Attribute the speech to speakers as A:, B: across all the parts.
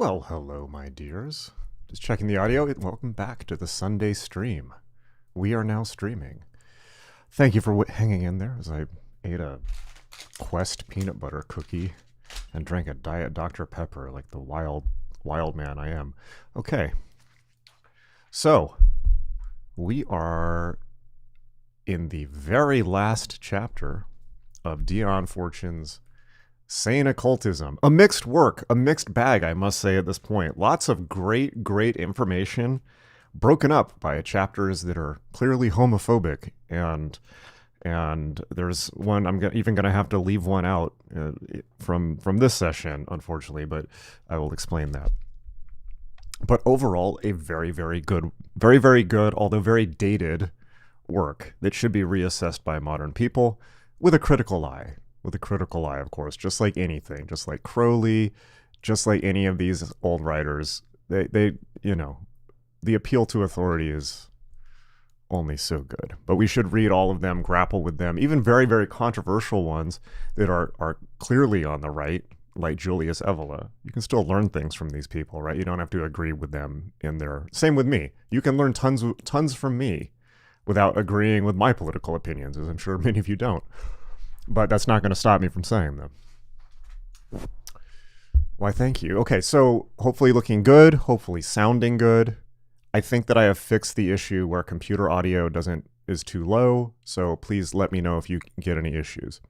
A: Well, hello, my dears. Just checking the audio. Welcome back to the Sunday stream. We are now streaming. Thank you for hanging in there as I ate a Quest peanut butter cookie and drank a Diet Dr. Pepper like the wild man I am. Okay. So, we are in the very last chapter of Dion Fortune's SANE Occultism. A mixed work, a mixed bag, I must say at this point. Lots of great information broken up by chapters that are clearly homophobic, and there's one I'm even going to have to leave one out from this session, unfortunately, but I will explain that. But overall, a very good, although very dated work that should be reassessed by modern people with a critical eye. With a critical eye, of course, just like anything, just like Crowley, just like any of these old writers, they the appeal to authority is only so good. But we should read all of them, grapple with them, even very controversial ones that are clearly on the right, like Julius Evola. You can still learn things from these people, right? You don't have to agree with them in their... Same with me. You can learn tons from me without agreeing with my political opinions, as I'm sure many of you don't. But that's not going to stop me from saying them. Why, thank you. Okay, so hopefully looking good, hopefully sounding good. I think that I have fixed the issue where computer audio is too low, so please let me know if you get any issues.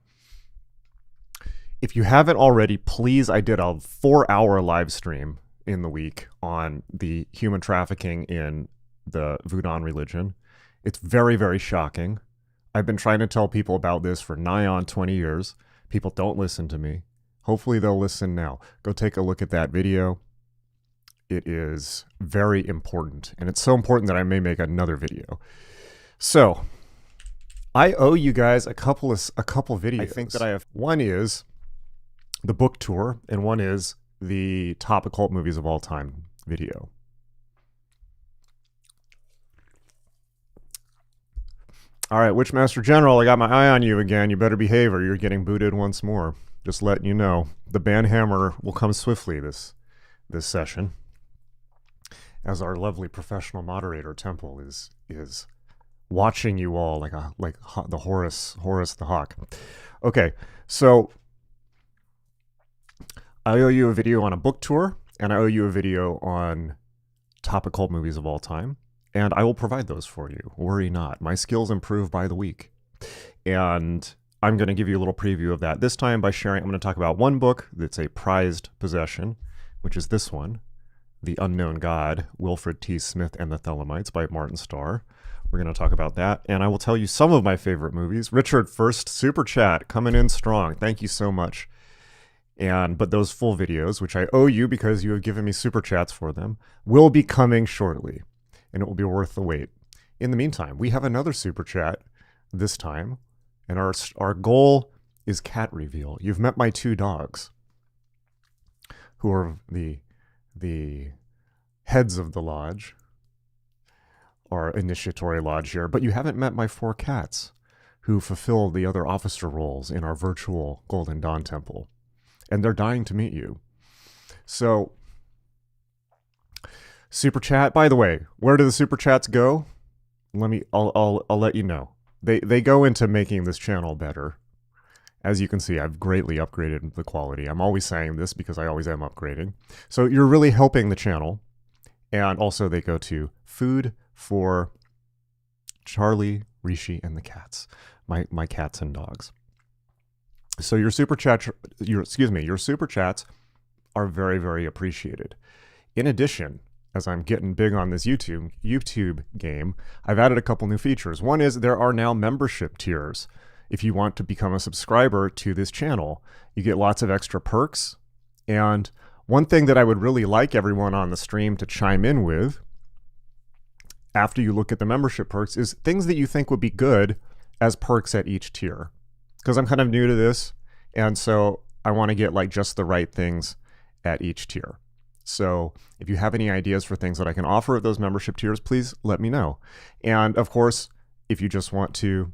A: If you haven't already, please, I did a 4-hour live stream in the week on the human trafficking in the Voodoo religion. It's very shocking. I've been trying to tell people about this for nigh on 20 years. People don't listen to me. Hopefully they'll listen now. Go take a look at that video. It is very important, and it's so important that I may make another video. So, I owe you guys a couple videos. I think that I have... One is the book tour, and one is the top occult movies of all time video. All right, Witchmaster General, I got my eye on you again. You better behave or you're getting booted once more. Just letting you know. The banhammer will come swiftly this session, as our lovely professional moderator Temple is watching you all like the Horus the Hawk. Okay, so I owe you a video on a book tour, and I owe you a video on top occult movies of all time. And I will provide those for you. Worry not. My skills improve by the week. And I'm going to give you a little preview of that. This time by sharing, I'm going to talk about one book that's a prized possession, which is this one, The Unknown God, Wilfred T. Smith and the Thelemites by Martin Starr. We're going to talk about that. And I will tell you some of my favorite movies. Richard, first super chat, coming in strong. Thank you so much. But those full videos, which I owe you because you have given me super chats for them, will be coming shortly. And it will be worth the wait. In the meantime, we have another super chat this time, and our goal is cat reveal. You've met my 2 dogs, who are the heads of the lodge, our initiatory lodge here, but you haven't met my 4 cats, who fulfill the other officer roles in our virtual Golden Dawn Temple, and they're dying to meet you. So... Super chat. By the way, where do the super chats go? I'll let you know. They go into making this channel better. As you can see, I've greatly upgraded the quality. I'm always saying this because I always am upgrading. So you're really helping the channel. And also they go to food for Charlie, Rishi, and the cats. My cats and dogs. So your super chats are very appreciated. In addition, as I'm getting big on this YouTube game, I've added a couple new features. One is there are now membership tiers. If you want to become a subscriber to this channel, you get lots of extra perks. And one thing that I would really like everyone on the stream to chime in with, after you look at the membership perks, is things that you think would be good as perks at each tier. Because I'm kind of new to this, and so I want to get like just the right things at each tier. So if you have any ideas for things that I can offer at those membership tiers, please let me know. And of course, if you just want to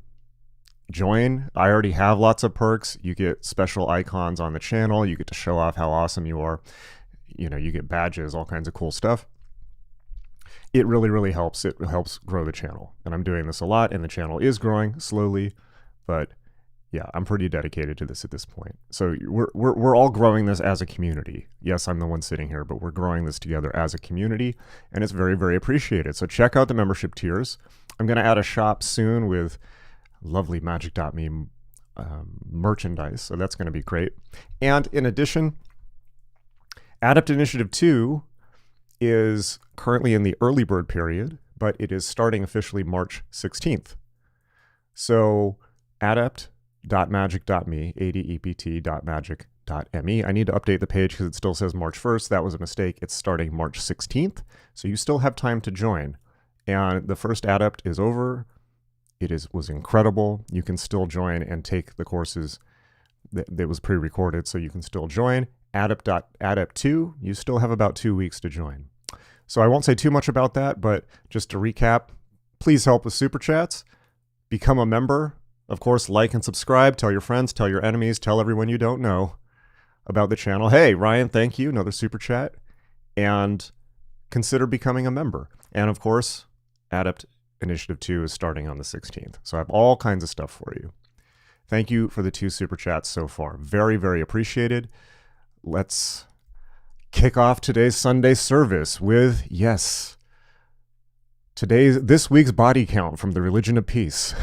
A: join, I already have lots of perks. You get special icons on the channel. You get to show off how awesome you are. you get badges, all kinds of cool stuff. It really, really helps. It helps grow the channel. And I'm doing this a lot, and the channel is growing slowly, but yeah, I'm pretty dedicated to this at this point. So we're all growing this as a community. Yes, I'm the one sitting here, but we're growing this together as a community, and it's very, very appreciated. So check out the membership tiers. I'm going to add a shop soon with lovely magic.me merchandise, so that's going to be great. And in addition, Adept Initiative 2 is currently in the early bird period, but it is starting officially March 16th. So adept.magic.me, adept.magic.me. I need to update the page because it still says March 1st. That was a mistake. It's starting March 16th. So you still have time to join. And the first Adept is over. Was incredible. You can still join and take the courses that was pre-recorded, so you can still join. Adept 2, you still have about 2 weeks to join. So I won't say too much about that, but just to recap, please help with super chats. Become a member. Of course, like and subscribe. Tell your friends, tell your enemies, tell everyone you don't know about the channel. Hey, Ryan, thank you. Another super chat. And consider becoming a member. And of course, Adept Initiative 2 is starting on the 16th. So I have all kinds of stuff for you. Thank you for the 2 super chats so far. Very, very appreciated. Let's kick off today's Sunday service with, yes, this week's body count from the Religion of Peace.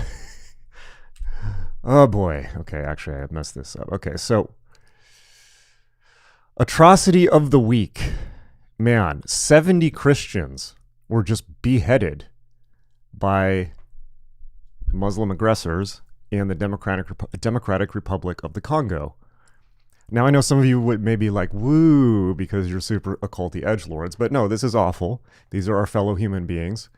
A: Oh boy. Okay, actually, I messed this up. Okay, so Atrocity of the week. Man, 70 Christians were just beheaded by Muslim aggressors in the Democratic Republic of the Congo. Now, I know some of you would maybe like, woo, because you're super occulty edgelords, but no, this is awful. These are our fellow human beings.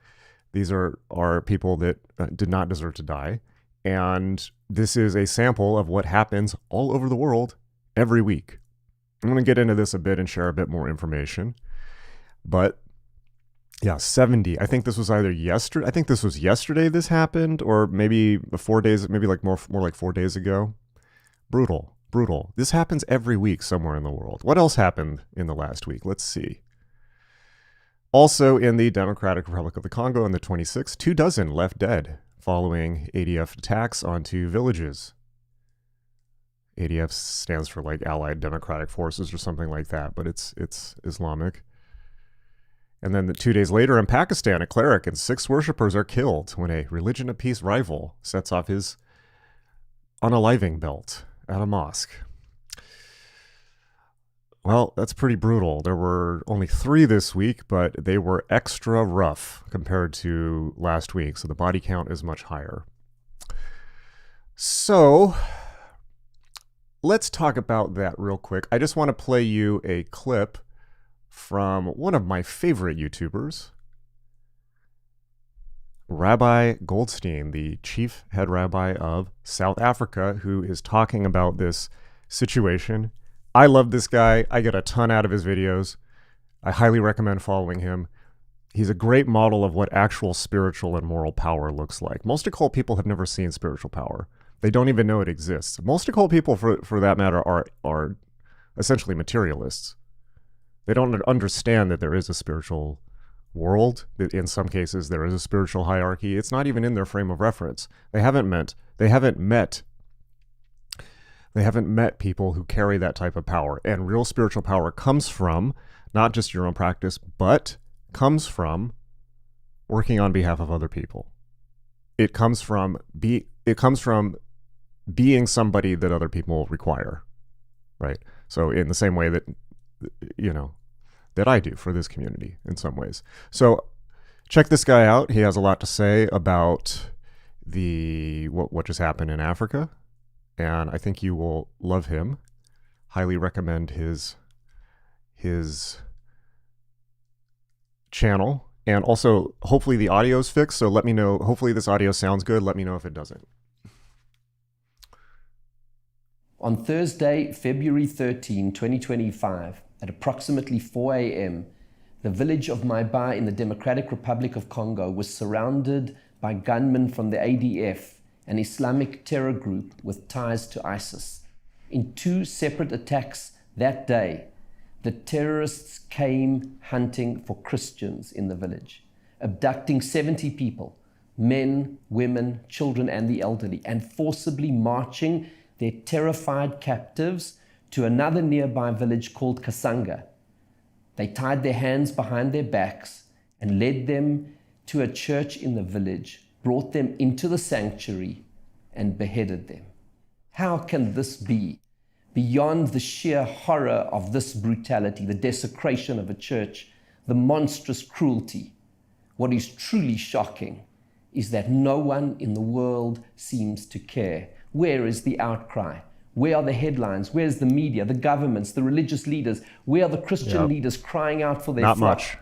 A: These are people that did not deserve to die. And this is a sample of what happens all over the world every week. I'm going to get into this a bit and share a bit more information. But yeah, 70. I think this was either yesterday. I think this was yesterday this happened, or maybe 4 days, maybe like more like 4 days ago. Brutal. This happens every week somewhere in the world. What else happened in the last week? Let's see. Also in the Democratic Republic of the Congo on the 26th, 24 left dead following ADF attacks onto villages. ADF stands for like Allied Democratic Forces or something like that, but it's Islamic. And then 2 days later in Pakistan, a cleric and 6 worshippers are killed when a Religion of Peace rival sets off his unaliving belt at a mosque. Well, that's pretty brutal. There were only 3 this week, but they were extra rough compared to last week, so the body count is much higher. So let's talk about that real quick. I just want to play you a clip from one of my favorite YouTubers, Rabbi Goldstein, the chief head rabbi of South Africa, who is talking about this situation. I love this guy. I get a ton out of his videos. I highly recommend following him. He's a great model of what actual spiritual and moral power looks like. Most occult people have never seen spiritual power. They don't even know it exists. Most occult people, for that matter, are essentially materialists. They don't understand that there is a spiritual world. In some cases, there is a spiritual hierarchy. It's not even in their frame of reference. They haven't met people who carry that type of power. And real spiritual power comes from not just your own practice, but comes from working on behalf of other people. It comes from being somebody that other people require, right? So in the same way that, that I do for this community in some ways. So check this guy out. He has a lot to say about what just happened in Africa, and I think you will love him. Highly recommend his channel. And also, hopefully the audio's fixed, so let me know. Hopefully this audio sounds good. Let me know if it doesn't.
B: On Thursday, February 13, 2025, at approximately 4 a.m., the village of Maibai in the Democratic Republic of Congo was surrounded by gunmen from the ADF, an Islamic terror group with ties to ISIS. In 2 separate attacks that day, the terrorists came hunting for Christians in the village, abducting 70 people, men, women, children, and the elderly, and forcibly marching their terrified captives to another nearby village called Kasanga. They tied their hands behind their backs and led them to a church in the village, brought them into the sanctuary, and beheaded them. How can this be? Beyond the sheer horror of this brutality, the desecration of a church, the monstrous cruelty, what is truly shocking is that no one in the world seems to care. Where is the outcry? Where are the headlines? Where's the media, the governments, the religious leaders? Where are the Christian leaders crying out for their
A: Not
B: flock?
A: much.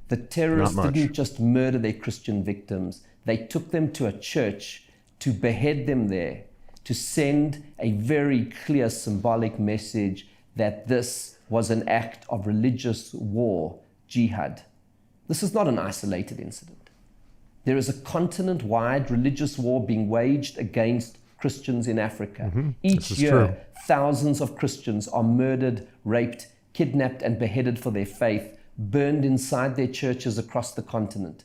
B: The terrorists
A: Not much.
B: didn't just murder their Christian victims. They took them to a church to behead them there, to send a very clear symbolic message that this was an act of religious war, jihad. This is not an isolated incident. There is a continent-wide religious war being waged against Christians in Africa. Each year,
A: true.
B: thousands of Christians are murdered, raped, kidnapped, and beheaded for their faith, burned inside their churches across the continent.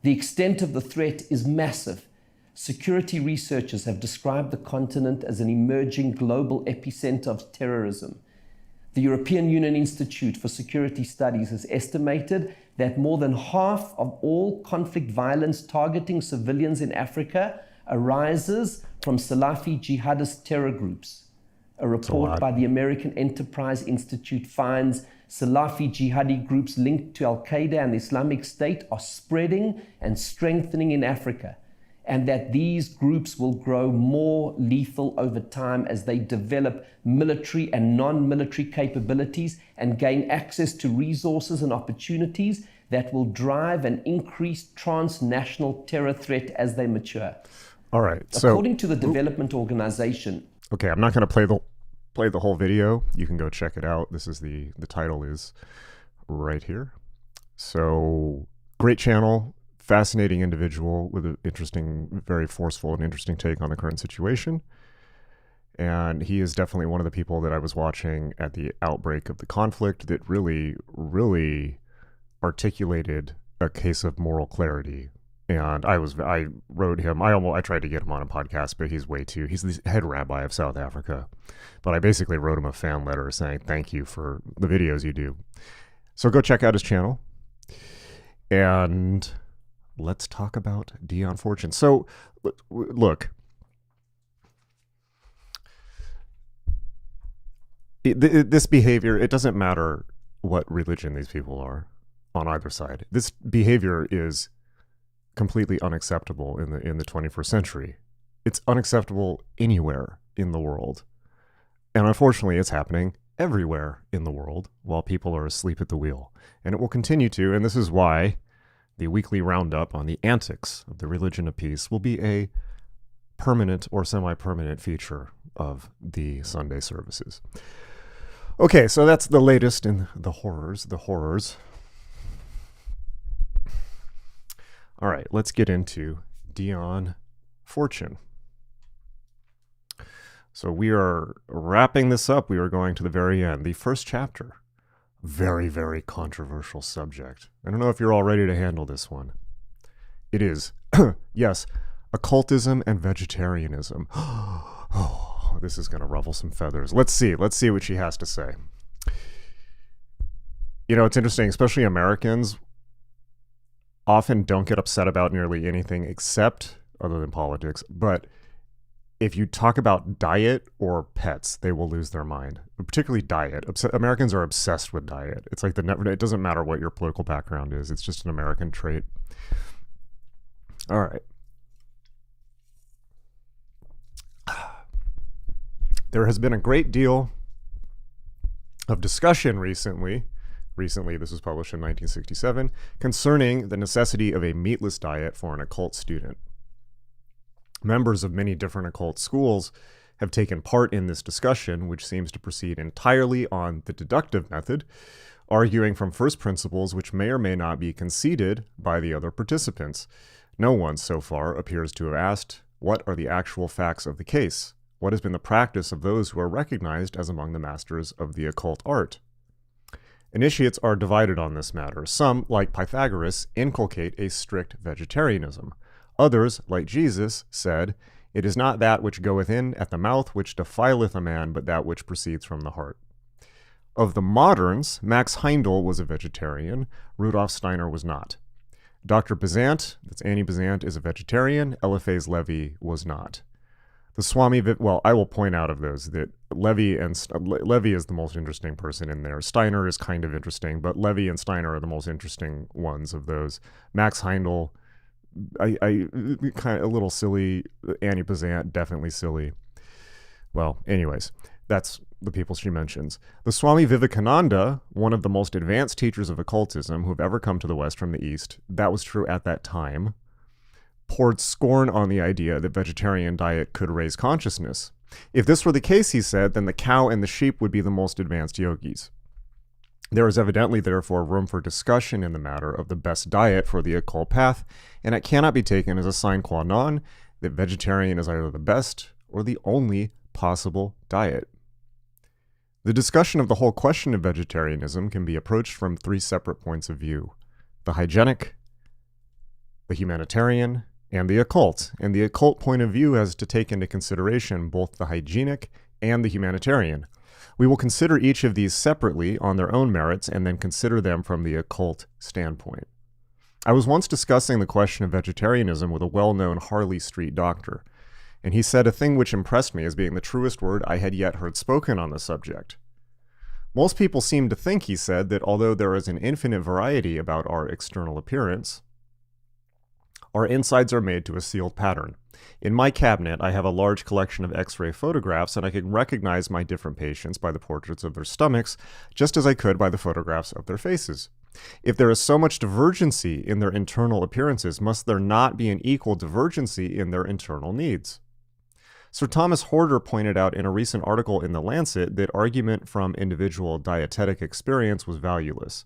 B: The extent of the threat is massive. Security researchers have described the continent as an emerging global epicenter of terrorism. The European Union Institute for Security Studies has estimated that more than half of all conflict violence targeting civilians in Africa arises from Salafi jihadist terror groups. A report by the American Enterprise Institute finds Salafi jihadi groups linked to Al-Qaeda and the Islamic State are spreading and strengthening in Africa, and that these groups will grow more lethal over time as they develop military and non-military capabilities and gain access to resources and opportunities that will drive an increased transnational terror threat as they mature.
A: All right. So,
B: according to the Development Organization,
A: okay, I'm not going to play the whole video. You can go check it out. This is the title is right here. So, great channel, fascinating individual with an interesting, very forceful and interesting take on the current situation. And he is definitely one of the people that I was watching at the outbreak of the conflict that really, really articulated a case of moral clarity. And I wrote him, I tried to get him on a podcast, but he's the head rabbi of South Africa. But I basically wrote him a fan letter saying, thank you for the videos you do. So go check out his channel. And let's talk about Dion Fortune. So look, this behavior, it doesn't matter what religion these people are on either side. This behavior is completely unacceptable in the 21st century. It's unacceptable anywhere in the world. And unfortunately, it's happening everywhere in the world while people are asleep at the wheel. And it will continue to, and this is why the weekly roundup on the antics of the religion of peace will be a permanent or semi-permanent feature of the Sunday services. Okay, so that's the latest in the horrors. All right, let's get into Dion Fortune. So we are wrapping this up. We are going to the very end. The first chapter. Very, very controversial subject. I don't know if you're all ready to handle this one. It is, yes, occultism and vegetarianism. Oh, this is going to ruffle some feathers. Let's see what she has to say. You know, it's interesting, especially Americans often don't get upset about nearly anything except, other than politics, but if you talk about diet or pets, they will lose their mind. Particularly diet. Americans are obsessed with diet. It's like it doesn't matter what your political background is. It's just an American trait. All right. There has been a great deal of discussion recently, this was published in 1967, concerning the necessity of a meatless diet for an occult student. Members of many different occult schools have taken part in this discussion, which seems to proceed entirely on the deductive method, arguing from first principles which may or may not be conceded by the other participants. No one, so far, appears to have asked, what are the actual facts of the case? What has been the practice of those who are recognized as among the masters of the occult art? Initiates are divided on this matter. Some, like Pythagoras, inculcate a strict vegetarianism. Others, like Jesus, said, "It is not that which goeth in at the mouth which defileth a man, but that which proceeds from the heart." Of the moderns, Max Heindel was a vegetarian. Rudolf Steiner was not. Dr. Besant, that's Annie Besant, is a vegetarian. Eliphas Levi was not. The Swami, well, I will point out of those that Levi is the most interesting person in there. Steiner is kind of interesting, but Levi and Steiner are the most interesting ones of those. Max Heindel, I kind of a little silly. Annie Besant, definitely silly. Well, anyways, that's the people she mentions. The Swami Vivekananda, one of the most advanced teachers of occultism who have ever come to the West from the East, that was true at that time, poured scorn on the idea that vegetarian diet could raise consciousness. If this were the case, he said, then the cow and the sheep would be the most advanced yogis. There is evidently, therefore, room for discussion in the matter of the best diet for the occult path, and it cannot be taken as a sine qua non that vegetarian is either the best or the only possible diet. The discussion of the whole question of vegetarianism can be approached from three separate points of view: the hygienic, the humanitarian, and the occult. And the occult point of view has to take into consideration both the hygienic and the humanitarian. We will consider each of these separately on their own merits and then consider them from the occult standpoint. I was once discussing the question of vegetarianism with a well-known Harley Street doctor, and he said a thing which impressed me as being the truest word I had yet heard spoken on the subject. Most people seem to think, he said, that although there is an infinite variety about our external appearance, our insides are made to a sealed pattern. In my cabinet, I have a large collection of X-ray photographs, and I can recognize my different patients by the portraits of their stomachs, just as I could by the photographs of their faces. If there is so much divergency in their internal appearances, must there not be an equal divergency in their internal needs? Sir Thomas Horder pointed out in a recent article in The Lancet that argument from individual dietetic experience was valueless.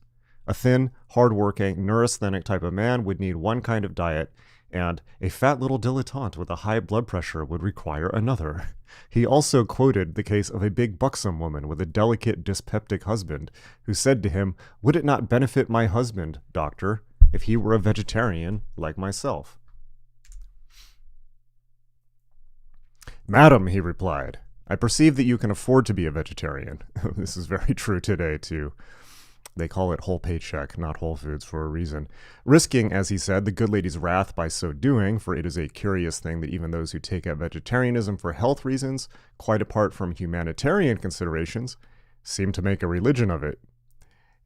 A: A thin, hard-working, neurasthenic type of man would need one kind of diet, and a fat little dilettante with a high blood pressure would require another. He also quoted the case of a big buxom woman with a delicate dyspeptic husband, who said to him, "Would it not benefit my husband, doctor, if he were a vegetarian like myself?" "Madam," he replied, "I perceive that you can afford to be a vegetarian." This is very true today, too. They call it whole paycheck, not Whole Foods, for a reason. Risking, as he said, the good lady's wrath by so doing, for it is a curious thing that even those who take up vegetarianism for health reasons, quite apart from humanitarian considerations, seem to make a religion of it,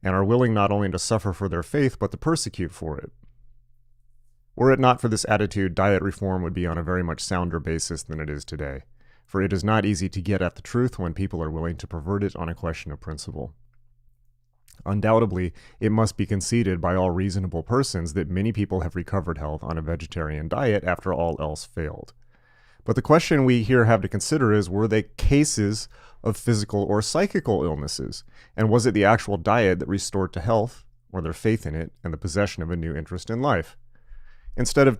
A: and are willing not only to suffer for their faith, but to persecute for it. Were it not for this attitude, diet reform would be on a very much sounder basis than it is today, for it is not easy to get at the truth when people are willing to pervert it on a question of principle. Undoubtedly, it must be conceded by all reasonable persons that many people have recovered health on a vegetarian diet after all else failed. But the question we here have to consider is, were they cases of physical or psychical illnesses? And was it the actual diet that restored to health, or their faith in it, and the possession of a new interest in life? Instead of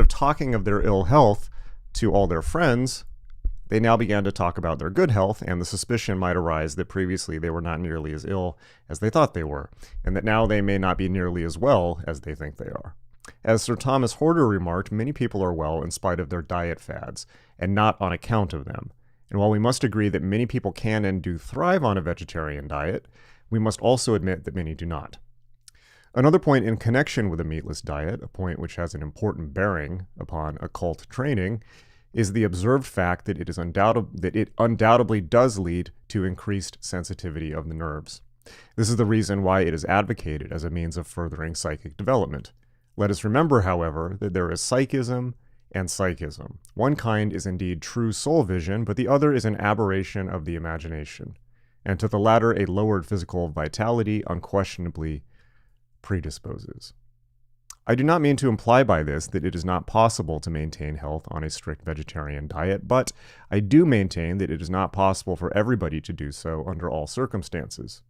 A: talking of their ill health to all their friends, they now began to talk about their good health, and the suspicion might arise that previously they were not nearly as ill as they thought they were, and that now they may not be nearly as well as they think they are. As Sir Thomas Horder remarked, many people are well in spite of their diet fads, and not on account of them. And while we must agree that many people can and do thrive on a vegetarian diet, we must also admit that many do not. Another point in connection with a meatless diet, a point which has an important bearing upon occult training, is the observed fact that it undoubtedly does lead to increased sensitivity of the nerves. This is the reason why it is advocated as a means of furthering psychic development. Let us remember, however, that there is psychism and psychism. One kind is indeed true soul vision, but the other is an aberration of the imagination. And to the latter, a lowered physical vitality unquestionably predisposes. I do not mean to imply by this that it is not possible to maintain health on a strict vegetarian diet, but I do maintain that it is not possible for everybody to do so under all circumstances.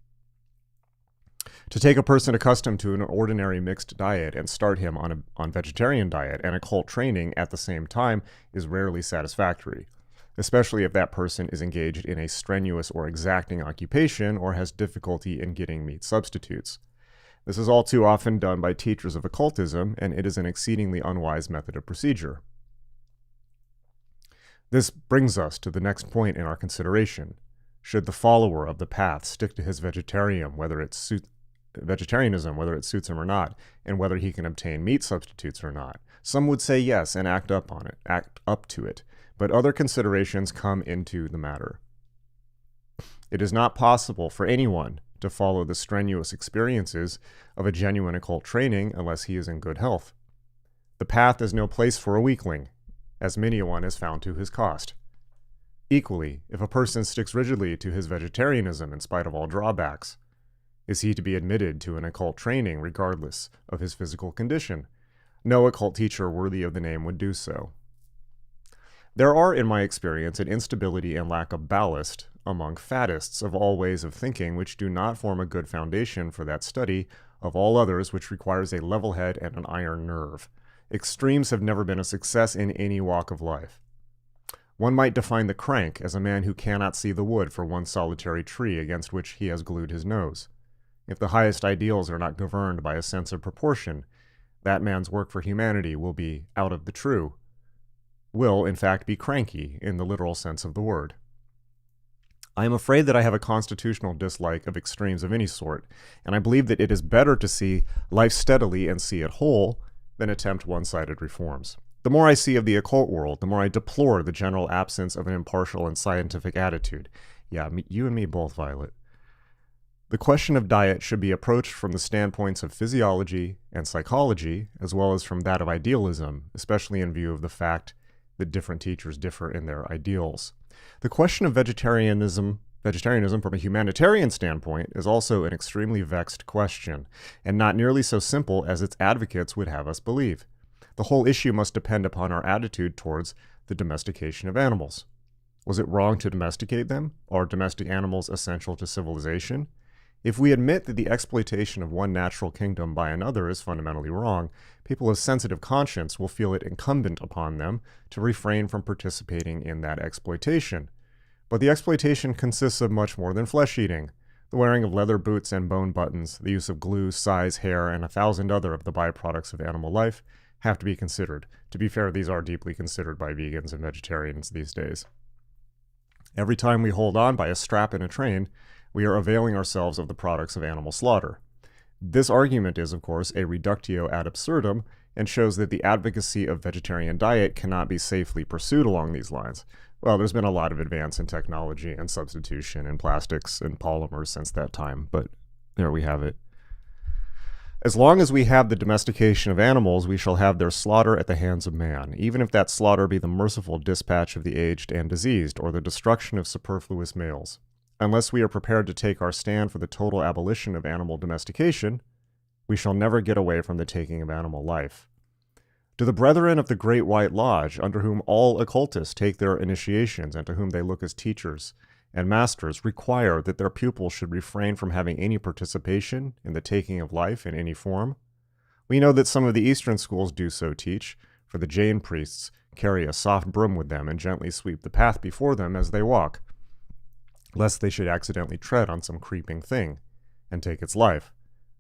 A: To take a person accustomed to an ordinary mixed diet and start him on vegetarian diet and occult training at the same time is rarely satisfactory. especially if that person is engaged in a strenuous or exacting occupation or has difficulty in getting meat substitutes. This is all too often done by teachers of occultism, and it is an exceedingly unwise method of procedure. This brings us to the next point in our consideration. Should the follower of the path stick to his vegetarianism, whether it suits him or not, and whether he can obtain meat substitutes or not? Some would say yes and act up to it, but other considerations come into the matter. It is not possible for anyone to follow the strenuous experiences of a genuine occult training unless he is in good health. The path is no place for a weakling, as many a one has found to his cost. Equally, if a person sticks rigidly to his vegetarianism in spite of all drawbacks, is he to be admitted to an occult training regardless of his physical condition? No occult teacher worthy of the name would do so. There are, in my experience, an instability and lack of ballast among faddists of all ways of thinking which do not form a good foundation for that study of all others which requires a level head and an iron nerve. Extremes have never been a success in any walk of life. One might define the crank as a man who cannot see the wood for one solitary tree against which he has glued his nose. If the highest ideals are not governed by a sense of proportion, that man's work for humanity will be out of the true, will, in fact, be cranky in the literal sense of the word. I am afraid that I have a constitutional dislike of extremes of any sort, and I believe that it is better to see life steadily and see it whole than attempt one-sided reforms. The more I see of the occult world, the more I deplore the general absence of an impartial and scientific attitude. Yeah, you and me both, Violet. The question of diet should be approached from the standpoints of physiology and psychology, as well as from that of idealism, especially in view of the fact that different teachers differ in their ideals. The question of vegetarianism from a humanitarian standpoint is also an extremely vexed question, and not nearly so simple as its advocates would have us believe. The whole issue must depend upon our attitude towards the domestication of animals. Was it wrong to domesticate them? Are domestic animals essential to civilization? If we admit that the exploitation of one natural kingdom by another is fundamentally wrong, people of sensitive conscience will feel it incumbent upon them to refrain from participating in that exploitation. But the exploitation consists of much more than flesh eating. The wearing of leather boots and bone buttons, the use of glue, size, hair, and 1,000 other of the byproducts of animal life have to be considered. To be fair, these are deeply considered by vegans and vegetarians these days. Every time we hold on by a strap in a train, we are availing ourselves of the products of animal slaughter. This argument is, of course, a reductio ad absurdum and shows that the advocacy of vegetarian diet cannot be safely pursued along these lines. Well, there's been a lot of advance in technology and substitution in plastics and polymers since that time, but there we have it. As long as we have the domestication of animals, we shall have their slaughter at the hands of man, even if that slaughter be the merciful dispatch of the aged and diseased, or the destruction of superfluous males. Unless we are prepared to take our stand for the total abolition of animal domestication, we shall never get away from the taking of animal life. Do the brethren of the Great White Lodge, under whom all occultists take their initiations and to whom they look as teachers and masters, require that their pupils should refrain from having any participation in the taking of life in any form? We know that some of the Eastern schools do so teach, for the Jain priests carry a soft broom with them and gently sweep the path before them as they walk, lest they should accidentally tread on some creeping thing and take its life.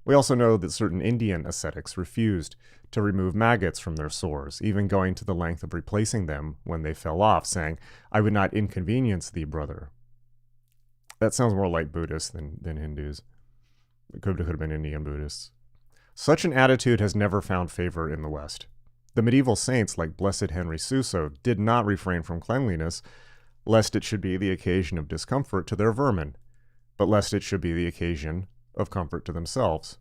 A: We also know that certain Indian ascetics refused to remove maggots from their sores, even going to the length of replacing them when they fell off, saying, "I would not inconvenience thee, brother." That sounds more like Buddhists than Hindus. It could have been Indian Buddhists. Such an attitude has never found favor in the West. The medieval saints, like Blessed Henry Suso, did not refrain from cleanliness, lest it should be the occasion of discomfort to their vermin, but lest it should be the occasion of comfort to themselves.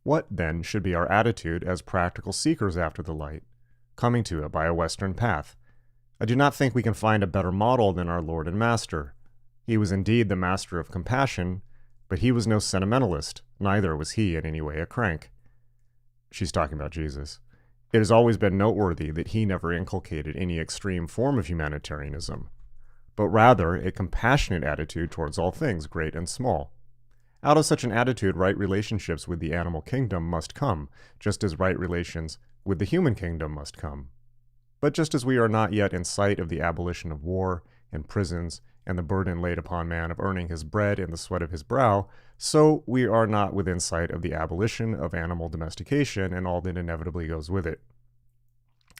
A: What, then, should be our attitude as practical seekers after the light, coming to it by a Western path? I do not think we can find a better model than our Lord and Master. He was indeed the master of compassion, but he was no sentimentalist, neither was he in any way a crank. She's talking about Jesus. It has always been noteworthy that he never inculcated any extreme form of humanitarianism, but rather a compassionate attitude towards all things, great and small. Out of such an attitude, right relationships with the animal kingdom must come, just as right relations with the human kingdom must come. But just as we are not yet in sight of the abolition of war and prisons and the burden laid upon man of earning his bread in the sweat of his brow, so we are not within sight of the abolition of animal domestication and all that inevitably goes with it.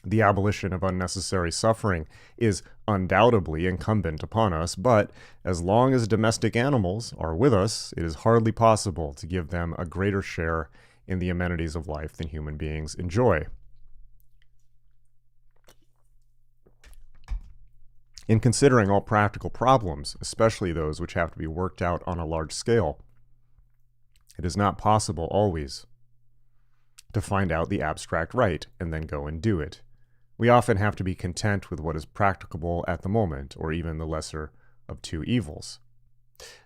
A: The abolition of unnecessary suffering is undoubtedly incumbent upon us, but as long as domestic animals are with us, it is hardly possible to give them a greater share in the amenities of life than human beings enjoy. In considering all practical problems, especially those which have to be worked out on a large scale, it is not possible always to find out the abstract right and then go and do it. We often have to be content with what is practicable at the moment, or even the lesser of two evils.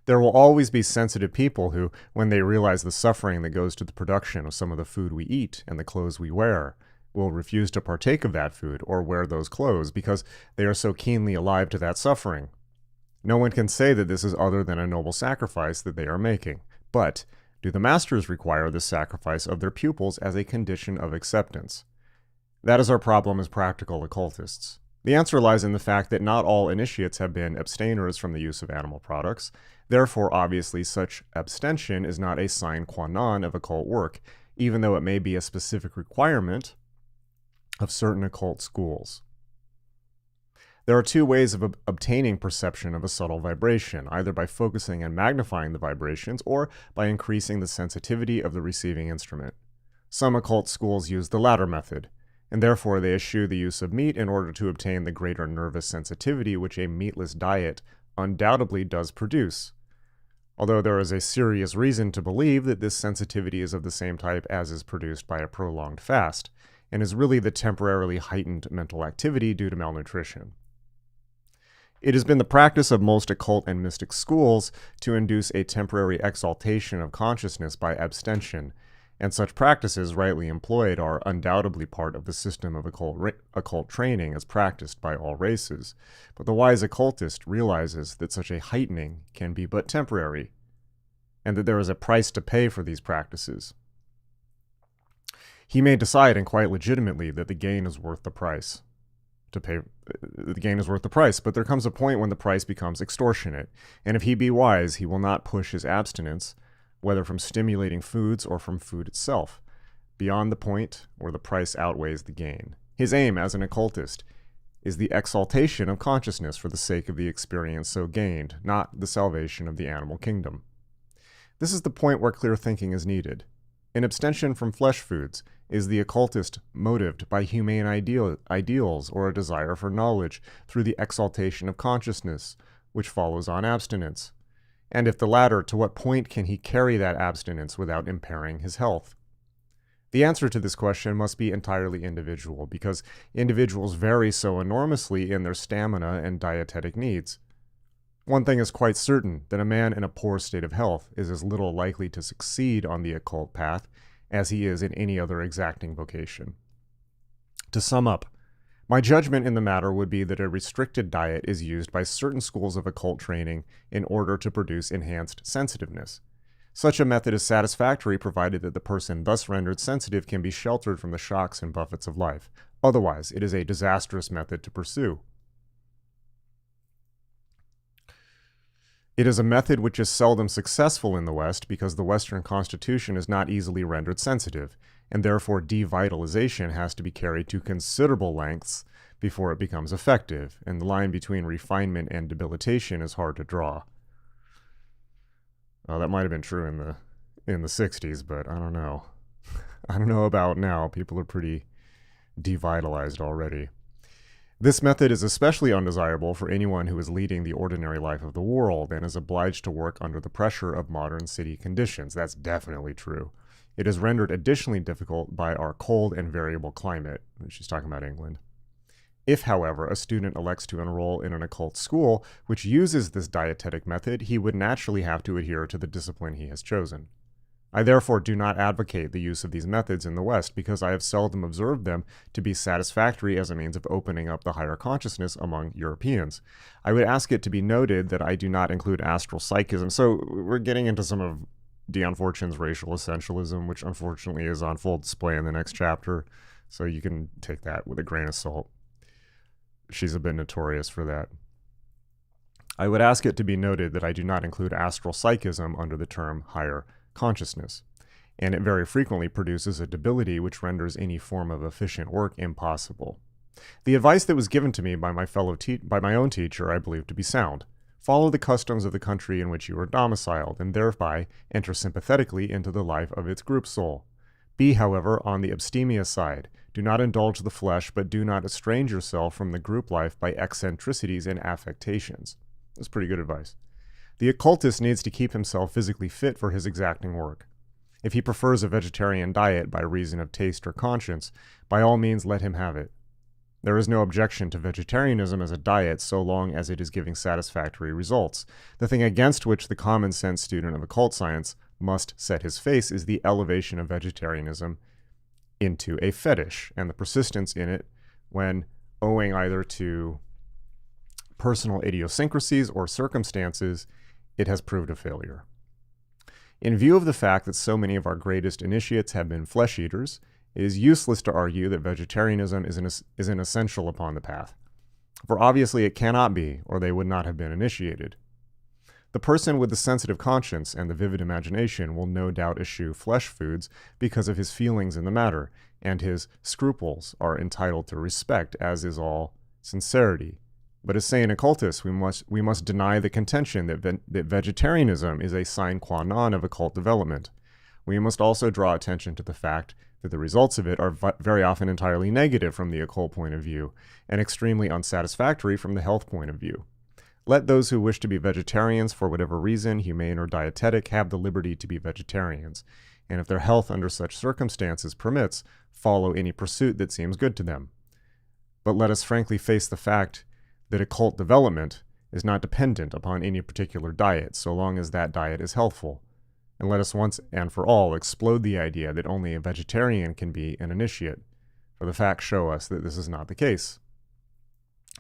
A: There will always be sensitive people who, when they realize the suffering that goes to the production of some of the food we eat and the clothes we wear, will refuse to partake of that food or wear those clothes because they are so keenly alive to that suffering. No one can say that this is other than a noble sacrifice that they are making. But do the masters require this sacrifice of their pupils as a condition of acceptance? That is our problem as practical occultists. The answer lies in the fact that not all initiates have been abstainers from the use of animal products. Therefore, obviously, such abstention is not a sine qua non of occult work, even though it may be a specific requirement of certain occult schools. There are two ways of obtaining perception of a subtle vibration, either by focusing and magnifying the vibrations or by increasing the sensitivity of the receiving instrument. Some occult schools use the latter method, and therefore they eschew the use of meat in order to obtain the greater nervous sensitivity which a meatless diet undoubtedly does produce, although there is a serious reason to believe that this sensitivity is of the same type as is produced by a prolonged fast, and is really the temporarily heightened mental activity due to malnutrition. It has been the practice of most occult and mystic schools to induce a temporary exaltation of consciousness by abstention, and such practices, rightly employed, are undoubtedly part of the system of occult training as practiced by all races. But the wise occultist realizes that such a heightening can be but temporary, and that there is a price to pay for these practices. He may decide, and quite legitimately, that the gain is worth the price. But there comes a point when the price becomes extortionate, and if he be wise, he will not push his abstinence, whether from stimulating foods or from food itself, beyond the point where the price outweighs the gain. His aim as an occultist is the exaltation of consciousness for the sake of the experience so gained, not the salvation of the animal kingdom. This is the point where clear thinking is needed. In abstention from flesh foods, is the occultist motived by humane ideals or a desire for knowledge through the exaltation of consciousness, which follows on abstinence? And if the latter, to what point can he carry that abstinence without impairing his health? The answer to this question must be entirely individual, because individuals vary so enormously in their stamina and dietetic needs. One thing is quite certain, that a man in a poor state of health is as little likely to succeed on the occult path as he is in any other exacting vocation. To sum up, my judgment in the matter would be that a restricted diet is used by certain schools of occult training in order to produce enhanced sensitiveness. Such a method is satisfactory provided that the person thus rendered sensitive can be sheltered from the shocks and buffets of life. Otherwise, it is a disastrous method to pursue. It is a method which is seldom successful in the West because the Western Constitution is not easily rendered sensitive, and therefore devitalization has to be carried to considerable lengths before it becomes effective, and the line between refinement and debilitation is hard to draw. That might have been true in the 60s, but I don't know. I don't know about now. People are pretty devitalized already. This method is especially undesirable for anyone who is leading the ordinary life of the world and is obliged to work under the pressure of modern city conditions. That's definitely true. It is rendered additionally difficult by our cold and variable climate. She's talking about England. If, however, a student elects to enroll in an occult school which uses this dietetic method, he would naturally have to adhere to the discipline he has chosen. I therefore do not advocate the use of these methods in the West because I have seldom observed them to be satisfactory as a means of opening up the higher consciousness among Europeans. I would ask it to be noted that I do not include astral psychism. So we're getting into some of Dion Fortune's racial essentialism, which unfortunately is on full display in the next chapter, so you can take that with a grain of salt. she's a bit notorious for that. I would ask it to be noted that I do not include astral psychism under the term higher consciousness, and it very frequently produces a debility which renders any form of efficient work impossible. The advice that was given to me by my own teacher I believe to be sound. Follow the customs of the country in which you are domiciled, and thereby enter sympathetically into the life of its group soul. Be, however, on the abstemia side. Do not indulge the flesh, but do not estrange yourself from the group life by eccentricities and affectations. That's pretty good advice. The occultist needs to keep himself physically fit for his exacting work. If he prefers a vegetarian diet by reason of taste or conscience, by all means let him have it. There is no objection to vegetarianism as a diet so long as it is giving satisfactory results. The thing against which the common sense student of occult science must set his face is the elevation of vegetarianism into a fetish and the persistence in it when, owing either to personal idiosyncrasies or circumstances, it has proved a failure. In view of the fact that so many of our greatest initiates have been flesh eaters, it is useless to argue that vegetarianism is an essential upon the path, for obviously it cannot be, or they would not have been initiated. The person with the sensitive conscience and the vivid imagination will no doubt eschew flesh foods because of his feelings in the matter, and his scruples are entitled to respect, as is all sincerity. But as sane occultists, we must deny the contention that vegetarianism is a sine qua non of occult development. We must also draw attention to the fact that the results of it are very often entirely negative from the occult point of view, and extremely unsatisfactory from the health point of view. Let those who wish to be vegetarians for whatever reason, humane or dietetic, have the liberty to be vegetarians, and if their health under such circumstances permits, follow any pursuit that seems good to them. But let us frankly face the fact that occult development is not dependent upon any particular diet, so long as that diet is healthful. And let us once and for all explode the idea that only a vegetarian can be an initiate, for the facts show us that this is not the case.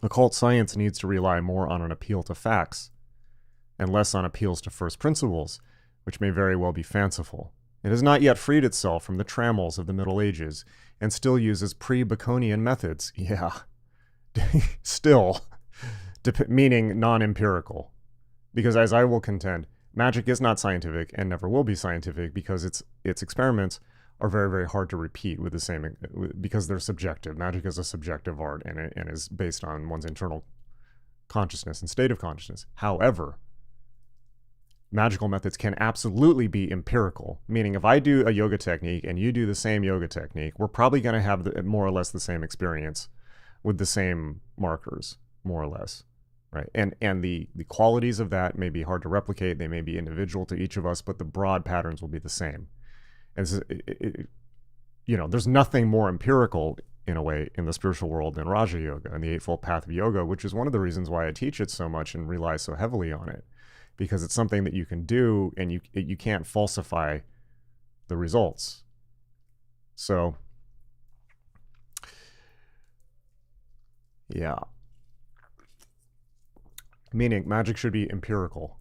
A: Occult science needs to rely more on an appeal to facts, and less on appeals to first principles, which may very well be fanciful. It has not yet freed itself from the trammels of the Middle Ages, and still uses pre-Baconian methods. Yeah, still, meaning non-empirical. Because as I will contend, magic is not scientific and never will be scientific because its experiments are very, very hard to repeat with the same, because they're subjective. Magic is a subjective art and is based on one's internal consciousness and state of consciousness. However, magical methods can absolutely be empirical, meaning if I do a yoga technique and you do the same yoga technique, we're probably going to have more or less the same experience with the same markers, more or less. Right, and the qualities of that may be hard to replicate. They may be individual to each of us, but the broad patterns will be the same. And there's nothing more empirical in a way in the spiritual world than Raja Yoga and the Eightfold Path of Yoga, which is one of the reasons why I teach it so much and rely so heavily on it, because it's something that you can do and you can't falsify the results. So, yeah. Meaning magic should be empirical.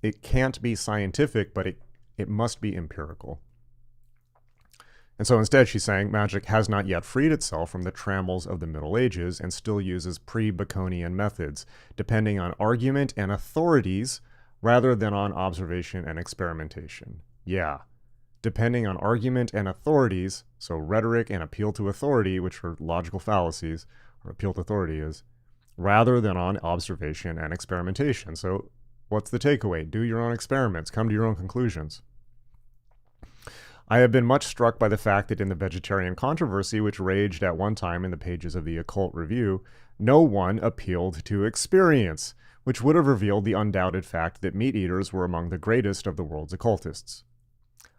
A: It can't be scientific, but it must be empirical. And so instead she's saying magic has not yet freed itself from the trammels of the Middle Ages and still uses pre-Baconian methods, depending on argument and authorities rather than on observation and experimentation. Yeah, depending on argument and authorities, so rhetoric and appeal to authority, which are logical fallacies, or appeal to authority is, rather than on observation and experimentation. So what's the takeaway? Do your own experiments. Come to your own conclusions. I have been much struck by the fact that in the vegetarian controversy, which raged at one time in the pages of the Occult Review, no one appealed to experience, which would have revealed the undoubted fact that meat eaters were among the greatest of the world's occultists.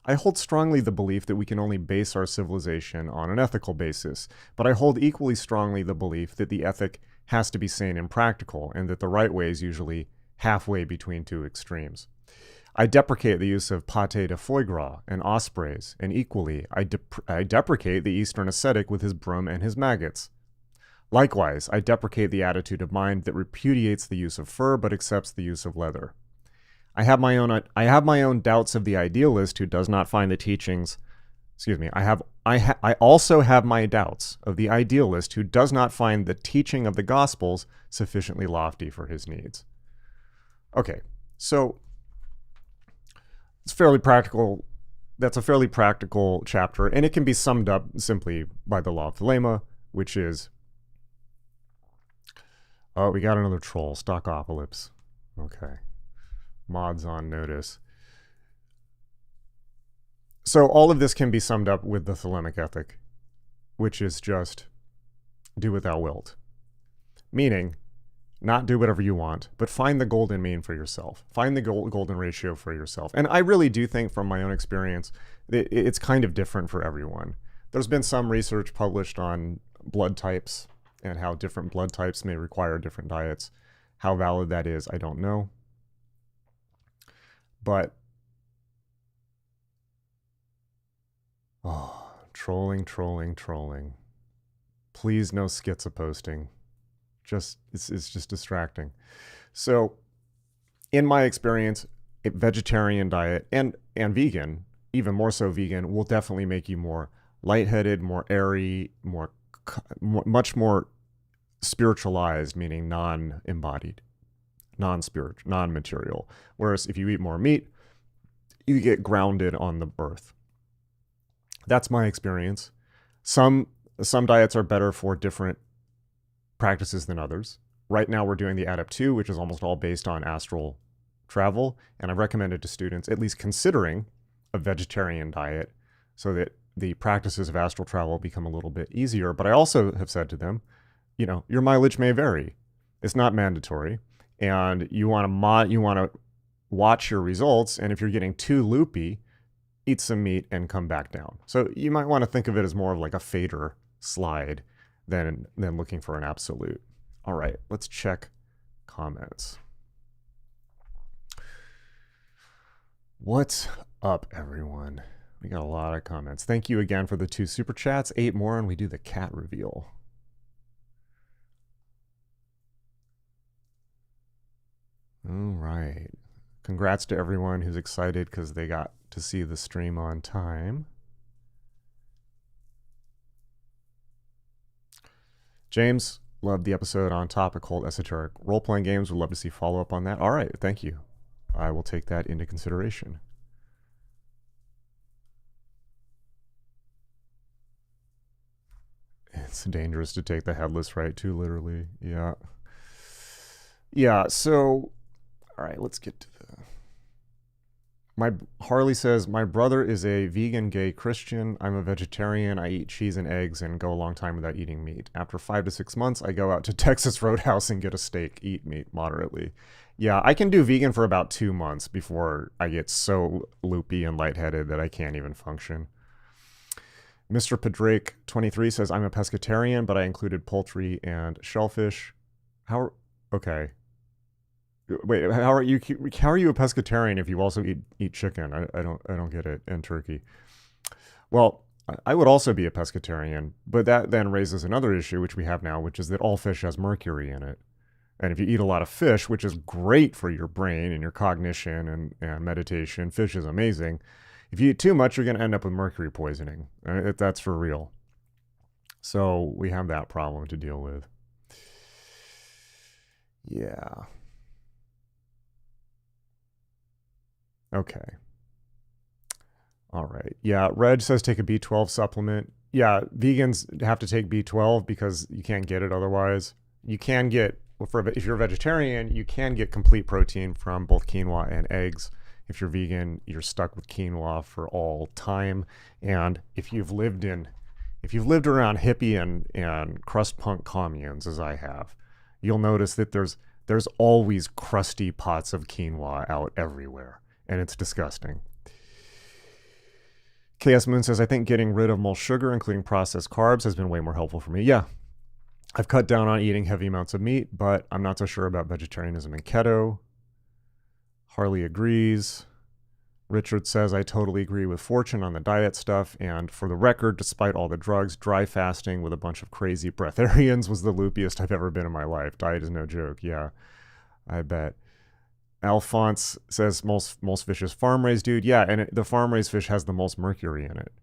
A: I hold strongly the belief that we can only base our civilization on an ethical basis, but I hold equally strongly the belief that the ethic has to be sane and practical, and that the right way is usually halfway between two extremes. I deprecate the use of pâté de foie gras and ospreys, and equally, I deprecate the Eastern ascetic with his broom and his maggots. Likewise, I deprecate the attitude of mind that repudiates the use of fur but accepts the use of leather. I have my own doubts of the idealist who does not find the teachings excuse me, I also have my doubts of the idealist who does not find the teaching of the Gospels sufficiently lofty for his needs. Okay, so it's fairly practical. That's a fairly practical chapter, and it can be summed up simply by the law of Thelema, which is, oh, we got another troll, Stockopolis. Okay, mods on notice. So all of this can be summed up with the Thelemic ethic, which is just do what thou wilt. Meaning, not do whatever you want, but find the golden mean for yourself. Find the golden ratio for yourself. And I really do think from my own experience, it's kind of different for everyone. There's been some research published on blood types and how different blood types may require different diets. How valid that is, I don't know. But, oh, trolling. Please no schizo posting. It's just distracting. So in my experience, a vegetarian diet and vegan, even more so vegan, will definitely make you more lightheaded, more airy, much more spiritualized, meaning non-embodied, non-spiritual, non-material. Whereas if you eat more meat, you get grounded on the earth. That's my experience. Some diets are better for different practices than others. Right now we're doing the Adept 2, which is almost all based on astral travel, and I've recommended to students at least considering a vegetarian diet so that the practices of astral travel become a little bit easier. But I also have said to them, your mileage may vary. It's not mandatory, and you want to watch your results, and if you're getting too loopy, eat some meat and come back down. So you might want to think of it as more of like a fader slide than looking for an absolute. All right, let's check comments. What's up, everyone? We got a lot of comments. Thank you again for the 2 super chats. 8 more and we do the cat reveal. All right. Congrats to everyone who's excited because they got to see the stream on time. James, loved the episode on top occult esoteric role-playing games. Would love to see follow-up on that. All right, thank you. I will take that into consideration. It's dangerous to take the headless right too literally. Yeah. Yeah, so, all right, let's get to Harley says, my brother is a vegan gay Christian. I'm a vegetarian. I eat cheese and eggs and go a long time without eating meat. After 5 to 6 months, I go out to Texas Roadhouse and get a steak, eat meat moderately. Yeah, I can do vegan for about 2 months before I get so loopy and lightheaded that I can't even function. Mr. Padrake 23 says, I'm a pescatarian, but I included poultry and shellfish. Okay. Wait, how are you a pescatarian if you also eat chicken? I don't get it, and turkey. Well, I would also be a pescatarian, but that then raises another issue, which we have now, which is that all fish has mercury in it. And if you eat a lot of fish, which is great for your brain and your cognition and meditation, fish is amazing. If you eat too much, you're going to end up with mercury poisoning. That's for real. So we have that problem to deal with. Yeah. Okay. All right. Yeah, Reg says take a B12 supplement. Yeah, vegans have to take B12 because you can't get it otherwise. You can get, if you're a vegetarian, you can get complete protein from both quinoa and eggs. If you're vegan, you're stuck with quinoa for all time. And if you've lived around hippie and crust punk communes, as I have, you'll notice that there's always crusty pots of quinoa out everywhere. And it's disgusting. KS Moon says, I think getting rid of more sugar, including processed carbs, has been way more helpful for me. Yeah, I've cut down on eating heavy amounts of meat, but I'm not so sure about vegetarianism and keto. Harley agrees. Richard says, I totally agree with Fortune on the diet stuff. And for the record, despite all the drugs, dry fasting with a bunch of crazy breatharians was the loopiest I've ever been in my life. Diet is no joke. Yeah, I bet. Alphonse says most fish is farm-raised, dude. Yeah, and the farm-raised fish has the most mercury in it.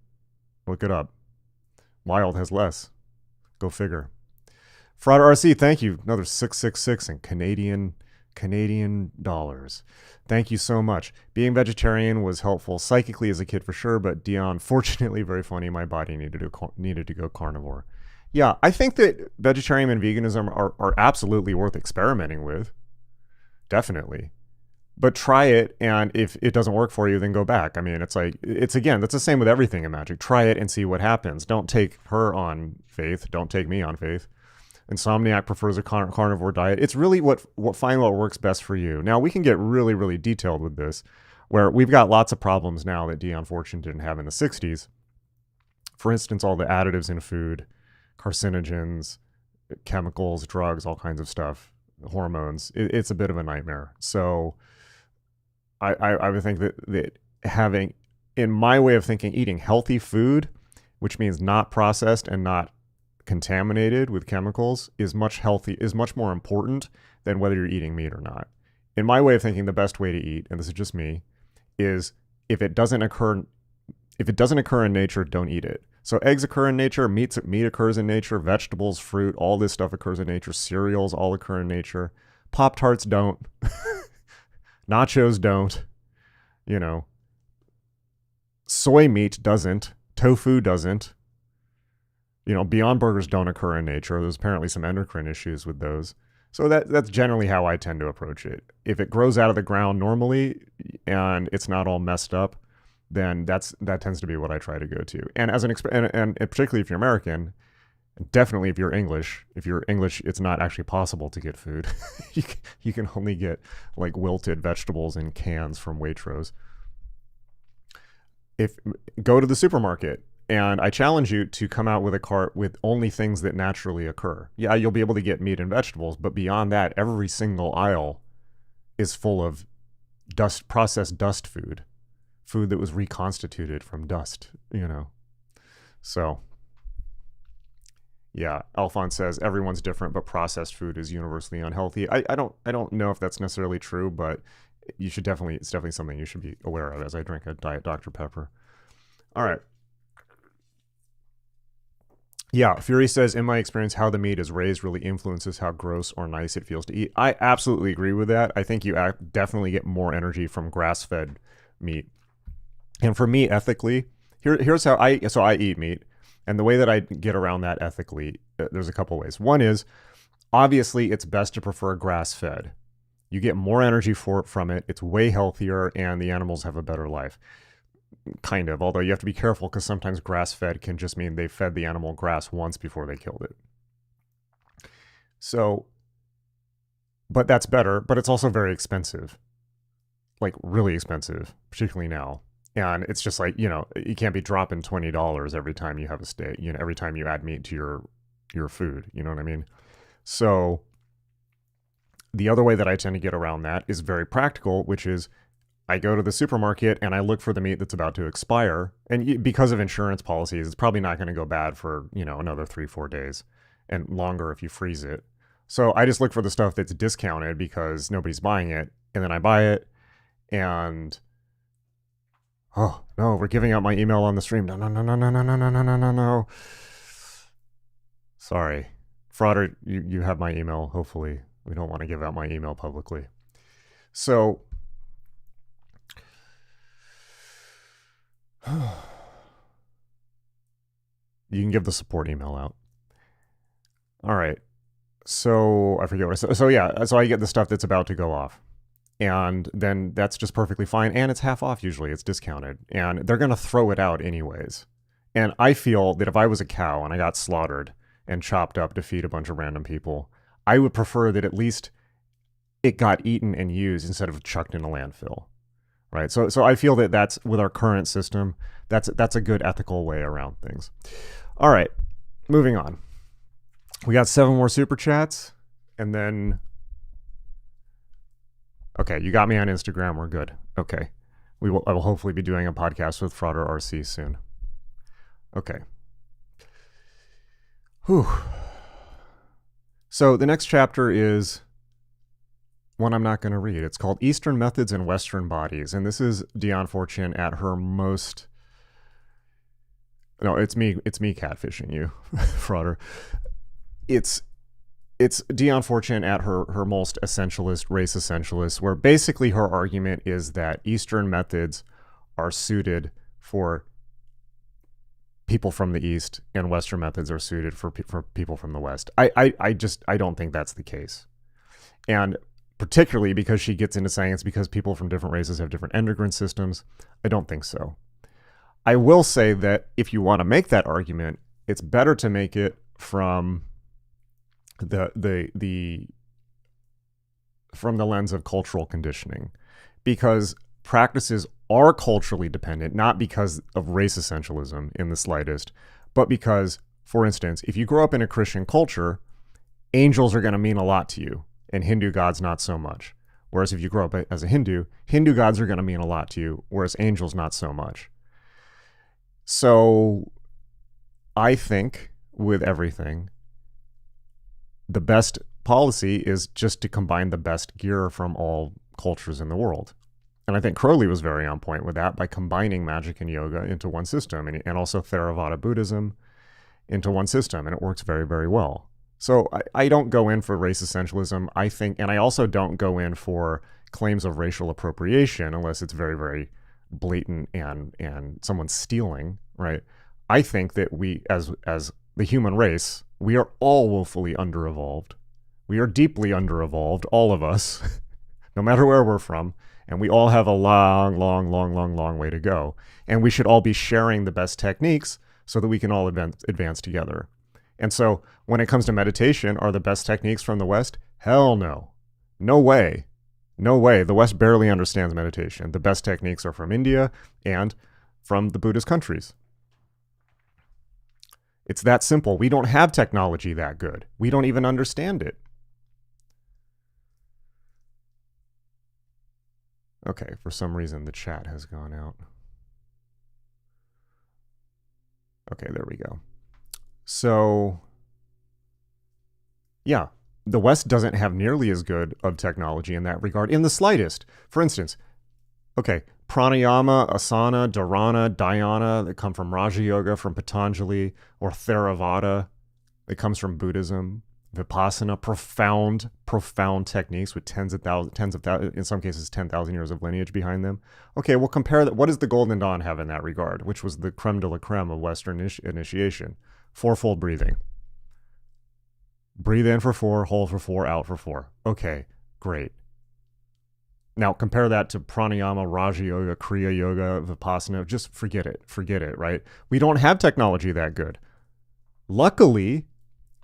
A: Look it up. Wild has less. Go figure. Fraud RC, thank you. Another 666 in Canadian dollars. Thank you so much. Being vegetarian was helpful psychically as a kid for sure, but Dion, fortunately, very funny. My body needed to go carnivore. Yeah, I think that vegetarian and veganism are absolutely worth experimenting with. Definitely. But try it, and if it doesn't work for you, then go back. I mean, it's again, that's the same with everything in magic. Try it and see what happens. Don't take her on faith. Don't take me on faith. Insomniac prefers a carnivore diet. It's really find what works best for you. Now, we can get really, really detailed with this, where we've got lots of problems now that Dion Fortune didn't have in the 60s. For instance, all the additives in food, carcinogens, chemicals, drugs, all kinds of stuff, hormones. It's a bit of a nightmare. So I would think that having, in my way of thinking, eating healthy food, which means not processed and not contaminated with chemicals, is much more important than whether you're eating meat or not. In my way of thinking, the best way to eat, and this is just me, is if it doesn't occur in nature, don't eat it. So eggs occur in nature, meat occurs in nature, vegetables, fruit, all this stuff occurs in nature, cereals all occur in nature. Pop-Tarts don't. Nachos don't. Soy meat doesn't. Tofu doesn't. Beyond Burgers don't occur in nature. There's apparently some endocrine issues with those. So that's generally how I tend to approach it. If it grows out of the ground normally and it's not all messed up, then that tends to be what I try to go to. And and particularly if you're American, definitely if you're English, it's not actually possible to get food. you can only get like wilted vegetables in cans from Waitrose. Go to the supermarket, and I challenge you to come out with a cart with only things that naturally occur. Yeah, you'll be able to get meat and vegetables, but beyond that, every single aisle is full of processed dust food that was reconstituted from dust, So, yeah, Alphonse says everyone's different, but processed food is universally unhealthy. I don't know if that's necessarily true, but it's definitely something you should be aware of as I drink a Diet Dr. Pepper. All right. Yeah, Fury says, in my experience, how the meat is raised really influences how gross or nice it feels to eat. I absolutely agree with that. I think you definitely get more energy from grass-fed meat. And for me, ethically, here's how I eat meat. And the way that I get around that ethically, there's a couple ways. One is, obviously, it's best to prefer grass-fed. You get more energy from it. It's way healthier, and the animals have a better life. Kind of, although you have to be careful because sometimes grass-fed can just mean they fed the animal grass once before they killed it. So, but that's better, but it's also very expensive. Like, really expensive, particularly now. And it's just like, you can't be dropping $20 every time you have a steak, every time you add meat to your food, you know what I mean? So the other way that I tend to get around that is very practical, which is I go to the supermarket and I look for the meat that's about to expire. And because of insurance policies, it's probably not going to go bad for, another 3-4 days and longer if you freeze it. So I just look for the stuff that's discounted because nobody's buying it. And then I buy it and... Oh, no, we're giving out my email on the stream. No. Sorry. Frauder, you have my email, hopefully. We don't want to give out my email publicly. So, you can give the support email out. All right. So, I forget what I said. So, yeah, so I get the stuff that's about to go off. And then that's just perfectly fine. And it's half off usually. It's discounted. And they're going to throw it out anyways. And I feel that if I was a cow and I got slaughtered and chopped up to feed a bunch of random people, I would prefer that at least it got eaten and used instead of chucked in a landfill. Right? So I feel that that's, with our current system, that's a good ethical way around things. All right. Moving on. We got 7 more super chats. And then... Okay, you got me on Instagram. We're good. Okay. I will hopefully be doing a podcast with Frauder RC soon. Okay. Whew. So the next chapter is one I'm not going to read. It's called Eastern Methods and Western Bodies. And this is Dion Fortune at her most no, it's me catfishing you, frauder. It's Dion Fortune at her most essentialist, race essentialist, where basically her argument is that Eastern methods are suited for people from the East and Western methods are suited for people from the West. I don't think that's the case. And particularly because she gets into science because people from different races have different endocrine systems, I don't think so. I will say that if you want to make that argument, it's better to make it from from the lens of cultural conditioning, because practices are culturally dependent, not because of race essentialism in the slightest, but because, for instance, if you grow up in a Christian culture, angels are going to mean a lot to you, and Hindu gods not so much. Whereas if you grow up as a Hindu gods are going to mean a lot to you, whereas angels not so much. So I think with everything, the best policy is just to combine the best gear from all cultures in the world. And I think Crowley was very on point with that by combining magic and yoga into one system, and also Theravada Buddhism into one system. And it works very, very well. So I don't go in for race essentialism, I think, and I also don't go in for claims of racial appropriation unless it's very, very blatant and someone's stealing, right? I think that we, as the human race, we are all woefully underevolved. We are deeply underevolved, all of us, no matter where we're from, and we all have a long, long, long, long, long way to go. And we should all be sharing the best techniques so that we can all advance together. And so when it comes to meditation, are the best techniques from the West? Hell no. No way. No way. The West barely understands meditation. The best techniques are from India and from the Buddhist countries. It's that simple. We don't have technology that good. We don't even understand it. Okay, for some reason the chat has gone out. Okay, there we go. So, yeah, the West doesn't have nearly as good of technology in that regard, in the slightest. For instance, okay, pranayama, asana, dharana, dhyana, that come from Raja Yoga, from Patanjali, or Theravada, that comes from Buddhism, Vipassana, profound techniques with tens of thousands, in some cases 10,000 years of lineage behind them. Okay, we'll compare that. What does the Golden Dawn have in that regard, which was the creme de la creme of Western initiation? Fourfold breathing. Breathe in for 4, hold for 4, out for 4. Okay, great. Now compare that to pranayama, Raja Yoga, Kriya Yoga, Vipassana. Just forget it, right? We don't have technology that good. Luckily,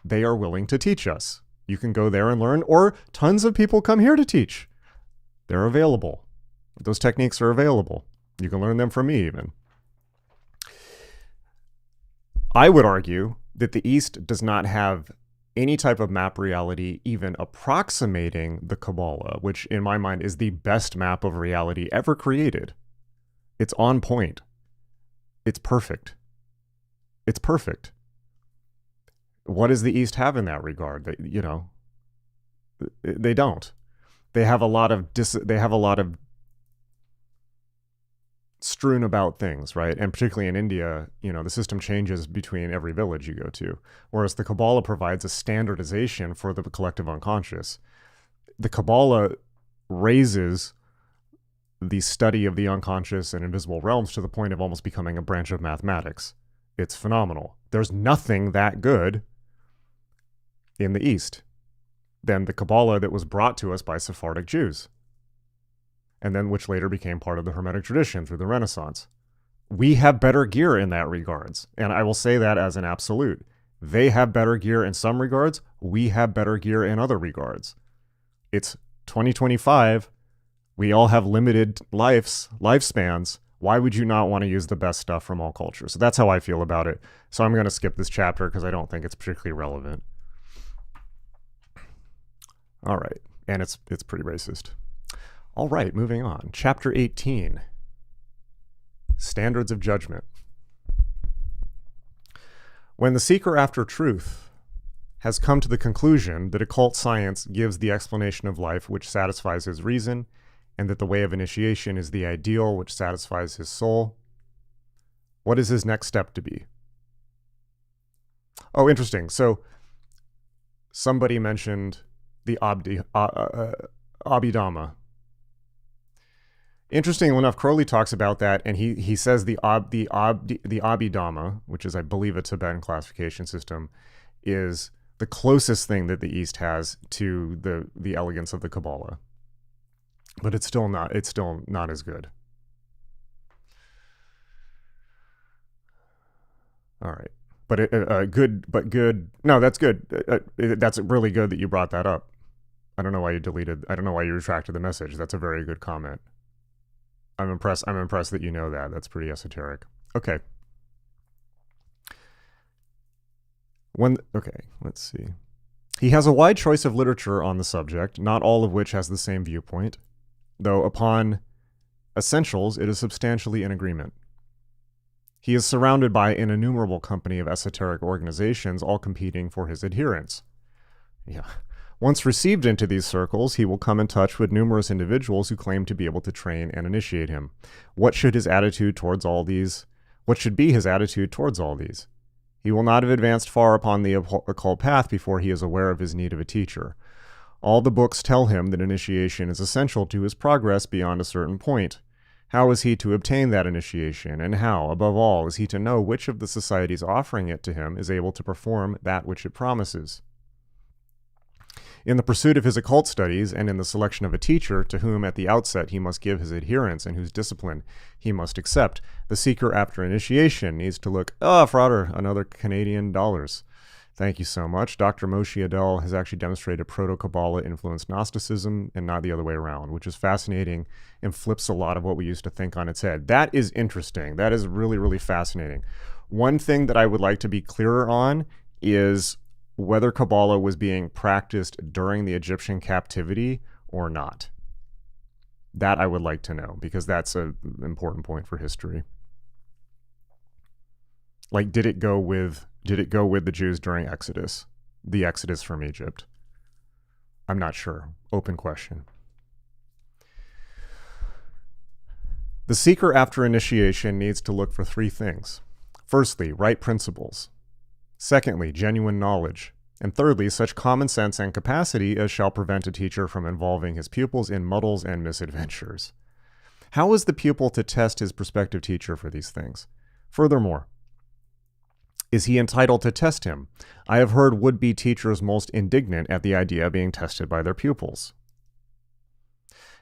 A: they are willing to teach us. You can go there and learn, or tons of people come here to teach. They're available. Those techniques are available. You can learn them from me even. I would argue that the East does not have any type of map reality even approximating the Kabbalah, which in my mind is the best map of reality ever created. It's on point. It's perfect. It's perfect. What does the East have in that regard? They don't. They have a lot of strewn about things, right? And particularly in India, the system changes between every village you go to, whereas the Kabbalah provides a standardization for the collective unconscious. The Kabbalah raises the study of the unconscious and invisible realms to the point of almost becoming a branch of mathematics. It's phenomenal. There's nothing that good in the East than the Kabbalah that was brought to us by Sephardic Jews, and then which later became part of the Hermetic tradition through the Renaissance. We have better gear in that regards, and I will say that as an absolute. They have better gear in some regards. We have better gear in other regards. It's 2025. We all have limited lifespans. Why would you not want to use the best stuff from all cultures? So that's how I feel about it. So I'm going to skip this chapter because I don't think it's particularly relevant. All right. And it's pretty racist. All right, moving on. Chapter 18. Standards of Judgment. When the seeker after truth has come to the conclusion that occult science gives the explanation of life which satisfies his reason, and that the way of initiation is the ideal which satisfies his soul, what is his next step to be? Oh, interesting. So somebody mentioned the Abhidhamma. Interestingly enough, Crowley talks about that, and he says the Abhidhamma, which is, I believe, a Tibetan classification system, is the closest thing that the East has to the elegance of the Kabbalah. But it's still not as good. All right. But good. No, that's good. That's really good that you brought that up. I don't know why you retracted the message. That's a very good comment. I'm impressed that you know that. That's pretty esoteric. Okay. Let's see. He has a wide choice of literature on the subject, not all of which has the same viewpoint, though upon essentials it is substantially in agreement. He is surrounded by an innumerable company of esoteric organizations, all competing for his adherence. Yeah. Once received into these circles, he will come in touch with numerous individuals who claim to be able to train and initiate him. What should be his attitude towards all these? He will not have advanced far upon the occult path before he is aware of his need of a teacher. All the books tell him that initiation is essential to his progress beyond a certain point. How is he to obtain that initiation, and how, above all, is he to know which of the societies offering it to him is able to perform that which it promises? In the pursuit of his occult studies and in the selection of a teacher to whom at the outset he must give his adherence and whose discipline he must accept, the seeker after initiation needs to look, frauder, another Canadian dollars. Thank you so much. Dr. Moshe Adel has actually demonstrated Proto-Kabbalah influenced Gnosticism and not the other way around, which is fascinating and flips a lot of what we used to think on its head. That is interesting. That is really, really fascinating. One thing that I would like to be clearer on is whether Kabbalah was being practiced during the Egyptian captivity or not. That I would like to know, because that's an important point for history. Like, did it go with the Jews during Exodus? The Exodus from Egypt? I'm not sure. Open question. The seeker after initiation needs to look for three things. Firstly, right principles. Secondly, genuine knowledge. And thirdly, such common sense and capacity as shall prevent a teacher from involving his pupils in muddles and misadventures. How is the pupil to test his prospective teacher for these things? Furthermore, is he entitled to test him? I have heard would-be teachers most indignant at the idea of being tested by their pupils.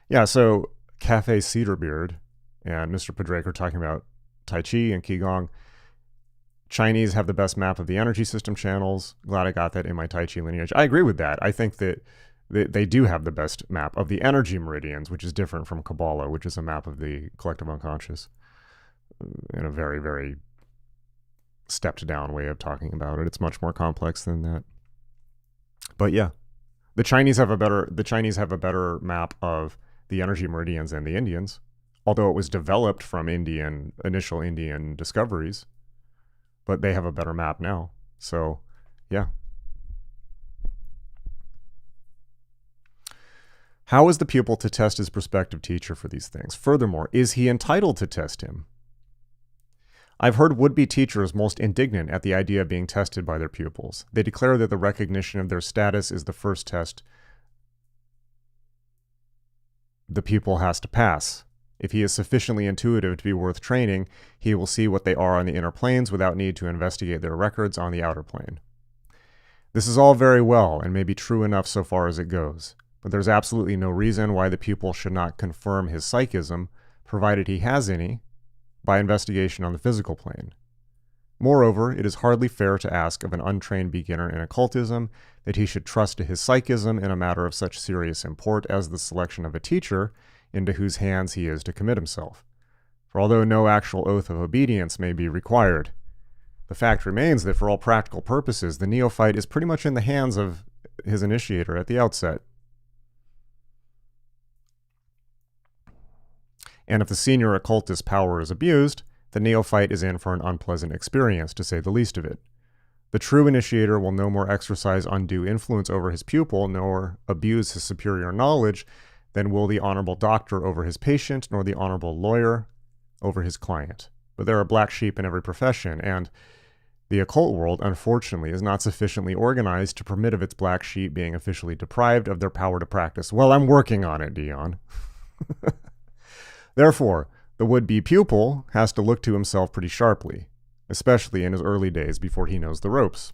A: Yeah, so Cafe Cedarbeard and Mr. Padrake are talking about Tai Chi and Qigong. Chinese have the best map of the energy system channels. Glad I got that in my Tai Chi lineage. I agree with that. I think that they do have the best map of the energy meridians, which is different from Kabbalah, which is a map of the collective unconscious in a very, very stepped down way of talking about it. It's much more complex than that. But yeah, the Chinese have a better map of the energy meridians than the Indians, although it was developed from initial Indian discoveries. But they have a better map now. So, yeah. How is the pupil to test his prospective teacher for these things? Furthermore, is he entitled to test him? I've heard would-be teachers most indignant at the idea of being tested by their pupils. They declare that the recognition of their status is the first test the pupil has to pass. If he is sufficiently intuitive to be worth training, he will see what they are on the inner planes without need to investigate their records on the outer plane. This is all very well and may be true enough so far as it goes, but there's absolutely no reason why the pupil should not confirm his psychism, provided he has any, by investigation on the physical plane. Moreover, it is hardly fair to ask of an untrained beginner in occultism that he should trust to his psychism in a matter of such serious import as the selection of a teacher into whose hands he is to commit himself. For although no actual oath of obedience may be required, the fact remains that for all practical purposes, the neophyte is pretty much in the hands of his initiator at the outset. And if the senior occultist's power is abused, the neophyte is in for an unpleasant experience, to say the least of it. The true initiator will no more exercise undue influence over his pupil, nor abuse his superior knowledge, than will the honorable doctor over his patient, nor the honorable lawyer over his client. But there are black sheep in every profession, and The occult world, unfortunately, is not sufficiently organized to permit of its black sheep being officially deprived of their power to practice. Well, I'm working on it, Dion. Therefore, the would-be pupil has to look to himself pretty sharply, especially in his early days before he knows the ropes.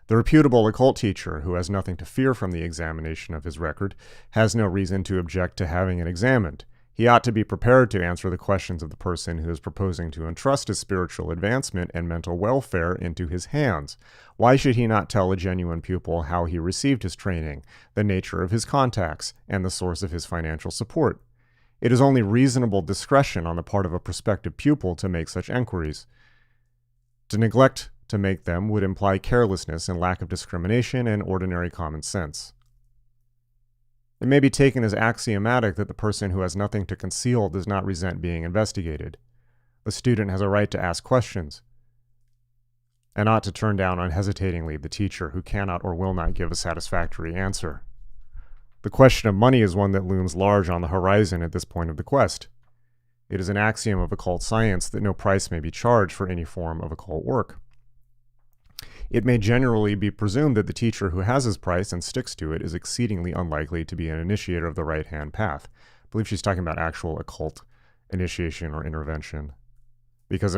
A: The reputable occult teacher, who has nothing to fear from the examination of his record, has no reason to object to having it examined. He ought to be prepared to answer the questions of the person who is proposing to entrust his spiritual advancement and mental welfare into his hands. Why should he not tell a genuine pupil how he received his training, the nature of his contacts, and the source of his financial support? It is only reasonable discretion on the part of a prospective pupil to make such enquiries. To neglect to make them would imply carelessness and lack of discrimination and ordinary common sense. It may be taken as axiomatic that the person who has nothing to conceal does not resent being investigated. The student has a right to ask questions, and ought to turn down unhesitatingly the teacher who cannot or will not give a satisfactory answer. The question of money is one that looms large on the horizon at this point of the quest. It is an axiom of occult science that no price may be charged for any form of occult work. It may generally be presumed that the teacher who has his price and sticks to it is exceedingly unlikely to be an initiator of the right-hand path. I believe she's talking about actual occult initiation or intervention. Because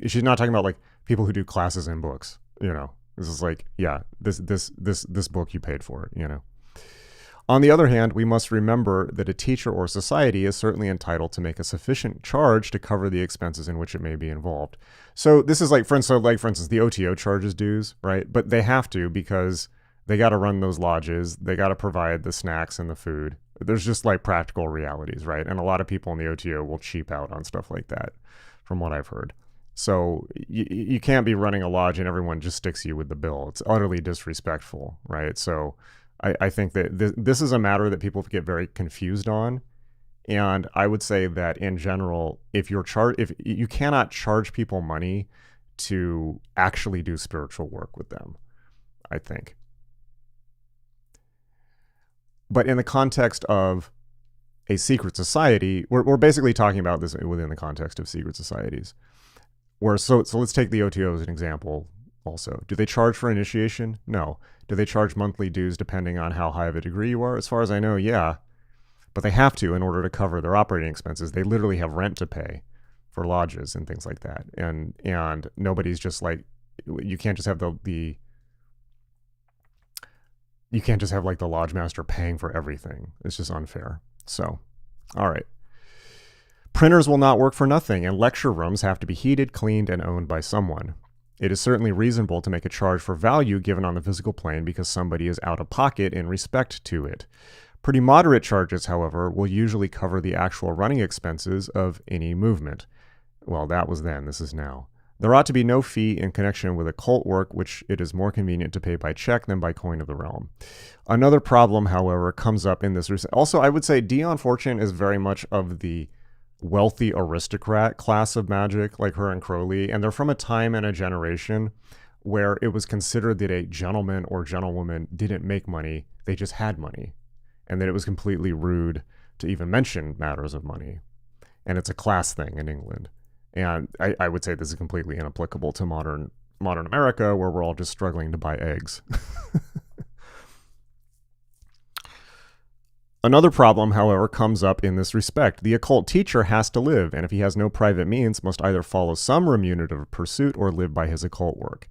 A: she's not talking about like people who do classes in books, you know. This is like, yeah, this book you paid for, you know. On the other hand, we must remember that a teacher or society is certainly entitled to make a sufficient charge to cover the expenses in which it may be involved. So this is like, for instance, the OTO charges dues, right? But they have to because they got to run those lodges. They got to provide the snacks and the food. There's just like practical realities, right? And a lot of people in the OTO will cheap out on stuff like that, from what I've heard. So you can't be running a lodge and everyone just sticks you with the bill. It's utterly disrespectful, right? So I think that this is a matter that people get very confused on. And I would say that in general, if you cannot charge people money to actually do spiritual work with them, I think. But in the context of a secret society, we're basically talking about this within the context of secret societies. So let's take the OTO as an example also. Do they charge for initiation? No. Do they charge monthly dues depending on how high of a degree you are? As far as I know, yeah. But they have to in order to cover their operating expenses. They literally have rent to pay for lodges and things like that. And nobody's just like, you can't just have the lodge master paying for everything. It's just unfair. So, all right. Printers will not work for nothing, and lecture rooms have to be heated, cleaned, and owned by someone. It is certainly reasonable to make a charge for value given on the physical plane because somebody is out of pocket in respect to it. Pretty moderate charges, however, will usually cover the actual running expenses of any movement. Well, that was then, this is now. There ought to be no fee in connection with occult work, which it is more convenient to pay by check than by coin of the realm. Another problem, however, comes up in this. Also, I would say Dion Fortune is very much of the wealthy aristocrat class of magic, like her and Crowley, and they're from a time and a generation where it was considered that a gentleman or gentlewoman didn't make money, they just had money, and that it was completely rude to even mention matters of money. And it's a class thing in England. And I would say this is completely inapplicable to modern America, where we're all just struggling to buy eggs. Another problem, however, comes up in this respect. The occult teacher has to live, and if he has no private means, must either follow some remunerative pursuit or live by his occult work.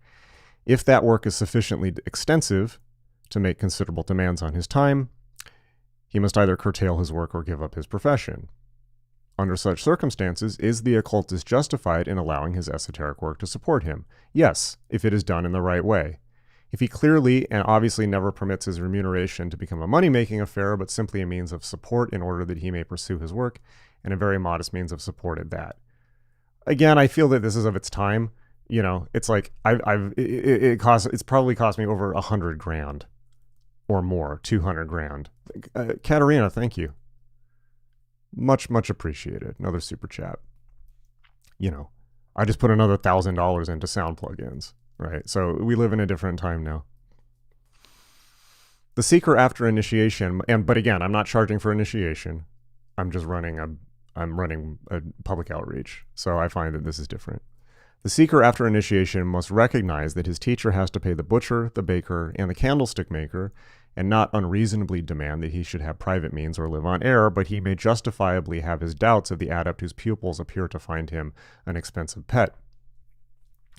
A: If that work is sufficiently extensive to make considerable demands on his time, he must either curtail his work or give up his profession. Under such circumstances, is the occultist justified in allowing his esoteric work to support him? Yes, if it is done in the right way. If he clearly and obviously never permits his remuneration to become a money-making affair, but simply a means of support in order that he may pursue his work, and a very modest means of support at that. Again, I feel that this is of its time. You know, it's like it's probably cost me over $100,000 or more, $200,000. Katarina, thank you. Much, much appreciated. Another super chat. You know, I just put another $1,000 into sound plugins. Right, so we live in a different time now. The seeker after initiation, but again, I'm not charging for initiation. I'm running a public outreach, so I find that this is different. The seeker after initiation must recognize that his teacher has to pay the butcher, the baker, and the candlestick maker, and not unreasonably demand that he should have private means or live on air, but he may justifiably have his doubts of the adept whose pupils appear to find him an expensive pet.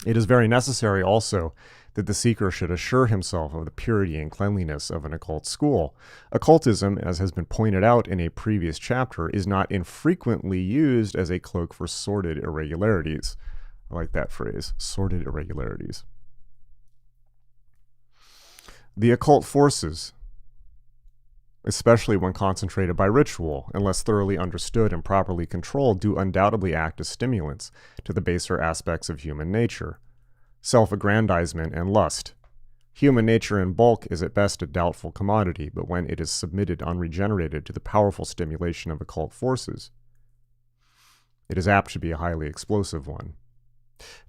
A: It is very necessary also that the seeker should assure himself of the purity and cleanliness of an occult school. Occultism, as has been pointed out in a previous chapter, is not infrequently used as a cloak for sordid irregularities. I like that phrase, sordid irregularities. The occult forces, especially when concentrated by ritual, unless thoroughly understood and properly controlled, do undoubtedly act as stimulants to the baser aspects of human nature, self-aggrandizement and lust. Human nature in bulk is at best a doubtful commodity, but when it is submitted unregenerated to the powerful stimulation of occult forces, it is apt to be a highly explosive one.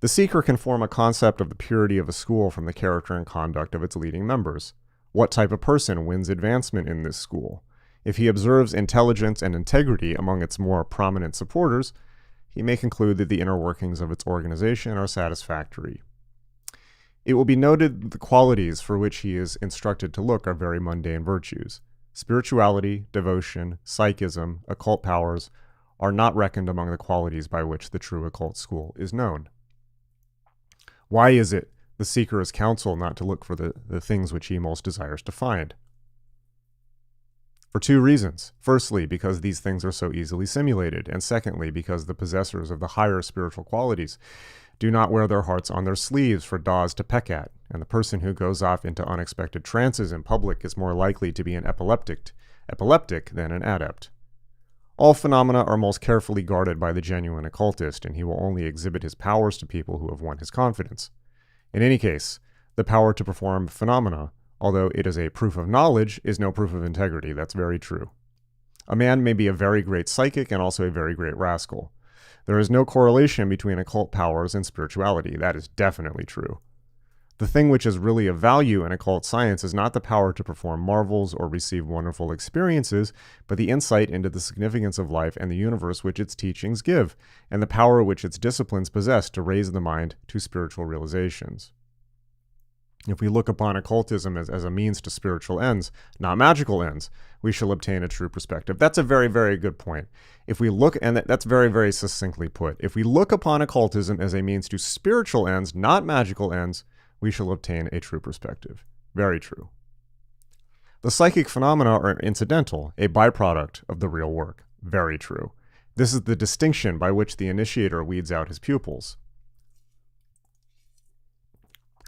A: The seeker can form a concept of the purity of a school from the character and conduct of its leading members. What type of person wins advancement in this school? If he observes intelligence and integrity among its more prominent supporters, he may conclude that the inner workings of its organization are satisfactory. It will be noted that the qualities for which he is instructed to look are very mundane virtues. Spirituality, devotion, psychism, occult powers are not reckoned among the qualities by which the true occult school is known. Why is it the seeker is counseled not to look for the things which he most desires to find? For two reasons. Firstly, because these things are so easily simulated, and secondly, because the possessors of the higher spiritual qualities do not wear their hearts on their sleeves for daws to peck at, and the person who goes off into unexpected trances in public is more likely to be an epileptic than an adept. All phenomena are most carefully guarded by the genuine occultist, and he will only exhibit his powers to people who have won his confidence. In any case, the power to perform phenomena, although it is a proof of knowledge, is no proof of integrity. That's very true. A man may be a very great psychic and also a very great rascal. There is no correlation between occult powers and spirituality. That is definitely true. The thing which is really of value in occult science is not the power to perform marvels or receive wonderful experiences, but the insight into the significance of life and the universe which its teachings give, and the power which its disciplines possess to raise the mind to spiritual realizations. If we look upon occultism as a means to spiritual ends, not magical ends, we shall obtain a true perspective. That's a very, very good point. If we look, and that's very, very succinctly put, if we look upon occultism as a means to spiritual ends, not magical ends, we shall obtain a true perspective. Very true. The psychic phenomena are incidental, a byproduct of the real work. Very true. This is the distinction by which the initiator weeds out his pupils.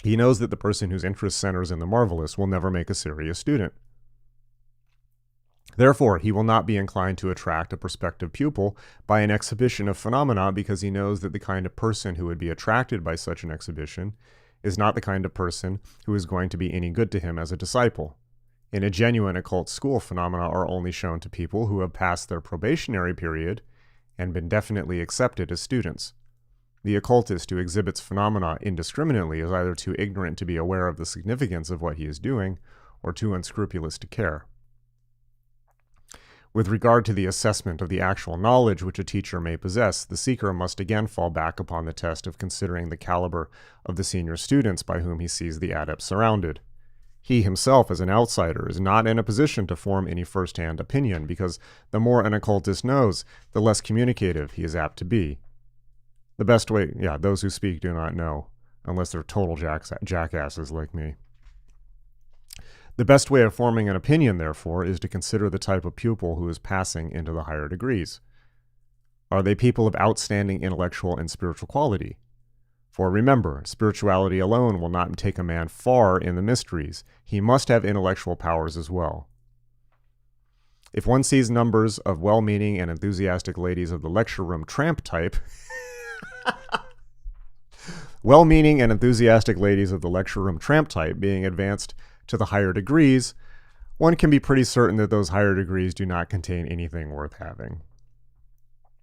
A: He knows that the person whose interest centers in the marvelous will never make a serious student. Therefore, he will not be inclined to attract a prospective pupil by an exhibition of phenomena because he knows that the kind of person who would be attracted by such an exhibition is not the kind of person who is going to be any good to him as a disciple. In a genuine occult school, phenomena are only shown to people who have passed their probationary period and been definitely accepted as students. The occultist who exhibits phenomena indiscriminately is either too ignorant to be aware of the significance of what he is doing, or too unscrupulous to care. With regard to the assessment of the actual knowledge which a teacher may possess, the seeker must again fall back upon the test of considering the caliber of the senior students by whom he sees the adept surrounded. He himself, as an outsider, is not in a position to form any first-hand opinion, because the more an occultist knows, the less communicative he is apt to be. The best way, those who speak do not know, unless they're total jackasses like me. The best way of forming an opinion, therefore, is to consider the type of pupil who is passing into the higher degrees. Are they people of outstanding intellectual and spiritual quality? For remember, spirituality alone will not take a man far in the mysteries. He must have intellectual powers as well. If one sees numbers of well-meaning and enthusiastic ladies of the lecture room tramp type, well-meaning and enthusiastic ladies of the lecture room tramp type being advanced to the higher degrees, one can be pretty certain that those higher degrees do not contain anything worth having.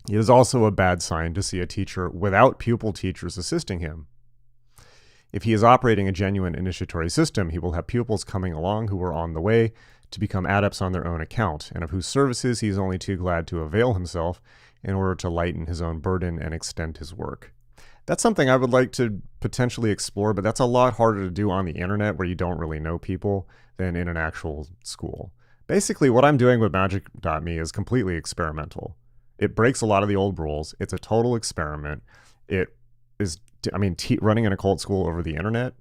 A: It is also a bad sign to see a teacher without pupil teachers assisting him. If he is operating a genuine initiatory system, he will have pupils coming along who are on the way to become adepts on their own account, and of whose services he is only too glad to avail himself in order to lighten his own burden and extend his work. That's something I would like to potentially explore, but that's a lot harder to do on the internet where you don't really know people than in an actual school. Basically, what I'm doing with magic.me is completely experimental. It breaks a lot of the old rules. It's a total experiment. It is, running an occult school over the internet,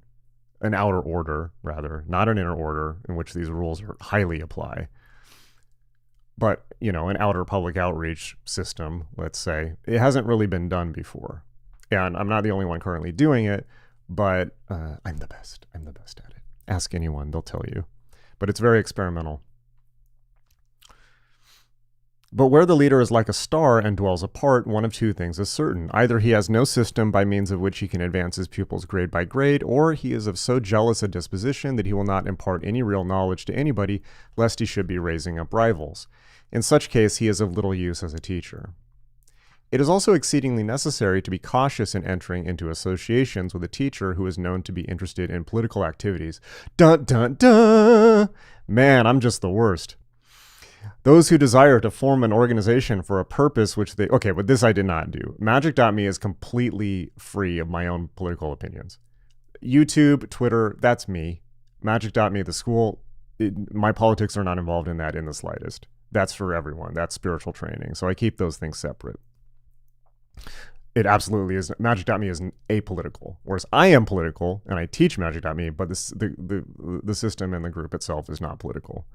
A: an outer order, rather, not an inner order in which these rules are highly apply. But, an outer public outreach system, let's say, it hasn't really been done before. And I'm not the only one currently doing it, but I'm the best. I'm the best at it. Ask anyone, they'll tell you. But it's very experimental. But where the leader is like a star and dwells apart, one of two things is certain. Either he has no system by means of which he can advance his pupils grade by grade, or he is of so jealous a disposition that he will not impart any real knowledge to anybody, lest he should be raising up rivals. In such case, he is of little use as a teacher. It is also exceedingly necessary to be cautious in entering into associations with a teacher who is known to be interested in political activities. Dun dun dun! Man, I'm just the worst. Those who desire to form an organization for a purpose which they... Okay, but this I did not do. Magic.me is completely free of my own political opinions. YouTube, Twitter, that's me. Magic.me, the school, my politics are not involved in that in the slightest. That's for everyone. That's spiritual training. So I keep those things separate. It absolutely is. Magic.me is apolitical, whereas I am political and I teach Magic.me, but the system and the group itself is not political.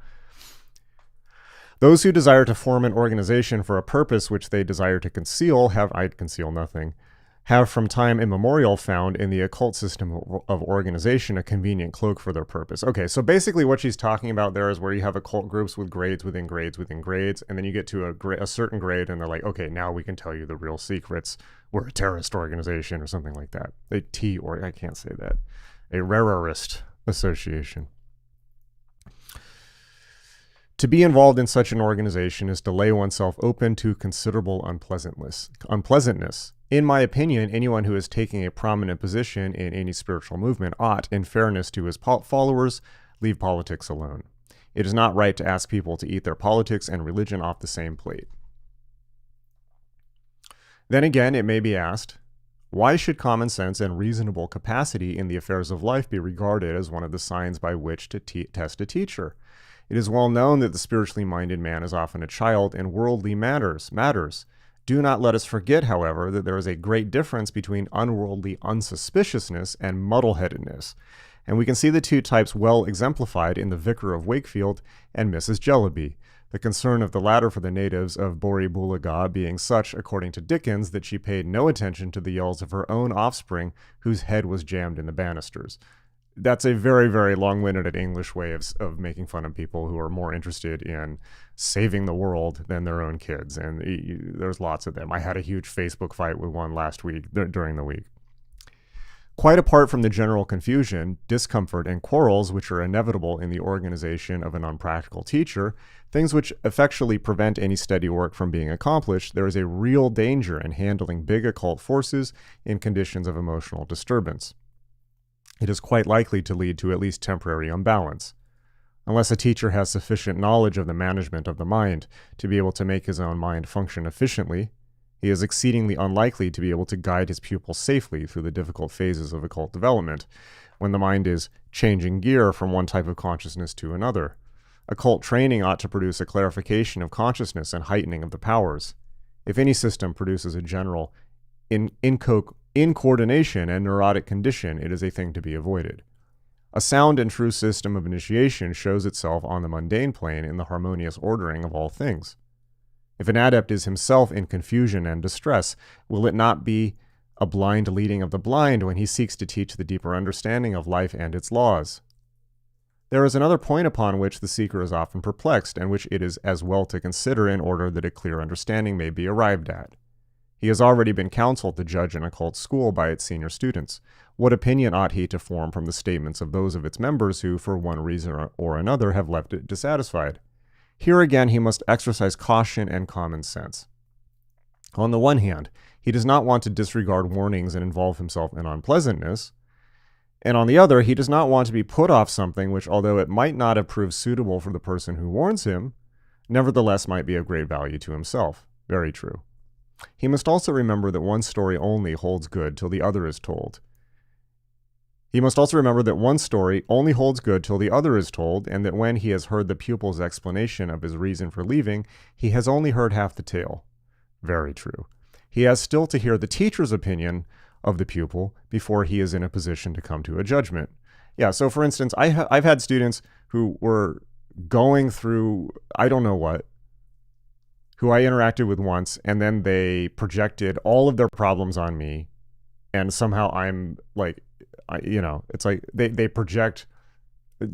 A: Those who desire to form an organization for a purpose which they desire to conceal I conceal nothing, have from time immemorial found in the occult system of organization a convenient cloak for their purpose. Okay, so basically what she's talking about there is where you have occult groups with grades within grades within grades, and then you get to a certain grade and they're like, okay, now we can tell you the real secrets. We're a terrorist organization or something like that. I can't say that. A rarist association. To be involved in such an organization is to lay oneself open to considerable unpleasantness. In my opinion, anyone who is taking a prominent position in any spiritual movement ought, in fairness to his followers, leave politics alone. It is not right to ask people to eat their politics and religion off the same plate. Then again, it may be asked, why should common sense and reasonable capacity in the affairs of life be regarded as one of the signs by which to test a teacher? It is well known that the spiritually minded man is often a child in worldly matters. Do not let us forget, however, that there is a great difference between unworldly unsuspiciousness and muddle-headedness, and we can see the two types well exemplified in the Vicar of Wakefield and Mrs. Jellyby, the concern of the latter for the natives of Boribulaga being such, according to Dickens, that she paid no attention to the yells of her own offspring whose head was jammed in the banisters. That's a very, very long-winded English way of making fun of people who are more interested in saving the world than their own kids. And there's lots of them. I had a huge Facebook fight with one last week, during the week. Quite apart from the general confusion, discomfort, and quarrels which are inevitable in the organization of an unpractical teacher, things which effectually prevent any steady work from being accomplished, there is a real danger in handling big occult forces in conditions of emotional disturbance. It is quite likely to lead to at least temporary unbalance. Unless a teacher has sufficient knowledge of the management of the mind to be able to make his own mind function efficiently, he is exceedingly unlikely to be able to guide his pupils safely through the difficult phases of occult development, when the mind is changing gear from one type of consciousness to another. Occult training ought to produce a clarification of consciousness and heightening of the powers. If any system produces a general incoordination and neurotic condition, it is a thing to be avoided. A sound and true system of initiation shows itself on the mundane plane in the harmonious ordering of all things. If an adept is himself in confusion and distress, will it not be a blind leading of the blind when he seeks to teach the deeper understanding of life and its laws? There is another point upon which the seeker is often perplexed, and which it is as well to consider in order that a clear understanding may be arrived at. He has already been counseled to judge an occult school by its senior students. What opinion ought he to form from the statements of those of its members who, for one reason or another, have left it dissatisfied? Here again he must exercise caution and common sense. On the one hand, he does not want to disregard warnings and involve himself in unpleasantness, and on the other, he does not want to be put off something which, although it might not have proved suitable for the person who warns him, nevertheless might be of great value to himself. Very true. He must also remember that one story only holds good till the other is told. He must also remember that one story only holds good till the other is told, and that when he has heard the pupil's explanation of his reason for leaving, he has only heard half the tale. Very true. He has still to hear the teacher's opinion of the pupil before he is in a position to come to a judgment. Yeah, so for instance, I've had students who were going through, I don't know what, who I interacted with once, and then they projected all of their problems on me, and somehow I'm like, it's like they project,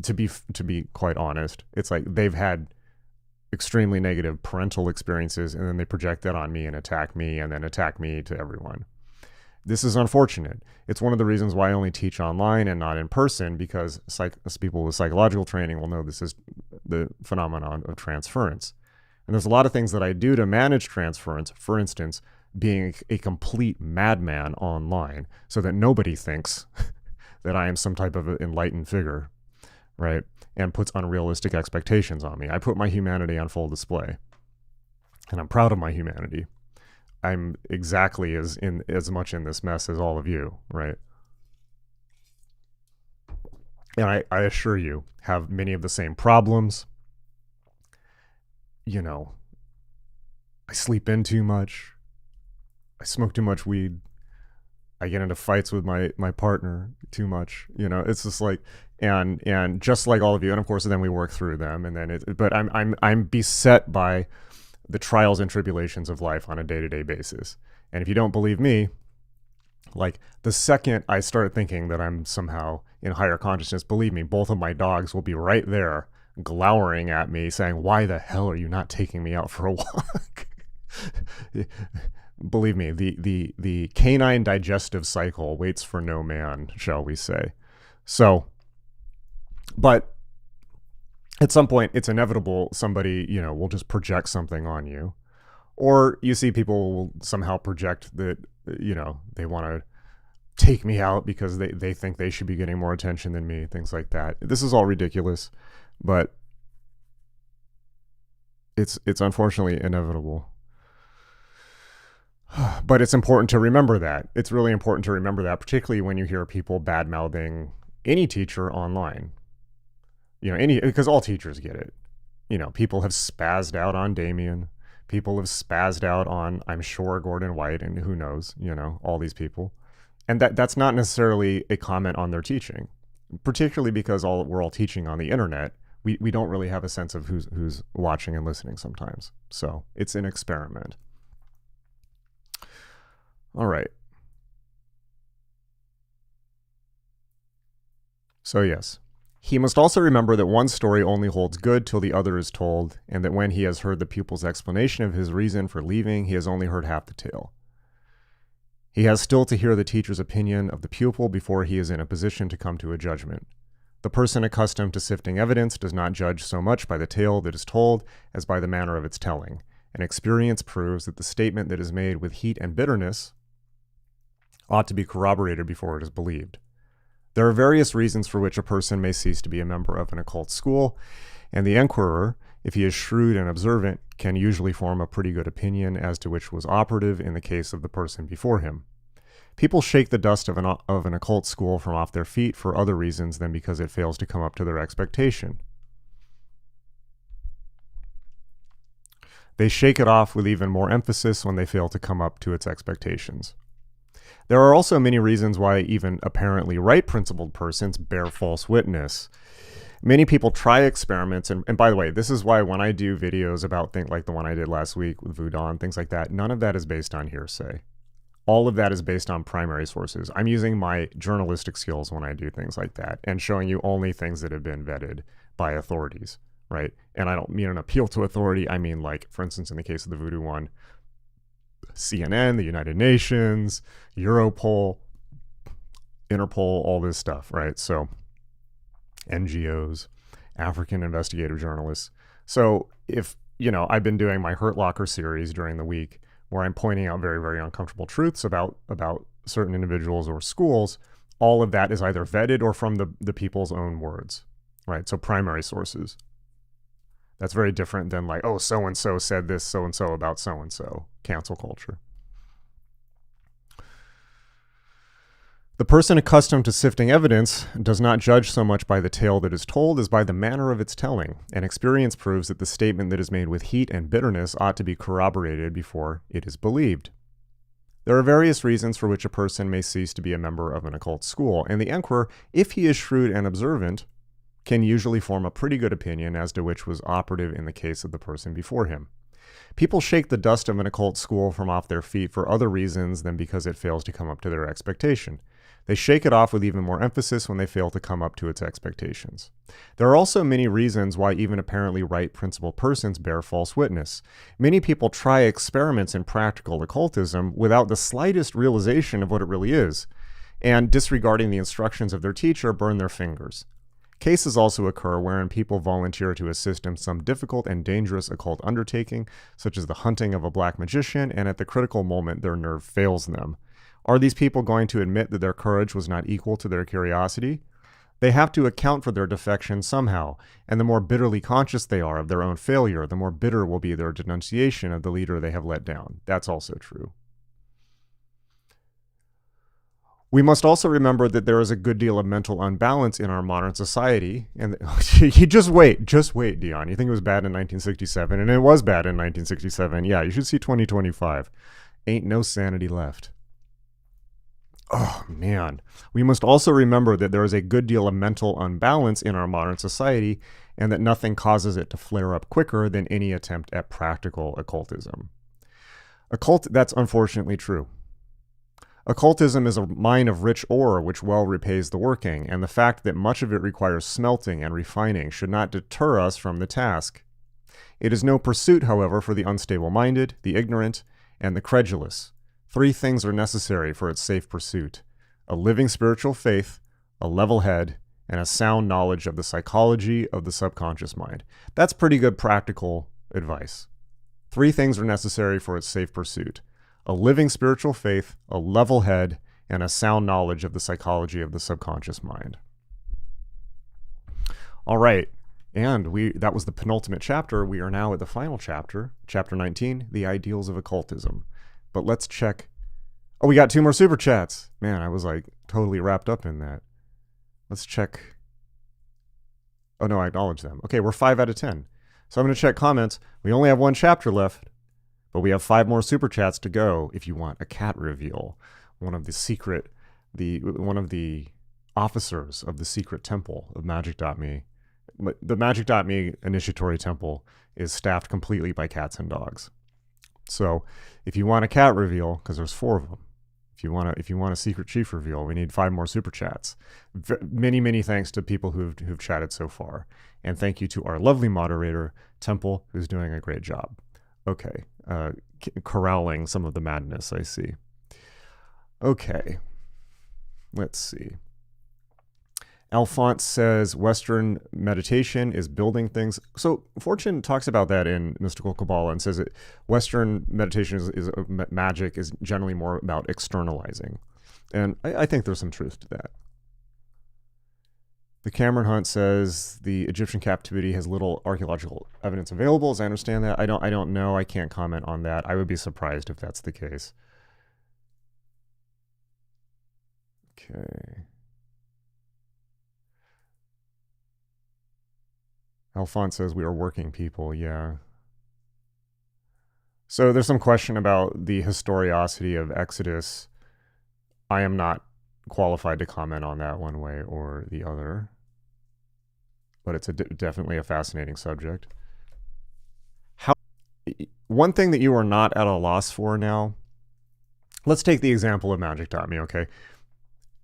A: to be quite honest, it's like they've had extremely negative parental experiences, and then they project that on me and attack me, and then attack me to everyone. This is unfortunate. It's one of the reasons why I only teach online and not in person, because people with psychological training will know this is the phenomenon of transference. And there's a lot of things that I do to manage transference, for instance, being a complete madman online so that nobody thinks that I am some type of enlightened figure, right? And puts unrealistic expectations on me. I put my humanity on full display. And I'm proud of my humanity. I'm exactly as much in this mess as all of you, right? And I assure you, have many of the same problems. I sleep in too much. I smoke too much weed. I get into fights with my partner too much. It's just like, and just like all of you, and of course then we work through them, and then but I'm beset by the trials and tribulations of life on a day-to-day basis. And if you don't believe me, like the second I start thinking that I'm somehow in higher consciousness, believe me, both of my dogs will be right there glowering at me saying, "Why the hell are you not taking me out for a walk?" Believe me, the canine digestive cycle waits for no man, shall we say. So, but at some point, it's inevitable somebody, will just project something on you. Or you see people will somehow project that, they want to take me out because they think they should be getting more attention than me, things like that. This is all ridiculous, but it's unfortunately inevitable. But it's important to remember that. It's really important to remember that, particularly when you hear people bad-mouthing any teacher online. Because all teachers get it. People have spazzed out on Damien. People have spazzed out on, I'm sure, Gordon White, and who knows, all these people. And that's not necessarily a comment on their teaching, particularly because we're all teaching on the internet. We don't really have a sense of who's watching and listening sometimes. So it's an experiment. All right. So yes, he must also remember that one story only holds good till the other is told, and that when he has heard the pupil's explanation of his reason for leaving, he has only heard half the tale. He has still to hear the teacher's opinion of the pupil before he is in a position to come to a judgment. The person accustomed to sifting evidence does not judge so much by the tale that is told as by the manner of its telling, and experience proves that the statement that is made with heat and bitterness ought to be corroborated before it is believed. There are various reasons for which a person may cease to be a member of an occult school, and the inquirer, if he is shrewd and observant, can usually form a pretty good opinion as to which was operative in the case of the person before him. People shake the dust of an occult school from off their feet for other reasons than because it fails to come up to their expectation. They shake it off with even more emphasis when they fail to come up to its expectations. There are also many reasons why even apparently right-principled persons bear false witness. Many people try experiments, and by the way, this is why when I do videos about things like the one I did last week with Voodoo and things like that, none of that is based on hearsay. All of that is based on primary sources. I'm using my journalistic skills when I do things like that and showing you only things that have been vetted by authorities, right? And I don't mean an appeal to authority. I mean, like, for instance, in the case of the Voodoo one, CNN, the United Nations, Europol, Interpol, all this stuff, right? So NGOs, African investigative journalists. So if, I've been doing my Hurt Locker series during the week where I'm pointing out very, very uncomfortable truths about certain individuals or schools, all of that is either vetted or from the people's own words, right? So primary sources. That's very different than like, oh, so-and-so said this, so-and-so about so-and-so, cancel culture. The person accustomed to sifting evidence does not judge so much by the tale that is told as by the manner of its telling, and experience proves that the statement that is made with heat and bitterness ought to be corroborated before it is believed. There are various reasons for which a person may cease to be a member of an occult school, and the inquirer, if he is shrewd and observant, can usually form a pretty good opinion as to which was operative in the case of the person before him. People shake the dust of an occult school from off their feet for other reasons than because it fails to come up to their expectation. They shake it off with even more emphasis when they fail to come up to its expectations. There are also many reasons why even apparently right principled persons bear false witness. Many people try experiments in practical occultism without the slightest realization of what it really is, and disregarding the instructions of their teacher, burn their fingers. Cases also occur wherein people volunteer to assist in some difficult and dangerous occult undertaking, such as the hunting of a black magician, and at the critical moment their nerve fails them. Are these people going to admit that their courage was not equal to their curiosity? They have to account for their defection somehow, and the more bitterly conscious they are of their own failure, the more bitter will be their denunciation of the leader they have let down. That's also true. We must also remember that there is a good deal of mental unbalance in our modern society. And just wait, Dion. You think it was bad in 1967, and it was bad in 1967. Yeah, you should see 2025. Ain't no sanity left. Oh, man. We must also remember that there is a good deal of mental unbalance in our modern society, and that nothing causes it to flare up quicker than any attempt at practical occultism. That's unfortunately true. Occultism is a mine of rich ore which well repays the working, and the fact that much of it requires smelting and refining should not deter us from the task. It is no pursuit, however, for the unstable-minded, the ignorant, and the credulous. 3 things are necessary for its safe pursuit: a living spiritual faith, a level head, and a sound knowledge of the psychology of the subconscious mind. That's pretty good practical advice. 3 things are necessary for its safe pursuit: a living spiritual faith, a level head, and a sound knowledge of the psychology of the subconscious mind. All right, and that was the penultimate chapter. We are now at the final chapter, chapter 19, the ideals of occultism. But let's check. Oh, we got 2 more super chats. Man, I was like totally wrapped up in that. Let's check. Oh no, I acknowledge them. Okay, we're 5 out of 10. So I'm going to check comments. We only have 1 chapter left, but we have 5 more super chats to go. If you want a cat reveal, one of the officers of the secret temple of Magic.me. The Magic.me initiatory temple is staffed completely by cats and dogs. So if you want a cat reveal, because there's 4 of them, if you want a secret chief reveal, we need 5 more super chats. Many thanks to people who've chatted so far, and thank you to our lovely moderator Temple, who's doing a great job. Okay, corralling some of the madness I see. Okay, let's see. Alphonse says Western meditation is building things. So Fortune talks about that in Mystical Kabbalah and says that Western meditation is magic is generally more about externalizing. And I think there's some truth to that. The Cameron Hunt says the Egyptian captivity has little archaeological evidence available. As I understand that, I don't know. I can't comment on that. I would be surprised if that's the case. Okay. Alphonse says we are working people, yeah. So there's some question about the historicity of Exodus. I am not qualified to comment on that one way or the other, but it's definitely a fascinating subject. One thing that you are not at a loss for now, let's take the example of Magic.me, okay?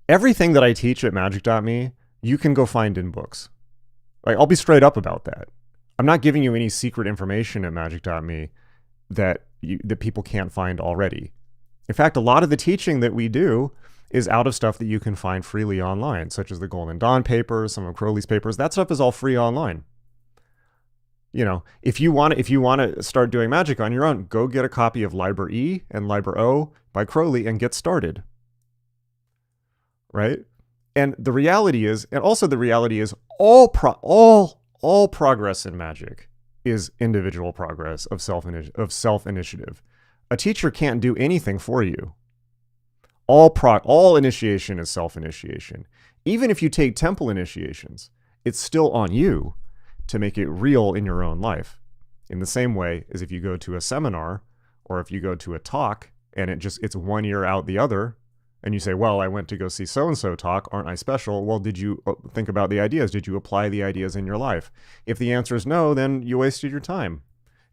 A: Everything that I teach at Magic.me, you can go find in books. Like, I'll be straight up about that. I'm not giving you any secret information at Magic.me that people can't find already. In fact, a lot of the teaching that we do is out of stuff that you can find freely online, such as the Golden Dawn papers, some of Crowley's papers. That stuff is all free online. You know, if you want to start doing magic on your own, go get a copy of Liber E and Liber O by Crowley and get started. Right? And the reality is all progress in magic is individual progress of self-initiative. A teacher can't do anything for you. All initiation is self-initiation. Even if you take temple initiations, it's still on you to make it real in your own life. In the same way as if you go to a seminar or if you go to a talk and it's 1 year out the other, and you say, well, I went to go see so-and-so talk, aren't I special? Well, did you think about the ideas? Did you apply the ideas in your life? If the answer is no, then you wasted your time.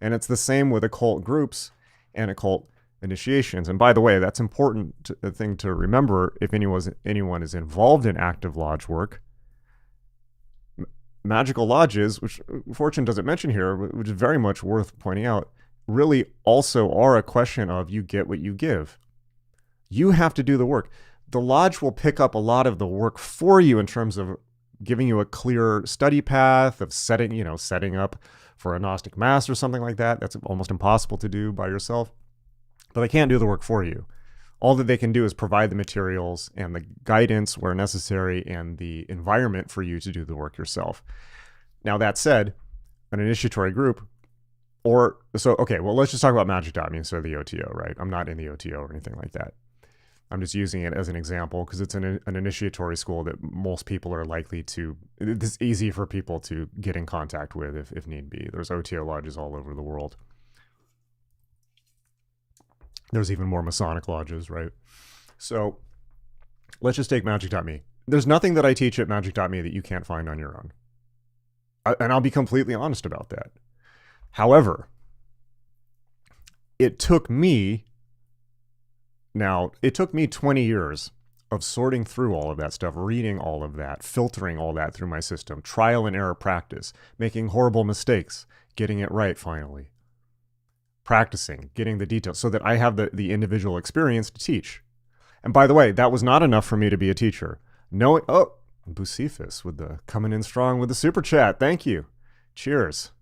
A: And it's the same with occult groups and occult initiations. And by the way, that's important a thing to remember if anyone is involved in active lodge work. Magical lodges, which Fortune doesn't mention here, which is very much worth pointing out, really also are a question of you get what you give. You have to do the work. The lodge will pick up a lot of the work for you in terms of giving you a clear study path, of setting up for a Gnostic Mass or something like that. That's almost impossible to do by yourself. But they can't do the work for you. All that they can do is provide the materials and the guidance where necessary and the environment for you to do the work yourself. Now, that said, an initiatory group, let's just talk about magic.me instead of the OTO, right? I'm not in the OTO or anything like that. I'm just using it as an example because it's an initiatory school that most people are likely to, it's easy for people to get in contact with if need be. There's OTO lodges all over the world. There's even more Masonic lodges, right? So let's just take magic.me. There's nothing that I teach at magic.me that you can't find on your own. And I'll be completely honest about that. However, it took me 20 years of sorting through all of that stuff, reading all of that, filtering all that through my system, trial and error practice, making horrible mistakes, getting it right finally, practicing, getting the details so that I have the individual experience to teach. And by the way, that was not enough for me to be a teacher. Bucephus with the coming in strong with the super chat. Thank you. Cheers.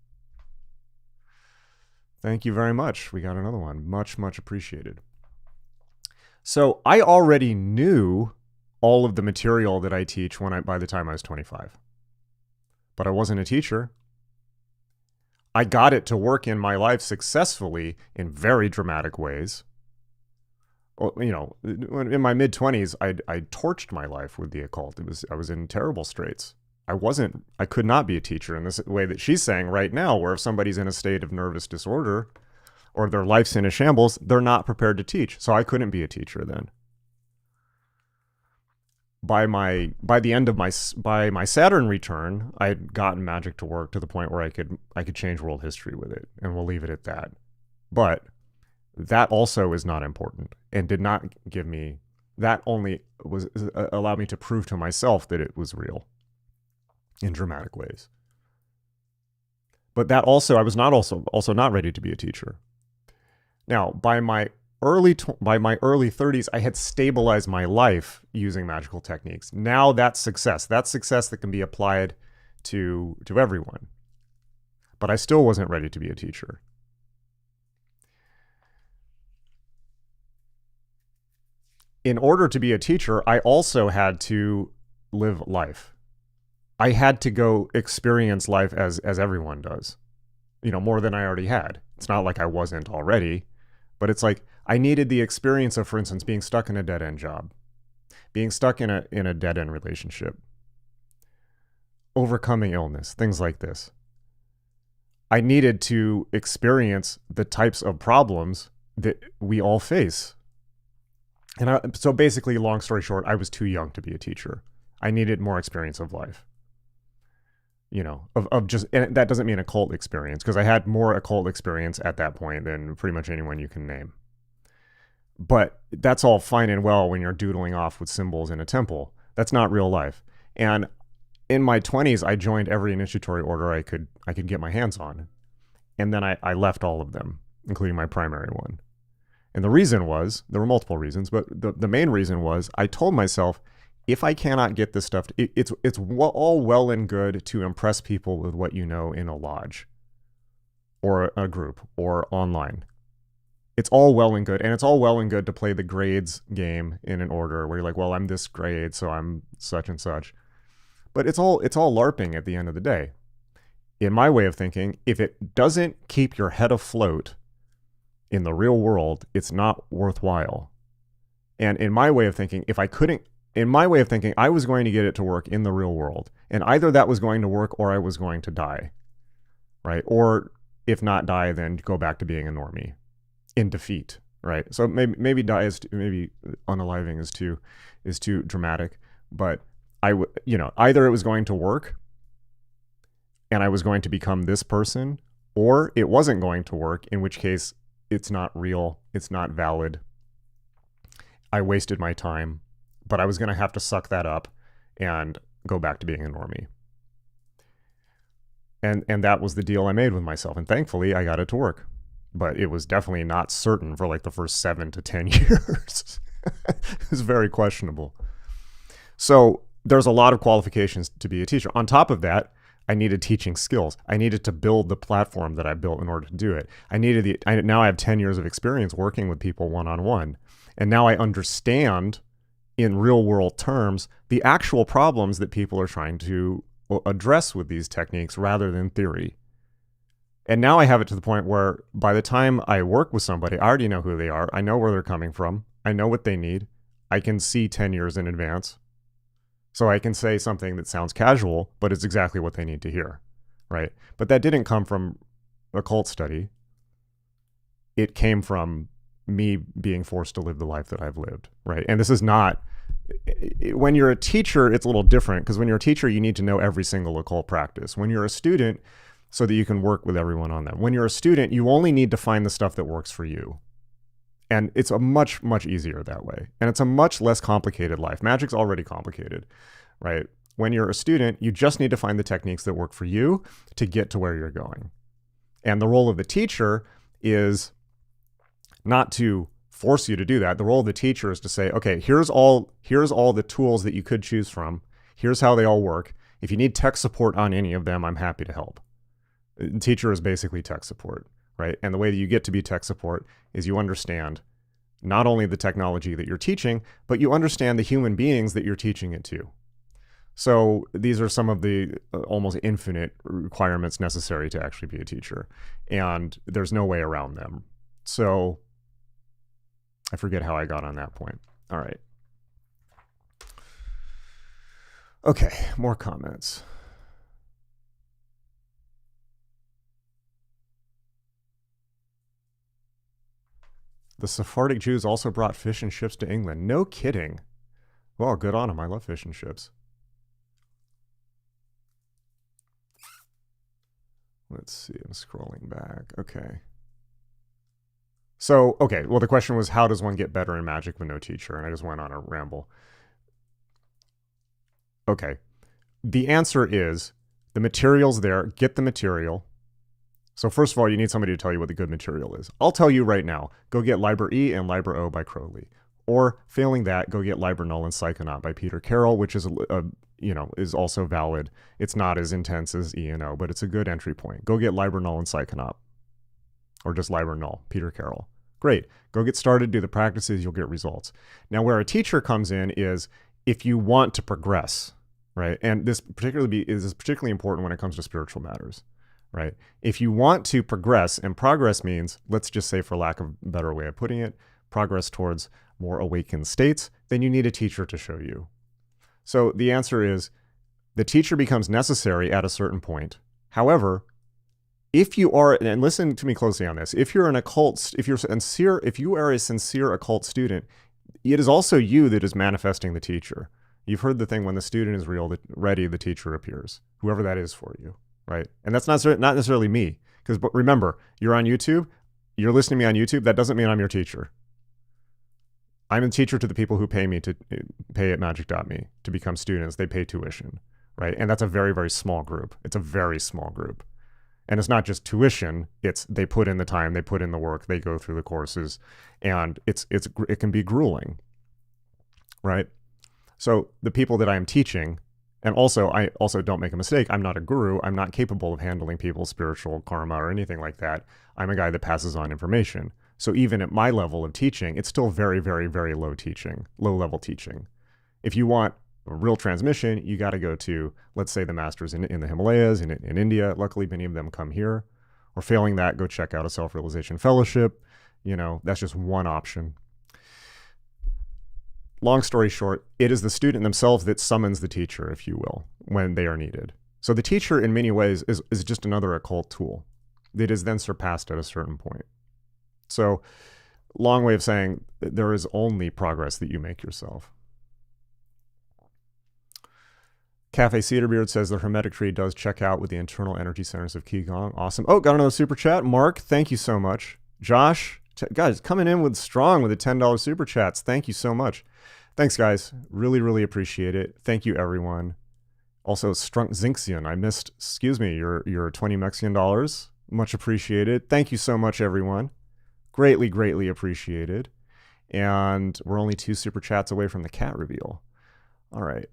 A: Thank you very much. We got another one. Much, much appreciated. So I already knew all of the material that I teach by the time I was 25. But I wasn't a teacher. I got it to work in my life successfully in very dramatic ways. Well, in my mid-20s, I torched my life with the occult. I was in terrible straits. I could not be a teacher in this way that she's saying right now, where if somebody's in a state of nervous disorder or their life's in a shambles, they're not prepared to teach. So I couldn't be a teacher then. By my Saturn return, I had gotten magic to work to the point where I could change world history with it, and we'll leave it at that. But that also is not important, and did not give me, that only allowed me to prove to myself that it was real in dramatic ways. But that also, I was not also not ready to be a teacher. Now, by my early 30s, I had stabilized my life using magical techniques. Now that's success. That's success that can be applied to everyone. But I still wasn't ready to be a teacher. In order to be a teacher, I also had to live life. I had to go experience life as everyone does, more than I already had. It's not like I wasn't already, but it's like I needed the experience of, for instance, being stuck in a dead-end job, being stuck in a dead-end relationship, overcoming illness, things like this. I needed to experience the types of problems that we all face. And so basically, long story short, I was too young to be a teacher. I needed more experience of life. And that doesn't mean occult experience, because I had more occult experience at that point than pretty much anyone you can name. But that's all fine and well when you're doodling off with symbols in a temple. That's not real life. And in my 20s, I joined every initiatory order I could get my hands on. And then I left all of them, including my primary one. And the reason was, there were multiple reasons, but the main reason was I told myself, if I cannot get this stuff, it's all well and good to impress people with what you know in a lodge or a group or online. It's all well and good. And it's all well and good to play the grades game in an order where you're like, well, I'm this grade, so I'm such and such. But it's all LARPing at the end of the day. In my way of thinking, if it doesn't keep your head afloat in the real world, it's not worthwhile. And in my way of thinking, I was going to get it to work in the real world. And either that was going to work or I was going to die, right? Or if not die, then go back to being a normie in defeat, right? So maybe die is, maybe unaliving is too dramatic, but either it was going to work and I was going to become this person, or it wasn't going to work, in which case it's not real, it's not valid. I wasted my time, but I was going to have to suck that up and go back to being a normie. And that was the deal I made with myself. And thankfully, I got it to work. But it was definitely not certain for like the first 7 to 10 years. It was very questionable. So there's a lot of qualifications to be a teacher. On top of that, I needed teaching skills. I needed to build the platform that I built in order to do it. Now I have 10 years of experience working with people one-on-one. And now I understand in real world terms the actual problems that people are trying to address with these techniques rather than theory. And now I have it to the point where by the time I work with somebody, I already know who they are. I know where they're coming from. I know what they need. I can see 10 years in advance. So I can say something that sounds casual, but it's exactly what they need to hear, right? But that didn't come from occult study. It came from me being forced to live the life that I've lived, right? And this is not, when you're a teacher, it's a little different, because when you're a teacher, you need to know every single occult practice. When you're a student, so that you can work with everyone on them. When you're a student, you only need to find the stuff that works for you. And it's a much, much easier that way. And it's a much less complicated life. Magic's already complicated, right? When you're a student, you just need to find the techniques that work for you to get to where you're going. And the role of the teacher is not to force you to do that. The role of the teacher is to say, okay, here's all the tools that you could choose from. Here's how they all work. If you need tech support on any of them, I'm happy to help. The teacher is basically tech support, right? And the way that you get to be tech support is you understand not only the technology that you're teaching, but you understand the human beings that you're teaching it to. So these are some of the almost infinite requirements necessary to actually be a teacher. And there's no way around them. So I forget how I got on that point. All right. Okay, more comments. The Sephardic Jews also brought fish and chips to England. No kidding. Well, good on them. I love fish and chips. Let's see. I'm scrolling back. Okay. So, okay. Well, the question was, how does one get better in magic with no teacher? And I just went on a ramble. Okay. The answer is the material's there. Get the material. So first of all, you need somebody to tell you what the good material is. I'll tell you right now, go get Liber E and Liber O by Crowley. Or failing that, go get Liber Null and Psychonaut by Peter Carroll, which is is also valid. It's not as intense as E and O, but it's a good entry point. Go get Liber Null and Psychonaut. Or just Liber Null, Peter Carroll. Great. Go get started, do the practices, you'll get results. Now where a teacher comes in is if you want to progress, right? And this is particularly important when it comes to spiritual matters. Right? If you want to progress, and progress means, let's just say for lack of a better way of putting it, progress towards more awakened states, then you need a teacher to show you. So the answer is the teacher becomes necessary at a certain point. However, if you are, and listen to me closely on this, if you are a sincere occult student, it is also you that is manifesting the teacher. You've heard the thing, when the student is ready, the teacher appears, whoever that is for you. Right? And that's not necessarily me. Because remember, you're on YouTube, you're listening to me on YouTube, that doesn't mean I'm your teacher. I'm a teacher to the people who pay me to pay at magic.me to become students. They pay tuition, right? And that's a very, very small group. It's a very small group. And it's not just tuition, it's they put in the time, they put in the work, they go through the courses, and it can be grueling, right? So the people that I am teaching, and also, I also don't make a mistake, I'm not a guru. I'm not capable of handling people's spiritual karma or anything like that. I'm a guy that passes on information. So even at my level of teaching, it's still very, very, very low level teaching. If you want a real transmission, you got to go to, let's say, the masters in the Himalayas, in India. Luckily, many of them come here. Or failing that, go check out a self-realization fellowship. That's just one option. long story short, it is the student themselves that summons the teacher, if you will, when they are needed. So the teacher, in many ways, is just another occult tool that is then surpassed at a certain point. So, long way of saying there is only progress that you make yourself. Cafe Cedarbeard says the Hermetic tree does check out with the internal energy centers of Qigong. Awesome. Oh, got another super chat. Mark, thank you so much. Josh, guys, coming in with strong with the $10 super chats. Thank you so much. Thanks, guys. Really, really appreciate it. Thank you, everyone. Also, Strunk Zinxian, I missed, excuse me, your 20 Mexican dollars. Much appreciated. Thank you so much, everyone. Greatly, greatly appreciated. And we're only 2 super chats away from the cat reveal. All right.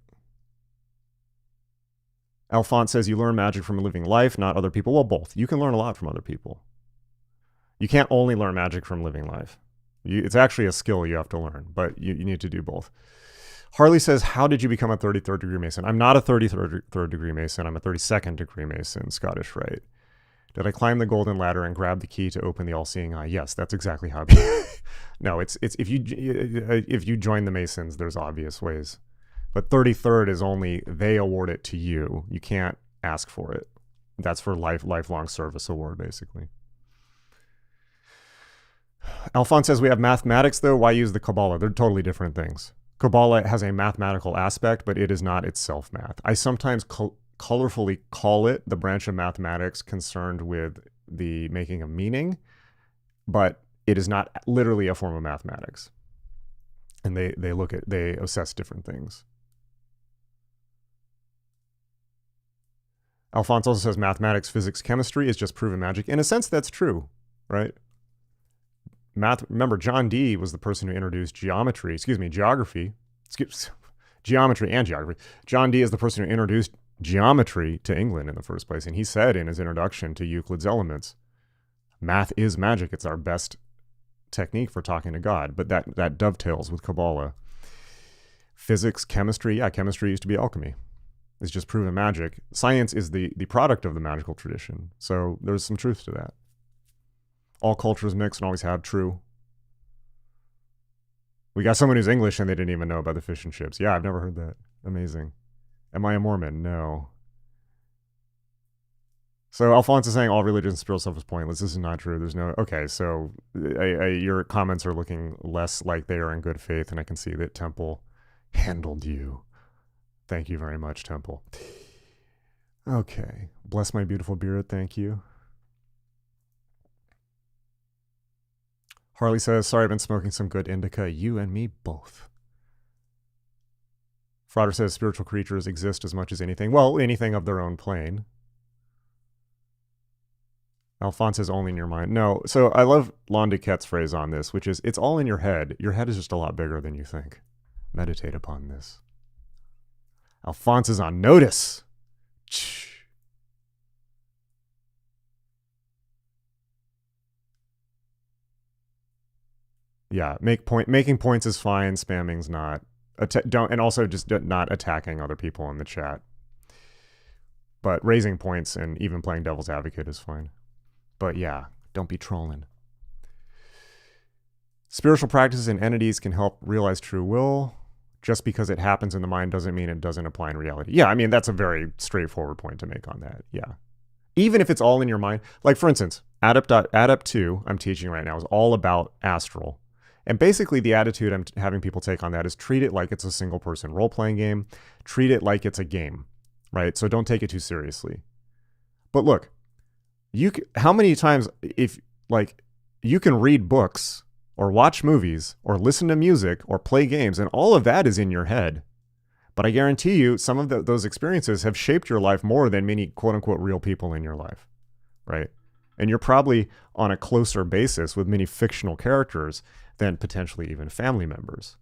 A: Alphonse says you learn magic from living life, not other people. Well, both. You can learn a lot from other people. You can't only learn magic from living life. It's actually a skill you have to learn, but you need to do both. Harley says, how did you become a 33rd degree Mason? I'm not a 33rd degree Mason. I'm a 32nd degree Mason, Scottish Rite. Did I climb the golden ladder and grab the key to open the all-seeing eye? Yes, that's exactly how. No, it's if you join the Masons, there's obvious ways. But 33rd is only they award it to you. You can't ask for it. That's for lifelong service award, basically. Alphonse says we have mathematics, though. Why use the Kabbalah? They're totally different things. Kabbalah has a mathematical aspect, but it is not itself math. I sometimes colorfully call it the branch of mathematics concerned with the making of meaning, but it is not literally a form of mathematics. And they assess different things. Alphonse also says mathematics, physics, chemistry is just proven magic. In a sense, that's true, right? Remember, John Dee was the person who introduced geometry and geography. John Dee is the person who introduced geometry to England in the first place. And he said in his introduction to Euclid's Elements, math is magic. It's our best technique for talking to God. But that dovetails with Kabbalah. Physics, chemistry. Yeah, chemistry used to be alchemy. It's just proven magic. Science is the product of the magical tradition. So there's some truth to that. All cultures mix and always have. True. We got someone who's English and they didn't even know about the fish and chips. Yeah, I've never heard that. Amazing. Am I a Mormon? No. So Alphonse is saying all religion and spiritual stuff is pointless. This is not true. There's no... Okay, so your comments are looking less like they are in good faith, and I can see that Temple handled you. Thank you very much, Temple. Okay. Bless my beautiful beard. Thank you. Harley says, sorry, I've been smoking some good indica. You and me both. Frauder says, spiritual creatures exist as much as anything. Well, anything of their own plane. Alphonse is only in your mind. No, so I love Londiquette's phrase on this, which is, it's all in your head. Your head is just a lot bigger than you think. Meditate upon this. Alphonse is on notice. Yeah, making points is fine. Spamming's not. And also just not attacking other people in the chat. But raising points and even playing devil's advocate is fine. But yeah, don't be trolling. Spiritual practices and entities can help realize true will. Just because it happens in the mind doesn't mean it doesn't apply in reality. Yeah, I mean, that's a very straightforward point to make on that. Yeah. Even if it's all in your mind. Like, for instance, Adept 2, I'm teaching right now, is all about astral. And basically the attitude I'm having people take on that is treat it like it's a single person role-playing game. Treat it like it's a game, right? So don't take it too seriously. But look, how many times you can read books or watch movies or listen to music or play games, and all of that is in your head. But I guarantee you some of those experiences have shaped your life more than many quote-unquote real people in your life, right? And you're probably on a closer basis with many fictional characters than potentially even family members.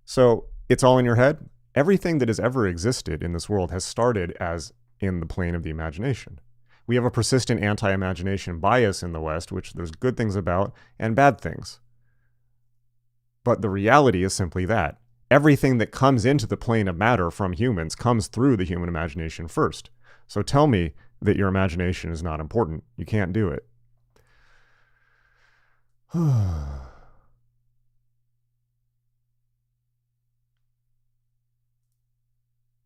A: So it's all in your head. Everything that has ever existed in this world has started as in the plane of the imagination. We have a persistent anti-imagination bias in the West, which there's good things about and bad things. But the reality is simply that. Everything that comes into the plane of matter from humans comes through the human imagination first. So tell me that your imagination is not important. You can't do it.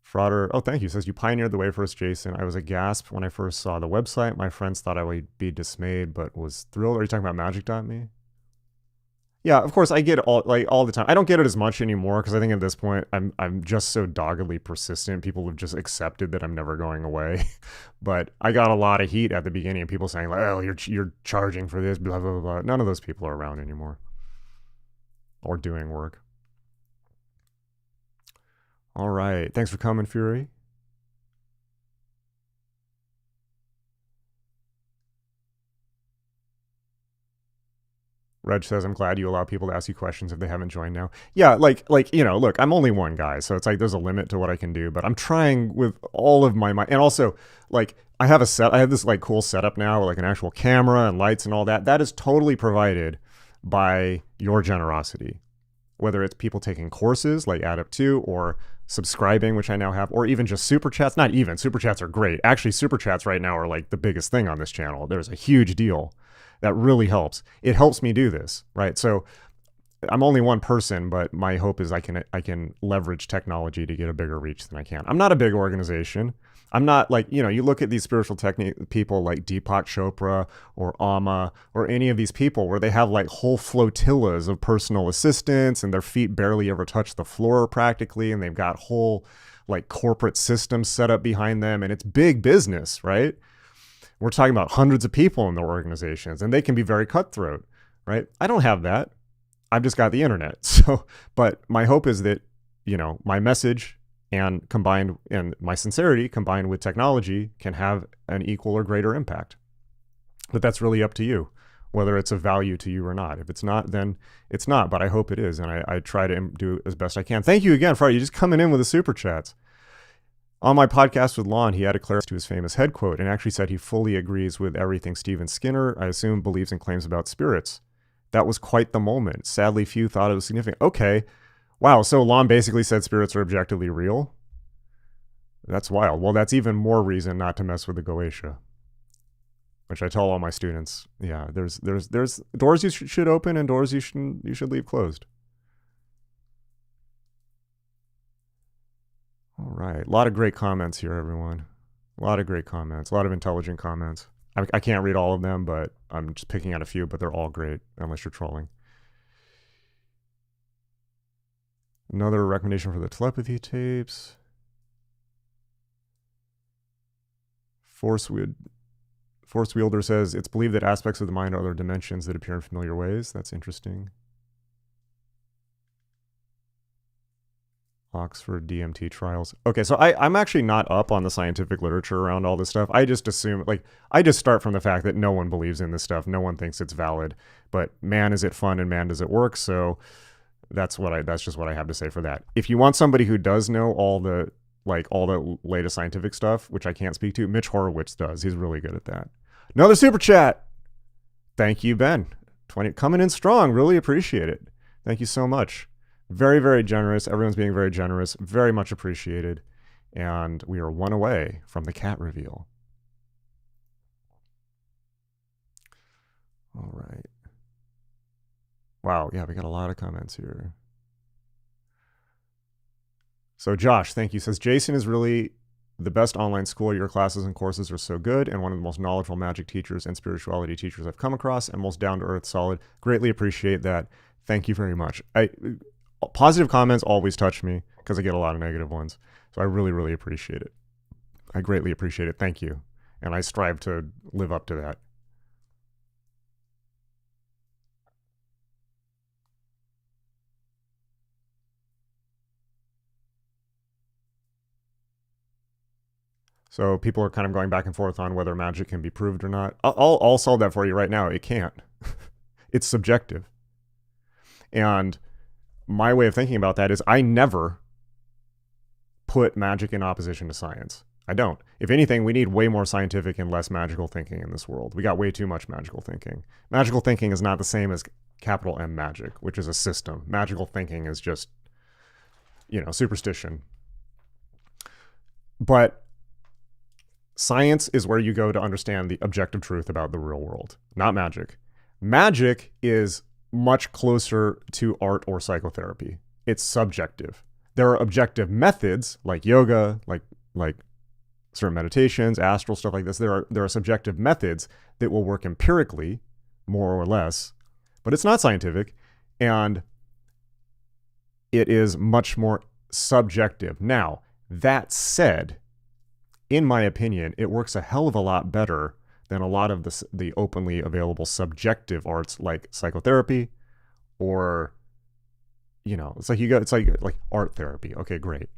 A: Frauder, oh, thank you. Says, you pioneered the way for us, Jason. I was aghast when I first saw the website. My friends thought I would be dismayed, but was thrilled. Are you talking about magic.me? Yeah, of course I get all the time. I don't get it as much anymore because I think at this point I'm just so doggedly persistent. People have just accepted that I'm never going away. But I got a lot of heat at the beginning of people saying like, "Oh, you're charging for this, blah blah blah." None of those people are around anymore or doing work. All right, thanks for coming, Fury. Reg says, I'm glad you allow people to ask you questions if they haven't joined now. Yeah, like look, I'm only one guy, so it's like there's a limit to what I can do, but I'm trying with all of my mind. And also, like, I have this like cool setup now, like an actual camera and lights and all that. That is totally provided by your generosity. Whether it's people taking courses like Adept 2 or subscribing, which I now have, or even just super chats. Not even, super chats are great. Actually, super chats right now are like the biggest thing on this channel. There's a huge deal. That really helps. It helps me do this, right? So I'm only one person, but my hope is I can leverage technology to get a bigger reach than I can. I'm not a big organization. I'm not like, you look at these spiritual technique people like Deepak Chopra or Amma or any of these people where they have like whole flotillas of personal assistants and their feet barely ever touch the floor practically, and they've got whole like corporate systems set up behind them, and it's big business, right? We're talking about hundreds of people in their organizations, and they can be very cutthroat, right? I don't have that. I've just got the internet. So, but my hope is that, my message and my sincerity combined with technology can have an equal or greater impact. But that's really up to you, whether it's of value to you or not. If it's not, then it's not, but I hope it is. And I try to do as best I can. Thank you again, Friday. You're just coming in with the super chats. On my podcast with Lon, he added clarity to his famous head quote and actually said he fully agrees with everything Stephen Skinner, I assume, believes in claims about spirits. That was quite the moment. Sadly, few thought it was significant. Okay. Wow. So Lon basically said spirits are objectively real? That's wild. Well, that's even more reason not to mess with the Goetia, which I tell all my students. Yeah, there's doors you should open and doors you should leave closed. All right. A lot of great comments here, everyone. A lot of great comments. A lot of intelligent comments. I can't read all of them, but I'm just picking out a few, but they're all great, unless you're trolling. Another recommendation for the telepathy tapes. Force Wielder says, it's believed that aspects of the mind are other dimensions that appear in familiar ways. That's interesting. Oxford DMT trials. Okay, so I'm actually not up on the scientific literature around all this stuff. I just assume, I just start from the fact that no one believes in this stuff. No one thinks it's valid. But man, is it fun and man, does it work? So that's just what I have to say for that. If you want somebody who does know all the latest scientific stuff, which I can't speak to, Mitch Horowitz does. He's really good at that. Another super chat. Thank you, Ben. 20 coming in strong. Really appreciate it. Thank you so much. Very, very generous. Everyone's being very generous. Very much appreciated. And we are one away from the cat reveal. All right. Wow. Yeah, we got a lot of comments here. So Josh, thank you. Says, Jason is really the best online school. Your classes and courses are so good and one of the most knowledgeable magic teachers and spirituality teachers I've come across and most down-to-earth, solid. Greatly appreciate that. Thank you very much. Positive comments always touch me because I get a lot of negative ones. So I really, really appreciate it. I greatly appreciate it. Thank you. And I strive to live up to that. So people are kind of going back and forth on whether magic can be proved or not. I'll solve that for you right now. It can't. It's subjective. And my way of thinking about that is I never put magic in opposition to science. I don't. If anything, we need way more scientific and less magical thinking in this world. We got way too much magical thinking. Magical thinking is not the same as capital M magic, which is a system. Magical thinking is just, superstition. But science is where you go to understand the objective truth about the real world, not magic. Magic is much closer to art or psychotherapy. It's subjective. There are objective methods like yoga, like certain meditations, astral stuff like this. There are subjective methods that will work empirically, more or less, but it's not scientific, and it is much more subjective. Now, that said, in my opinion, it works a hell of a lot better than a lot of the openly available subjective arts like psychotherapy, or, it's like art therapy. Okay, great.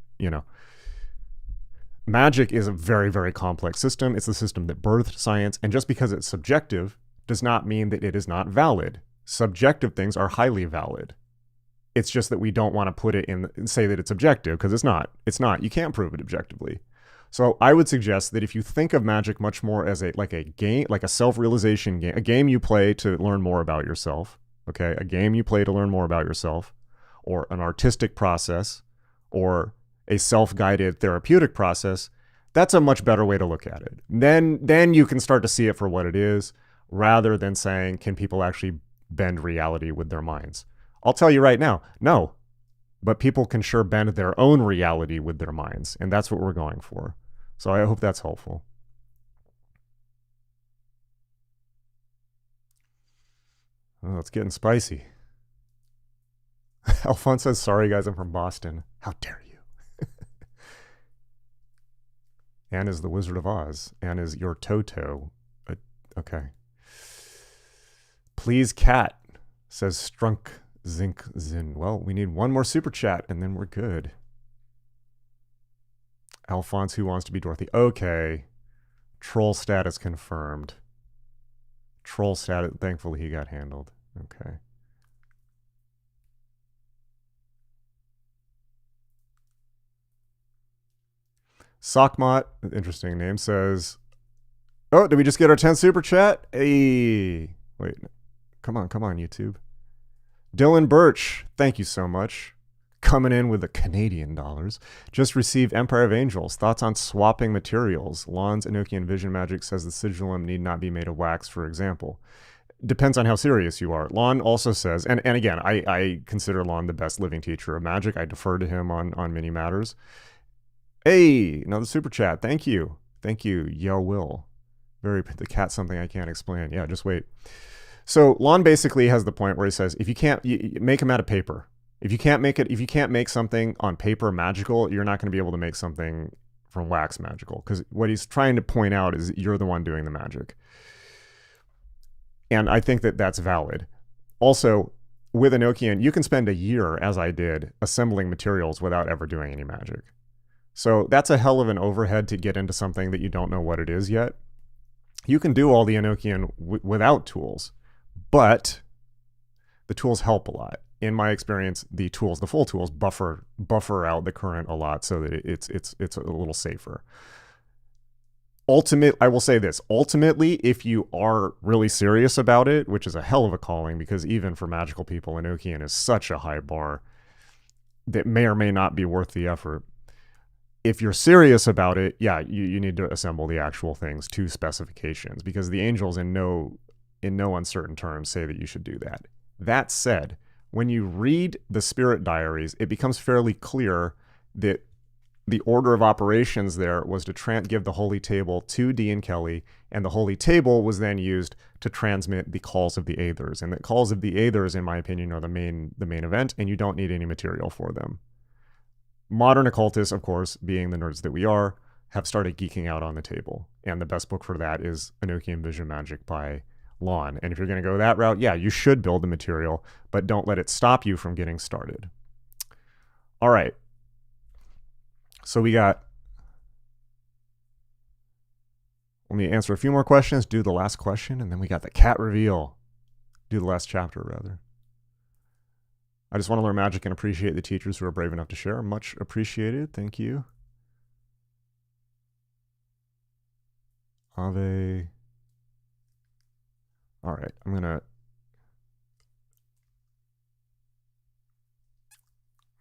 A: Magic is a very, very complex system. It's the system that birthed science, and just because it's subjective does not mean that it is not valid. Subjective things are highly valid. It's just that we don't want to put it in and say that it's objective, because it's not. It's not. You can't prove it objectively. So I would suggest that if you think of magic much more as a game, like a self-realization game, a game you play to learn more about yourself, okay? A game you play to learn more about yourself, or an artistic process, or a self-guided therapeutic process, that's a much better way to look at it. Then you can start to see it for what it is, rather than saying, can people actually bend reality with their minds? I'll tell you right now, no. But people can sure bend their own reality with their minds, and that's what we're going for. So I hope that's helpful. Oh, it's getting spicy. Alphonse says, sorry guys, I'm from Boston. How dare you? Anne is the Wizard of Oz. Anne is your Toto. Okay. Please cat, says Strunk Zink Zin. Well, we need one more super chat and then we're good. Alphonse, who wants to be Dorothy? Okay. Troll status confirmed. Troll status, thankfully he got handled. Okay. Sockmot, interesting name, says, oh, did we just get our 10th super chat? Hey. Wait. Come on, YouTube. Dylan Birch, thank you so much. Coming in with the Canadian dollars. Just received Empire of Angels. Thoughts on swapping materials? Lon's Anokian Vision Magic says the sigillum need not be made of wax, for example. Depends on how serious you are. Lon also says, and again, I consider Lon the best living teacher of magic. I defer to him on many matters. Hey, another super chat. Thank you. Thank you, Yo Will. The cat's something I can't explain. Yeah, just wait. So Lon basically has the point where he says, if you can't, make them out of paper. If you can't make something on paper magical, you're not going to be able to make something from wax magical. Because what he's trying to point out is you're the one doing the magic. And I think that that's valid. Also, with Anokian, you can spend a year, as I did, assembling materials without ever doing any magic. So that's a hell of an overhead to get into something that you don't know what it is yet. You can do all the Anokian without tools, but the tools help a lot. In my experience, the full tools buffer out the current a lot so that it's a little safer. I will say this, ultimately, if you are really serious about it, which is a hell of a calling, because even for magical people, Anokian is such a high bar that may or may not be worth the effort. If you're serious about it, yeah, you need to assemble the actual things to specifications, because the angels in no uncertain terms say that you should do that. That said, when you read the spirit diaries, it becomes fairly clear that the order of operations there was to give the holy table to Dion Kelly, and the holy table was then used to transmit the calls of the Aethers. And the calls of the Aethers, in my opinion, are the main event, and you don't need any material for them. Modern occultists, of course, being the nerds that we are, have started geeking out on the table. And the best book for that is Anokian Vision Magic by Lon. And if you're going to go that route, yeah, you should build the material, but don't let it stop you from getting started. All right. So let me answer a few more questions, do the last question, and then we got the cat reveal. Do the last chapter, rather. I just want to learn magic and appreciate the teachers who are brave enough to share. Much appreciated. Thank you. Ave. All right,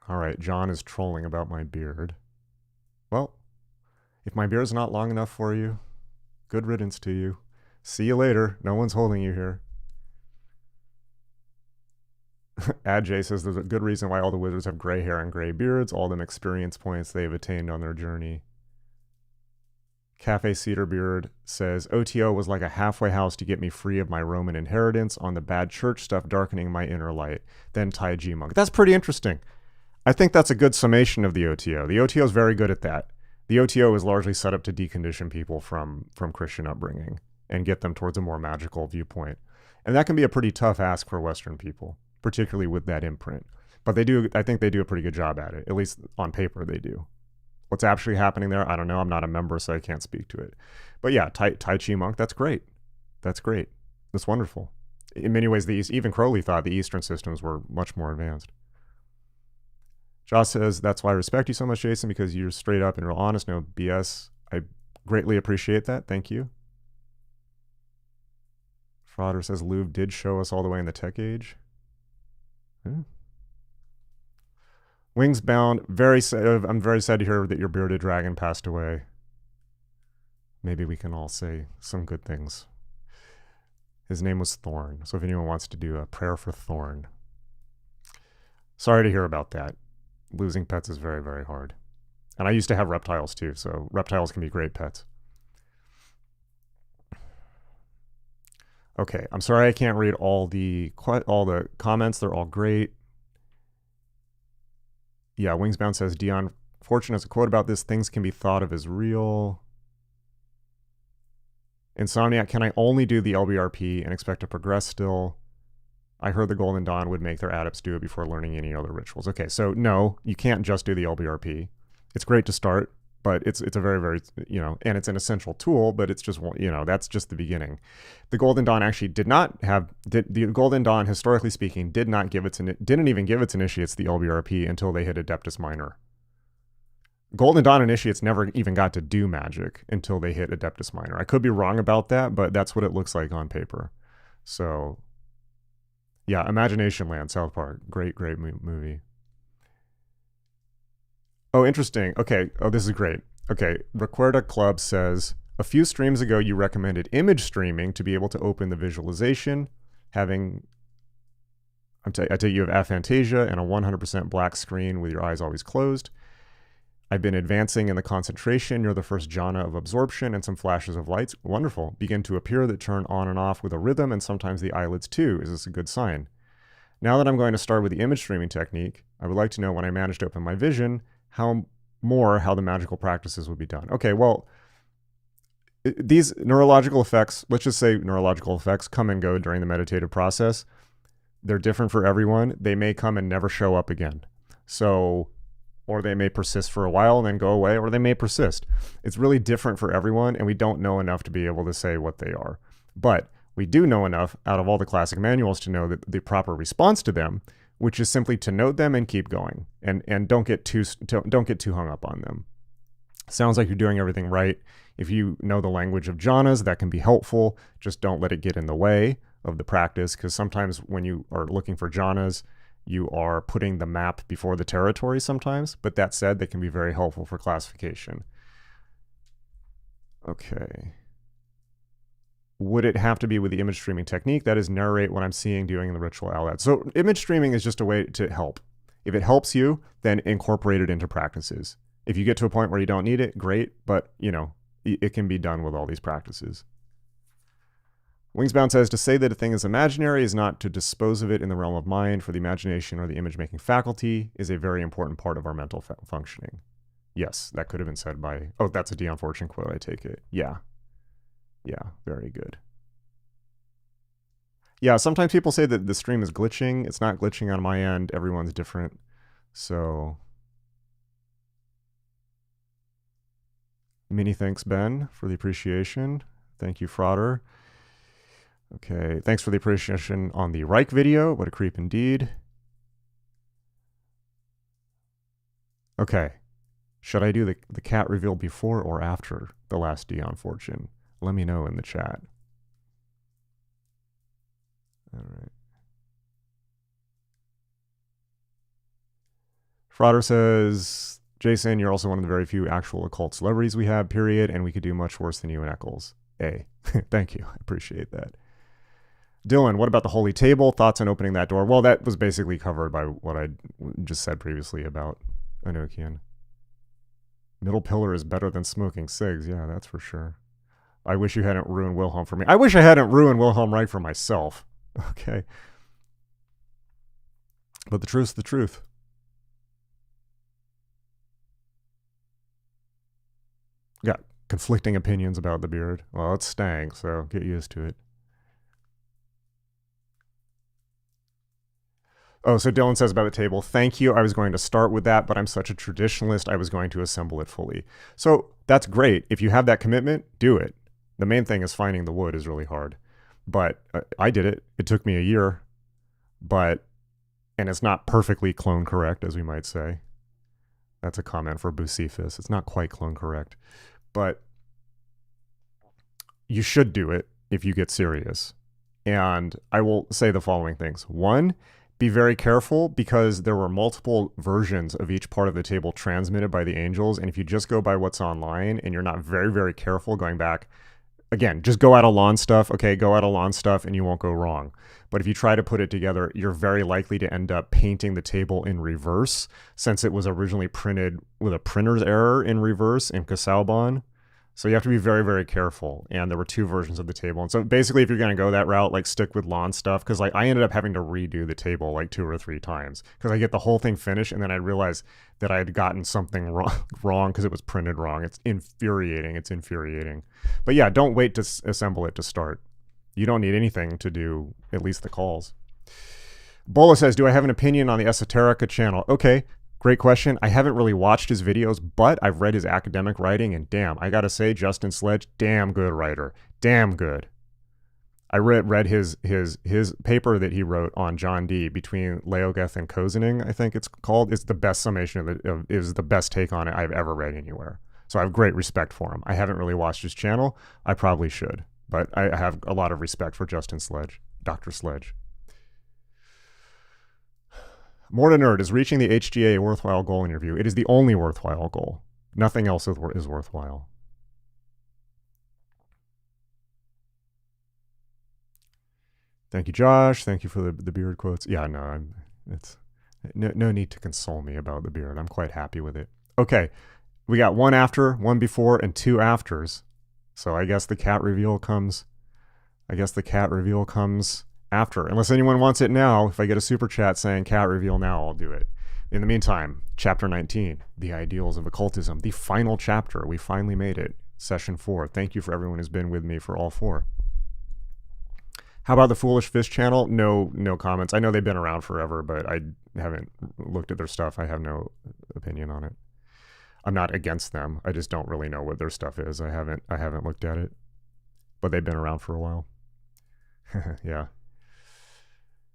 A: all right, John is trolling about my beard. Well, if my beard's not long enough for you, good riddance to you. See you later. No one's holding you here. Adjay says there's a good reason why all the wizards have gray hair and gray beards, all them experience points they've attained on their journey. Cafe Cedarbeard says, OTO was like a halfway house to get me free of my Roman inheritance on the bad church stuff darkening my inner light. Then Taiji monk. That's pretty interesting. I think that's a good summation of the OTO. The OTO is very good at that. The OTO is largely set up to decondition people from Christian upbringing and get them towards a more magical viewpoint. And that can be a pretty tough ask for Western people, particularly with that imprint. But they do, I think they do a pretty good job at it. At least on paper they do. What's actually happening there, I don't know. I'm not a member, so I can't speak to it. But yeah, Tai Chi monk, that's great. That's great. That's wonderful. In many ways, even Crowley thought the Eastern systems were much more advanced. Josh says, that's why I respect you so much, Jason, because you're straight up and real honest, no BS. I greatly appreciate that. Thank you. Frauder says, Louv did show us all the way in the tech age. Hmm. Wingsbound, I'm very sad to hear that your bearded dragon passed away. Maybe we can all say some good things. His name was Thorn, so if anyone wants to do a prayer for Thorn. Sorry to hear about that. Losing pets is very, very hard. And I used to have reptiles too, so reptiles can be great pets. Okay, I'm sorry I can't read all the comments. They're all great. Yeah, Wingsbound says, Dion Fortune has a quote about this. Things can be thought of as real. Insomniac, can I only do the LBRP and expect to progress still? I heard the Golden Dawn would make their adepts do it before learning any other rituals. Okay, so no, you can't just do the LBRP. It's great to start, but it's a very, very, and it's an essential tool, but it's just, that's just the beginning. The Golden Dawn actually the Golden Dawn, historically speaking, didn't even give its initiates the LBRP until they hit Adeptus Minor. Golden Dawn initiates never even got to do magic until they hit Adeptus Minor. I could be wrong about that, but that's what it looks like on paper. So, yeah, Imagination Land, South Park. Great, great movie. Oh, interesting. Okay. Oh, this is great. Okay. Recuerda Club says, a few streams ago, you recommended image streaming to be able to open the visualization, I take you have aphantasia and a 100% black screen with your eyes always closed. I've been advancing in the concentration near the first jhana of absorption, and some flashes of lights, wonderful, begin to appear that turn on and off with a rhythm, and sometimes the eyelids too. Is this a good sign? Now that I'm going to start with the image streaming technique, I would like to know, when I manage to open my vision, how the magical practices would be done. Okay, well, these neurological effects, let's just say neurological effects, come and go during the meditative process. They're different for everyone. They may come and never show up again. So, or they may persist for a while and then go away, or they may persist. It's really different for everyone, and we don't know enough to be able to say what they are. But we do know enough out of all the classic manuals to know that the proper response to them, which is simply to note them and keep going, and don't get too hung up on them. Sounds like you're doing everything right. If you know the language of jhanas, that can be helpful. Just don't let it get in the way of the practice, because sometimes when you are looking for jhanas, you are putting the map before the territory sometimes. But that said, they can be very helpful for classification. Okay. Would it have to be with the image streaming technique? That is, narrate what I'm seeing doing the ritual out loud. So image streaming is just a way to help. If it helps you, then incorporate it into practices. If you get to a point where you don't need it, great. But, it can be done with all these practices. Wingsbound says, to say that a thing is imaginary is not to dispose of it in the realm of mind, for the imagination or the image-making faculty is a very important part of our mental functioning. Yes, that could have been said by... Oh, that's a Dion Fortune quote, I take it. Yeah. Yeah, very good. Yeah, sometimes people say that the stream is glitching. It's not glitching on my end. Everyone's different. So... Many thanks, Ben, for the appreciation. Thank you, Frauder. Okay, thanks for the appreciation on the Reich video. What a creep indeed. Okay, should I do the cat reveal before or after the last Dion Fortune? Let me know in the chat. All right. Frauder says, Jason, you're also one of the very few actual occult celebrities we have, period, and we could do much worse than you and Eccles. Thank you. I appreciate that. Dylan, what about the holy table? Thoughts on opening that door? Well, that was basically covered by what I just said previously about Anokian. Middle pillar is better than smoking cigs. Yeah, that's for sure. I wish you hadn't ruined Wilhelm for me. I wish I hadn't ruined Wilhelm Reich for myself. Okay. But the truth's the truth. Got conflicting opinions about the beard. Well, it's staying, so get used to it. Oh, so Dylan says about the table, thank you. I was going to start with that, but I'm such a traditionalist, I was going to assemble it fully. So that's great. If you have that commitment, do it. The main thing is finding the wood is really hard. But I did it. It took me a year. And it's not perfectly clone correct, as we might say. That's a comment for Bucephus. It's not quite clone correct. But you should do it if you get serious. And I will say the following things. One, be very careful because there were multiple versions of each part of the table transmitted by the angels. And if you just go by what's online and you're not very, very careful going back, again, just go out of lawn stuff. Okay, go out of lawn stuff and you won't go wrong. But if you try to put it together, you're very likely to end up painting the table in reverse since it was originally printed with a printer's error in reverse in Casaubon. So you have to be very, very careful. And there were two versions of the table. And so basically, if you're going to go that route, like stick with lawn stuff. Because like I ended up having to redo the table like 2 or 3 times. Because I get the whole thing finished and then I realized that I had gotten something wrong because it was printed wrong. It's infuriating. It's infuriating. But yeah, don't wait to assemble it to start. You don't need anything to do at least the calls. Bola says, do I have an opinion on the Esoterica channel? Okay. Great question. I haven't really watched his videos, but I've read his academic writing, and damn, I gotta say, Justin Sledge, damn good writer. Damn good. I read his paper that he wrote on John Dee between Leogeth and Kozening, I think it's called. It's the best summation is the best take on it I've ever read anywhere. So I have great respect for him. I haven't really watched his channel. I probably should, but I have a lot of respect for Justin Sledge, Dr. Sledge. Morta Nerd, is reaching the HGA a worthwhile goal in your view? It is the only worthwhile goal. Nothing else is worthwhile. Thank you, Josh. Thank you for the beard quotes. Yeah, no, it's no need to console me about the beard. I'm quite happy with it. Okay, we got 1 after, 1 before, and 2 afters. So I guess the cat reveal comes. After, unless anyone wants it now. If I get a super chat saying cat reveal now, I'll do it. In the meantime, chapter 19, the ideals of occultism, the final chapter. We finally made it. Session 4. Thank you for everyone who's been with me for all 4. How about the Foolish Fish channel? No comments. I know they've been around forever, but I haven't looked at their stuff. I have no opinion on it. I'm not against them. I just don't really know what their stuff is. I haven't looked at it, but they've been around for a while. Yeah.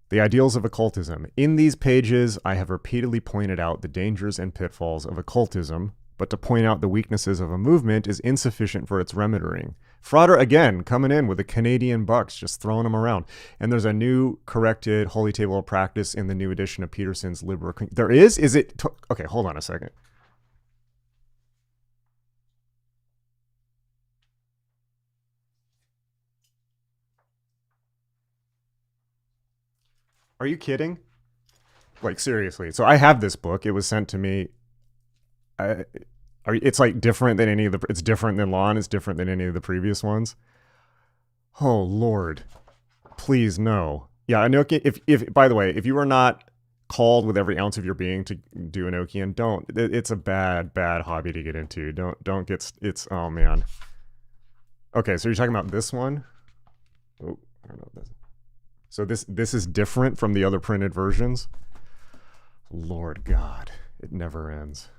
A: The ideals of occultism. In these pages, I have repeatedly pointed out the dangers and pitfalls of occultism, but to point out the weaknesses of a movement is insufficient for its remedying. Frauder, again, coming in with the Canadian bucks, just throwing them around. And there's a new corrected Holy Table of Practice in the new edition of Peterson's Libra. There is? Is it? Okay, hold on a second. Are you kidding? Like, seriously. So I have this book. It was sent to me. It's like different than any of the... It's different than Lawn. It's different than any of the previous ones. Oh, Lord. Please, no. Yeah, Anokian... If by the way, if you are not called with every ounce of your being to do Anokian, don't... It's a bad hobby to get into. Don't get... It's... Oh, man. Okay, so you're talking about this one? Oh, I don't know what this is. So this is different from the other printed versions. Lord God, it never ends.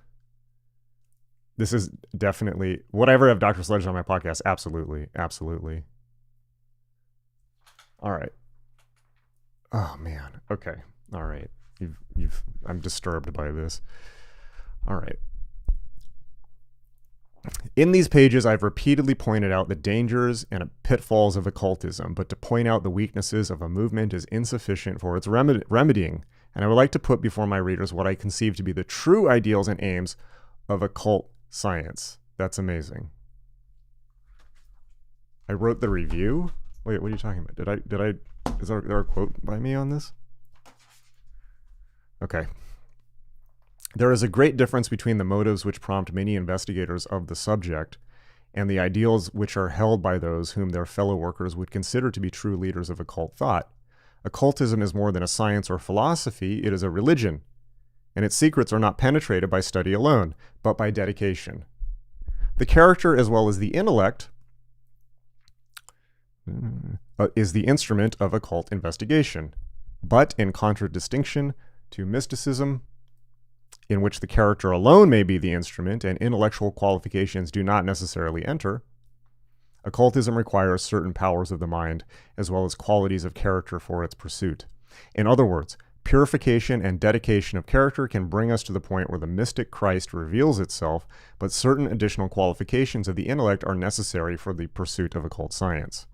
A: This is definitely... Would I ever have Dr. Sledge on my podcast? Absolutely. Absolutely. All right. Oh, man. Okay. All right. I'm disturbed by this. All right. In these pages, I've repeatedly pointed out the dangers and pitfalls of occultism, but to point out the weaknesses of a movement is insufficient for its remedying, and I would like to put before my readers what I conceive to be the true ideals and aims of occult science. That's amazing. I wrote the review? Wait, what are you talking about? Is there a quote by me on this? Okay. There is a great difference between the motives which prompt many investigators of the subject and the ideals which are held by those whom their fellow workers would consider to be true leaders of occult thought. Occultism is more than a science or philosophy, it is a religion, and its secrets are not penetrated by study alone, but by dedication. The character as well as the intellect is the instrument of occult investigation, but in contradistinction to mysticism, in which the character alone may be the instrument and intellectual qualifications do not necessarily enter, occultism requires certain powers of the mind as well as qualities of character for its pursuit. In other words, purification and dedication of character can bring us to the point where the mystic Christ reveals itself, but certain additional qualifications of the intellect are necessary for the pursuit of occult science.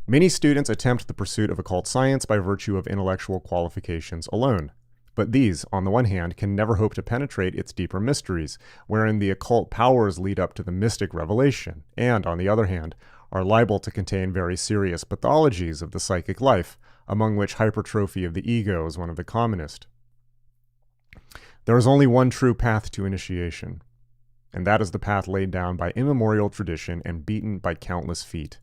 A: Many students attempt the pursuit of occult science by virtue of intellectual qualifications alone. But these, on the one hand, can never hope to penetrate its deeper mysteries, wherein the occult powers lead up to the mystic revelation, and, on the other hand, are liable to contain very serious pathologies of the psychic life, among which hypertrophy of the ego is one of the commonest. There is only one true path to initiation, and that is the path laid down by immemorial tradition and beaten by countless feet.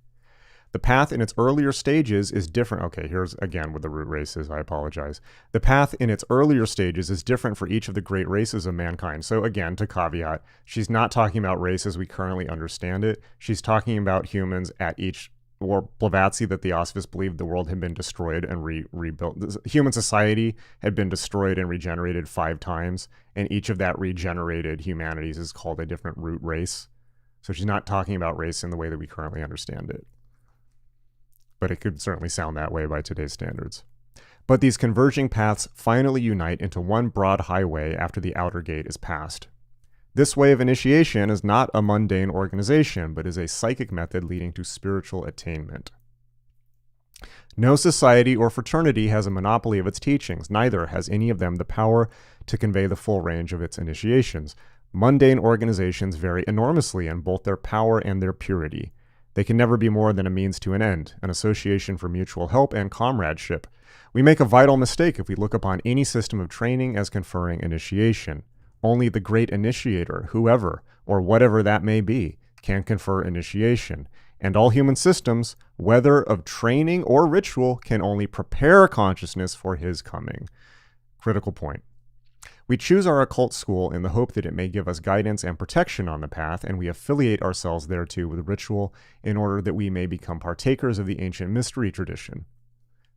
A: The path in its earlier stages is different. Okay, here's again with the root races, I apologize. The path in its earlier stages is different for each of the great races of mankind. So again, to caveat, she's not talking about race as we currently understand it. She's talking about humans at each, or Blavatsky, that Theosophists believed the world had been destroyed and rebuilt. Human society had been destroyed and regenerated 5 times, and each of that regenerated humanities is called a different root race. So she's not talking about race in the way that we currently understand it. But it could certainly sound that way by today's standards. But these converging paths finally unite into one broad highway after the outer gate is passed. This way of initiation is not a mundane organization, but is a psychic method leading to spiritual attainment. No society or fraternity has a monopoly of its teachings, neither has any of them the power to convey the full range of its initiations. Mundane organizations vary enormously in both their power and their purity. They can never be more than a means to an end, an association for mutual help and comradeship. We make a vital mistake if we look upon any system of training as conferring initiation. Only the great initiator, whoever or whatever that may be, can confer initiation. And all human systems, whether of training or ritual, can only prepare consciousness for his coming. Critical point. We choose our occult school in the hope that it may give us guidance and protection on the path, and we affiliate ourselves thereto with ritual in order that we may become partakers of the ancient mystery tradition.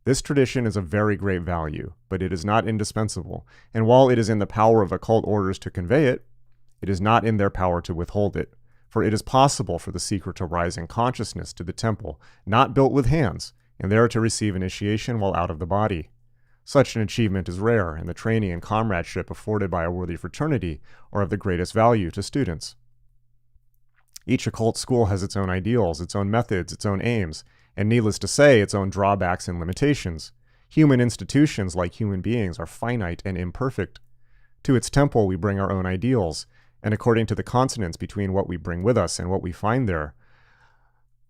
A: This tradition is of very great value, but it is not indispensable, and while it is in the power of occult orders to convey it, it is not in their power to withhold it, for it is possible for the seeker to rise in consciousness to the temple, not built with hands, and there to receive initiation while out of the body. Such an achievement is rare, and the training and comradeship afforded by a worthy fraternity are of the greatest value to students. Each occult school has its own ideals, its own methods, its own aims, and needless to say, its own drawbacks and limitations. Human institutions, like human beings, are finite and imperfect. To its temple we bring our own ideals, and according to the consonance between what we bring with us and what we find there,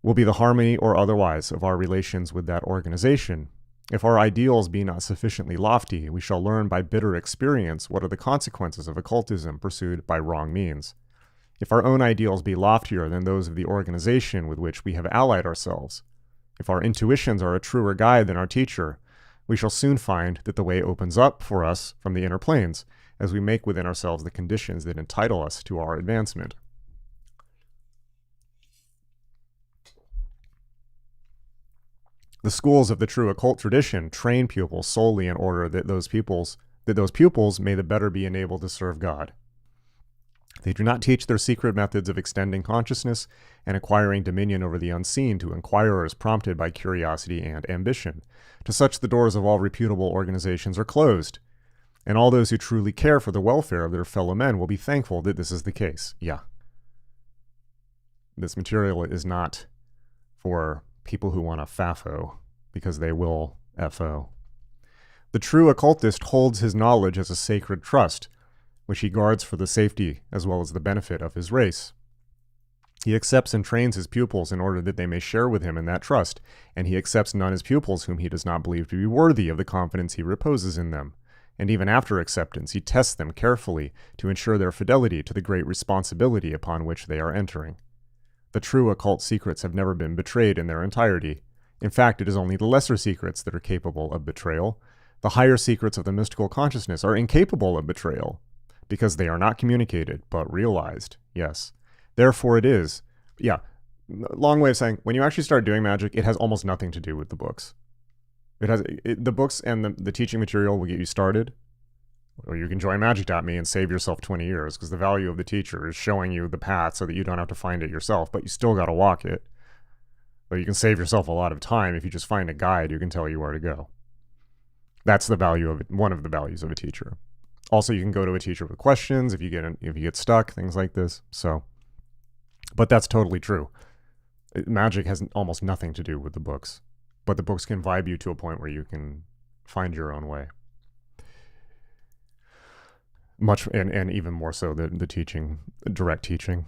A: will be the harmony or otherwise of our relations with that organization. If our ideals be not sufficiently lofty, we shall learn by bitter experience what are the consequences of occultism pursued by wrong means. If our own ideals be loftier than those of the organization with which we have allied ourselves, if our intuitions are a truer guide than our teacher, we shall soon find that the way opens up for us from the inner planes, as we make within ourselves the conditions that entitle us to our advancement. The schools of the true occult tradition train pupils solely in order that those pupils may the better be enabled to serve God. They do not teach their secret methods of extending consciousness and acquiring dominion over the unseen to inquirers prompted by curiosity and ambition. To such the doors of all reputable organizations are closed, and all those who truly care for the welfare of their fellow men will be thankful that this is the case. Yeah. This material is not for people who want to FAFO, because they will FO. The true occultist holds his knowledge as a sacred trust, which he guards for the safety as well as the benefit of his race. He accepts and trains his pupils in order that they may share with him in that trust, and he accepts none as pupils whom he does not believe to be worthy of the confidence he reposes in them. And even after acceptance, he tests them carefully to ensure their fidelity to the great responsibility upon which they are entering. The true occult secrets have never been betrayed in their entirety. In fact, it is only the lesser secrets that are capable of betrayal. The higher secrets of the mystical consciousness are incapable of betrayal, because they are not communicated, but realized. Yes. Therefore it is. Yeah. Long way of saying, when you actually start doing magic, it has almost nothing to do with the books. The books and the teaching material will get you started. Or you can join Magic.me and save yourself 20 years, because the value of the teacher is showing you the path so that you don't have to find it yourself, but you still got to walk it. But you can save yourself a lot of time if you just find a guide who can tell you where to go. That's the value of it, one of the values of a teacher. Also, you can go to a teacher with questions if you get stuck, things like this. So, but that's totally true. Magic has almost nothing to do with the books, but the books can vibe you to a point where you can find your own way. Much and even more so the teaching, direct teaching.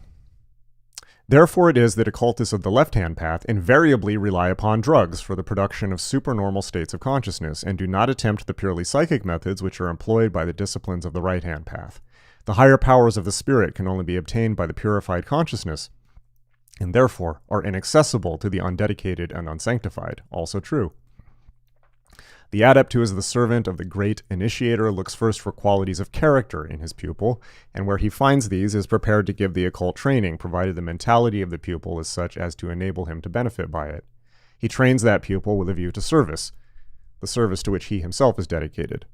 A: Therefore it is that occultists of the left-hand path invariably rely upon drugs for the production of supernormal states of consciousness, and do not attempt the purely psychic methods which are employed by the disciplines of the right-hand path. The higher powers of the spirit can only be obtained by the purified consciousness, and therefore are inaccessible to the undedicated and unsanctified. Also true. The adept who is the servant of the great initiator looks first for qualities of character in his pupil, and where he finds these is prepared to give the occult training, provided the mentality of the pupil is such as to enable him to benefit by it. He trains that pupil with a view to service, the service to which he himself is dedicated.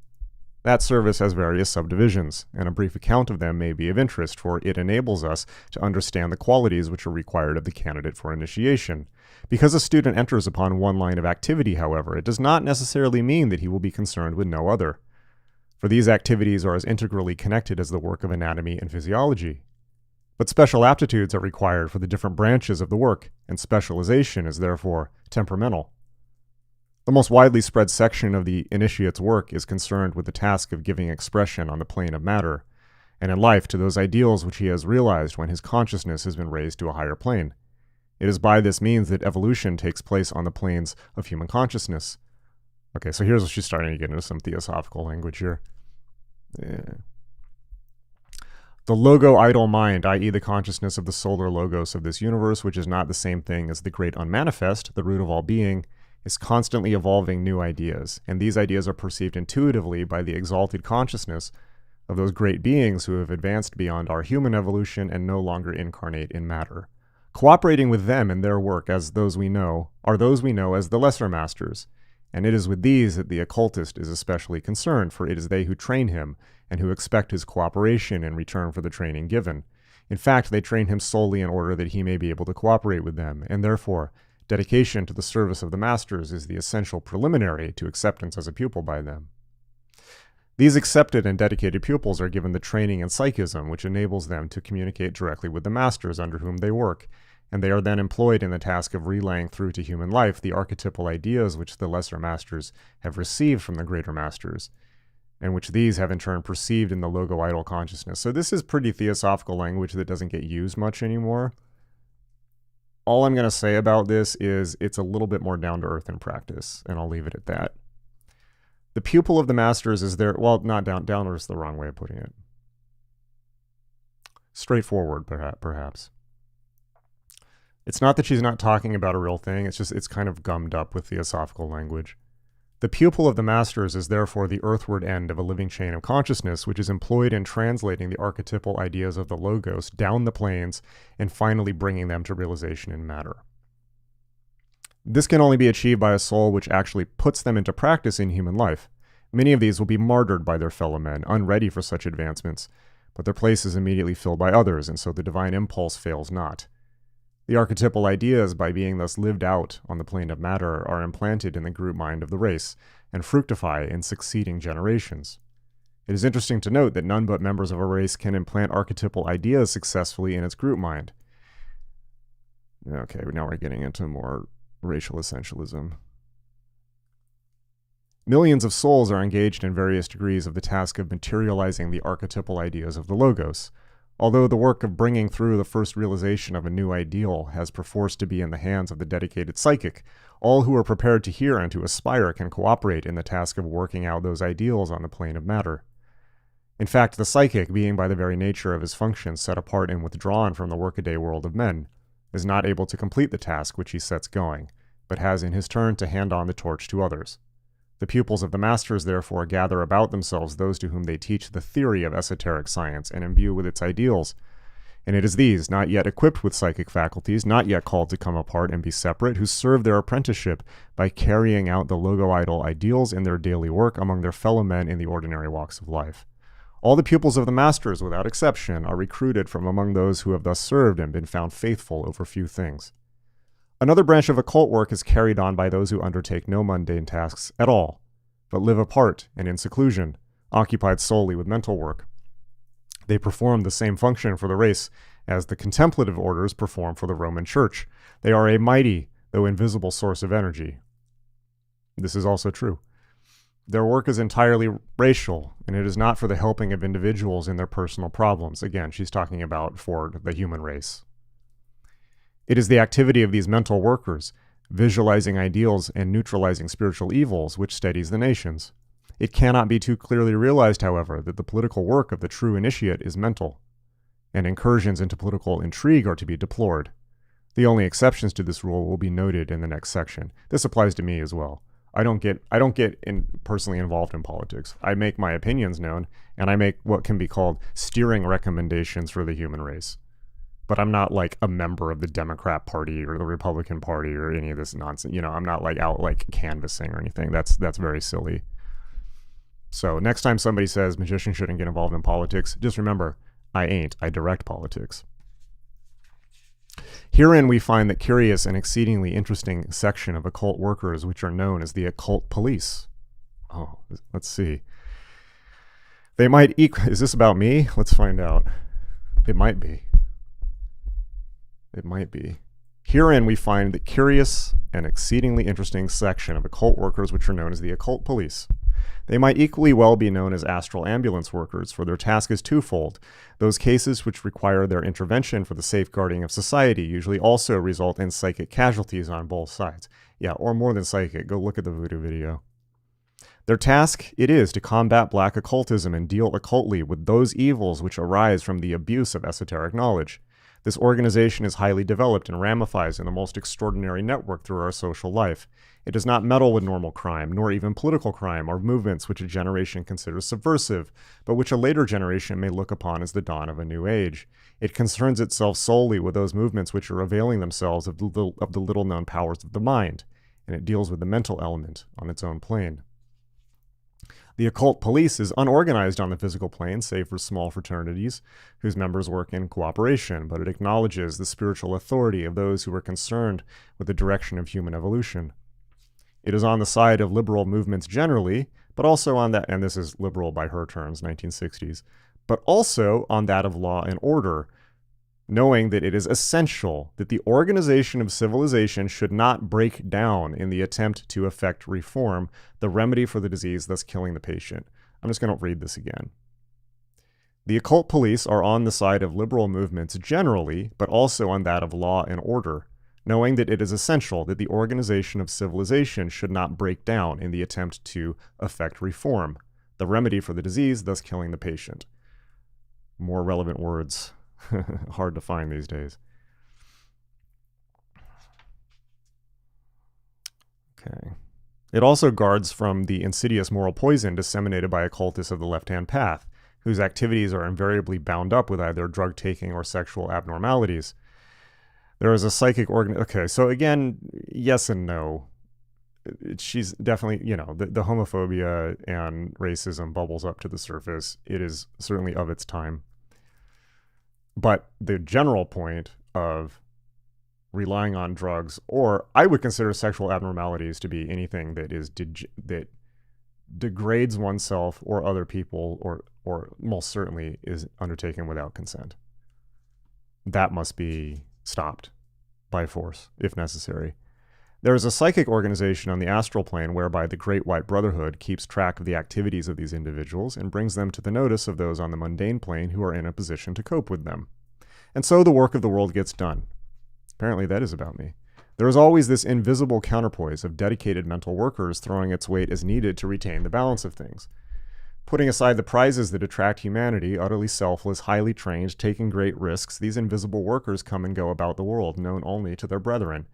A: That service has various subdivisions, and a brief account of them may be of interest, for it enables us to understand the qualities which are required of the candidate for initiation. Because a student enters upon one line of activity, however, it does not necessarily mean that he will be concerned with no other, for these activities are as integrally connected as the work of anatomy and physiology. But special aptitudes are required for the different branches of the work, and specialization is therefore temperamental. The most widely spread section of the initiate's work is concerned with the task of giving expression on the plane of matter, and in life to those ideals which he has realized when his consciousness has been raised to a higher plane. It is by this means that evolution takes place on the planes of human consciousness. Okay, so here's where she's starting to get into some theosophical language here. Yeah. The logo-idol mind, i.e. the consciousness of the solar logos of this universe, which is not the same thing as the great unmanifest, the root of all being, is constantly evolving new ideas, and these ideas are perceived intuitively by the exalted consciousness of those great beings who have advanced beyond our human evolution and no longer incarnate in matter. Cooperating with them in their work as those we know as the lesser masters, and it is with these that the occultist is especially concerned, for it is they who train him and who expect his cooperation in return for the training given. In fact, they train him solely in order that he may be able to cooperate with them, and therefore dedication to the service of the masters is the essential preliminary to acceptance as a pupil by them. These accepted and dedicated pupils are given the training in psychism, which enables them to communicate directly with the masters under whom they work, and they are then employed in the task of relaying through to human life the archetypal ideas which the lesser masters have received from the greater masters, and which these have in turn perceived in the logo-idol consciousness. So this is pretty theosophical language that doesn't get used much anymore. All I'm going to say about this is it's a little bit more down to earth in practice, and I'll leave it at that. The pupil of the masters is there, well, not down to earth is the wrong way of putting it. Straightforward, perhaps. It's not that she's not talking about a real thing, it's kind of gummed up with theosophical language. The pupil of the masters is therefore the earthward end of a living chain of consciousness, which is employed in translating the archetypal ideas of the logos down the planes and finally bringing them to realization in matter. This can only be achieved by a soul which actually puts them into practice in human life. Many of these will be martyred by their fellow men, unready for such advancements, but their place is immediately filled by others, and so the divine impulse fails not. The archetypal ideas, by being thus lived out on the plane of matter, are implanted in the group mind of the race, and fructify in succeeding generations. It is interesting to note that none but members of a race can implant archetypal ideas successfully in its group mind. Okay, now we're getting into more racial essentialism. Millions of souls are engaged in various degrees of the task of materializing the archetypal ideas of the logos. Although the work of bringing through the first realization of a new ideal has perforce to be in the hands of the dedicated psychic, all who are prepared to hear and to aspire can cooperate in the task of working out those ideals on the plane of matter. In fact, the psychic, being by the very nature of his functions set apart and withdrawn from the workaday world of men, is not able to complete the task which he sets going, but has in his turn to hand on the torch to others. The pupils of the masters therefore gather about themselves those to whom they teach the theory of esoteric science and imbue with its ideals. And it is these, not yet equipped with psychic faculties, not yet called to come apart and be separate, who serve their apprenticeship by carrying out the logoidal ideals in their daily work among their fellow men in the ordinary walks of life. All the pupils of the masters, without exception, are recruited from among those who have thus served and been found faithful over few things. Another branch of occult work is carried on by those who undertake no mundane tasks at all, but live apart and in seclusion, occupied solely with mental work. They perform the same function for the race as the contemplative orders perform for the Roman Church. They are a mighty, though invisible, source of energy. This is also true. Their work is entirely racial, and it is not for the helping of individuals in their personal problems. Again, she's talking about for the human race. It is the activity of these mental workers, visualizing ideals and neutralizing spiritual evils, which steadies the nations. It cannot be too clearly realized, however, that the political work of the true initiate is mental, and incursions into political intrigue are to be deplored. The only exceptions to this rule will be noted in the next section. This applies to me as well. I don't get personally involved in politics. I make my opinions known, and I make what can be called steering recommendations for the human race. But I'm not like a member of the Democrat Party or the Republican Party or any of this nonsense. I'm not like out like canvassing or anything. That's very silly. So next time somebody says magicians shouldn't get involved in politics, just remember, I ain't. I direct politics. Herein we find the curious and exceedingly interesting section of occult workers which are known as the occult police. Oh, let's see. They might is this about me? Let's find out. It might be. It might be. Herein we find the curious and exceedingly interesting section of occult workers which are known as the occult police. They might equally well be known as astral ambulance workers, for their task is twofold. Those cases which require their intervention for the safeguarding of society usually also result in psychic casualties on both sides. Yeah, or more than psychic. Go look at the voodoo video. Their task it is to combat black occultism and deal occultly with those evils which arise from the abuse of esoteric knowledge. This organization is highly developed and ramifies in the most extraordinary network through our social life. It does not meddle with normal crime, nor even political crime, or movements which a generation considers subversive, but which a later generation may look upon as the dawn of a new age. It concerns itself solely with those movements which are availing themselves of the little-known powers of the mind, and it deals with the mental element on its own plane. The occult police is unorganized on the physical plane, save for small fraternities, whose members work in cooperation, but it acknowledges the spiritual authority of those who are concerned with the direction of human evolution. It is on the side of liberal movements generally, but also on that, and this is liberal by her terms, 1960s, but also on that of law and order, knowing that it is essential that the organization of civilization should not break down in the attempt to effect reform, the remedy for the disease, thus killing the patient. I'm just going to read this again. The occult police are on the side of liberal movements generally, but also on that of law and order, knowing that it is essential that the organization of civilization should not break down in the attempt to effect reform, the remedy for the disease, thus killing the patient. More relevant words. Hard to find these days. Okay. It also guards from the insidious moral poison disseminated by occultists of the left-hand path, whose activities are invariably bound up with either drug-taking or sexual abnormalities. There is a psychic organ. Okay, so again, yes and no. She's definitely, the homophobia and racism bubbles up to the surface. It is certainly of its time. But the general point of relying on drugs, or I would consider sexual abnormalities to be anything that is that degrades oneself or other people, or most certainly is undertaken without consent. That must be stopped by force, if necessary. There is a psychic organization on the astral plane whereby the Great White Brotherhood keeps track of the activities of these individuals and brings them to the notice of those on the mundane plane who are in a position to cope with them. And so the work of the world gets done. Apparently that is about me. There is always this invisible counterpoise of dedicated mental workers throwing its weight as needed to retain the balance of things. Putting aside the prizes that attract humanity, utterly selfless, highly trained, taking great risks, these invisible workers come and go about the world, known only to their brethren.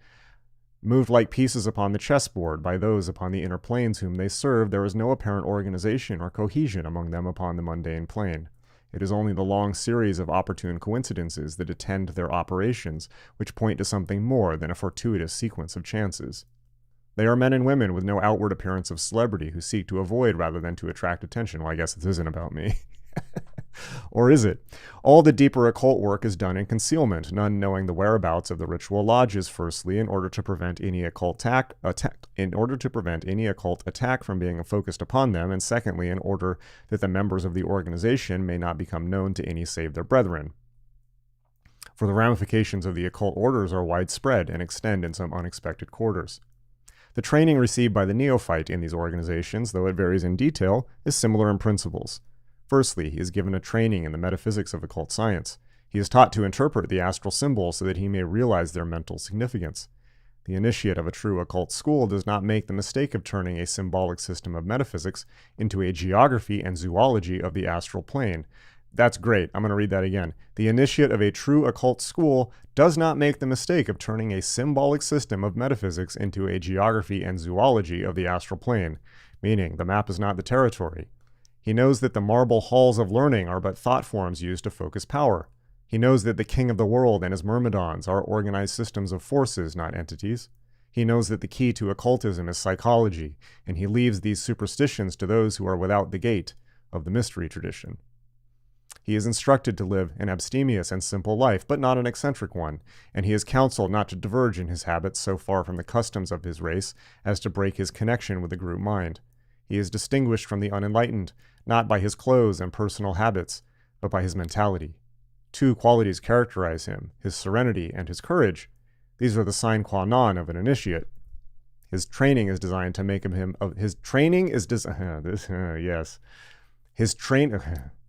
A: Moved like pieces upon the chessboard by those upon the inner planes whom they serve, there is no apparent organization or cohesion among them upon the mundane plane. It is only the long series of opportune coincidences that attend their operations, which point to something more than a fortuitous sequence of chances. They are men and women with no outward appearance of celebrity who seek to avoid rather than to attract attention. Well, I guess this isn't about me. Or is it? All the deeper occult work is done in concealment, none knowing the whereabouts of the ritual lodges, firstly, in order to prevent any occult attack from being focused upon them, and secondly, in order that the members of the organization may not become known to any save their brethren. For the ramifications of the occult orders are widespread and extend in some unexpected quarters. The training received by the neophyte in these organizations, though it varies in detail, is similar in principles. Firstly, he is given a training in the metaphysics of occult science. He is taught to interpret the astral symbols so that he may realize their mental significance. The initiate of a true occult school does not make the mistake of turning a symbolic system of metaphysics into a geography and zoology of the astral plane. That's great. I'm going to read that again. The initiate of a true occult school does not make the mistake of turning a symbolic system of metaphysics into a geography and zoology of the astral plane, meaning the map is not the territory. He knows that the marble halls of learning are but thought forms used to focus power. He knows that the king of the world and his myrmidons are organized systems of forces, not entities. He knows that the key to occultism is psychology, and he leaves these superstitions to those who are without the gate of the mystery tradition. He is instructed to live an abstemious and simple life, but not an eccentric one, and he is counseled not to diverge in his habits so far from the customs of his race as to break his connection with the group mind. He is distinguished from the unenlightened, not by his clothes and personal habits, but by his mentality. Two qualities characterize him, his serenity and his courage. These are the sine qua non of an initiate. His training is designed to make him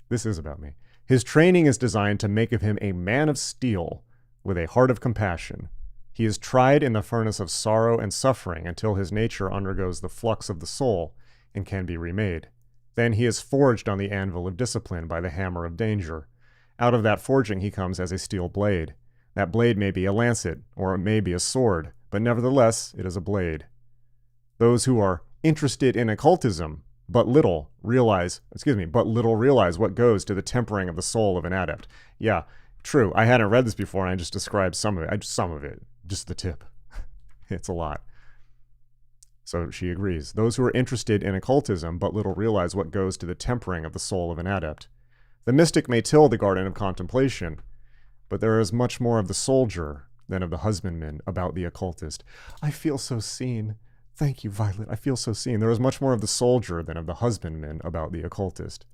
A: this is about me. His training is designed to make of him a man of steel with a heart of compassion. He is tried in the furnace of sorrow and suffering until his nature undergoes the flux of the soul and can be remade. Then he is forged on the anvil of discipline by the hammer of danger. Out of that forging he comes as a steel blade. That blade may be a lancet, or it may be a sword, but nevertheless it is a blade. Those who are interested in occultism but little realize what goes to the tempering of the soul of an adept. Yeah, true. I hadn't read this before, and I just described some of it. Just the tip. It's a lot. So she agrees. Those who are interested in occultism but little realize what goes to the tempering of the soul of an adept. The mystic may till the garden of contemplation, but there is much more of the soldier than of the husbandman about the occultist. I feel so seen. Thank you, Violet. I feel so seen. There is much more of the soldier than of the husbandman about the occultist.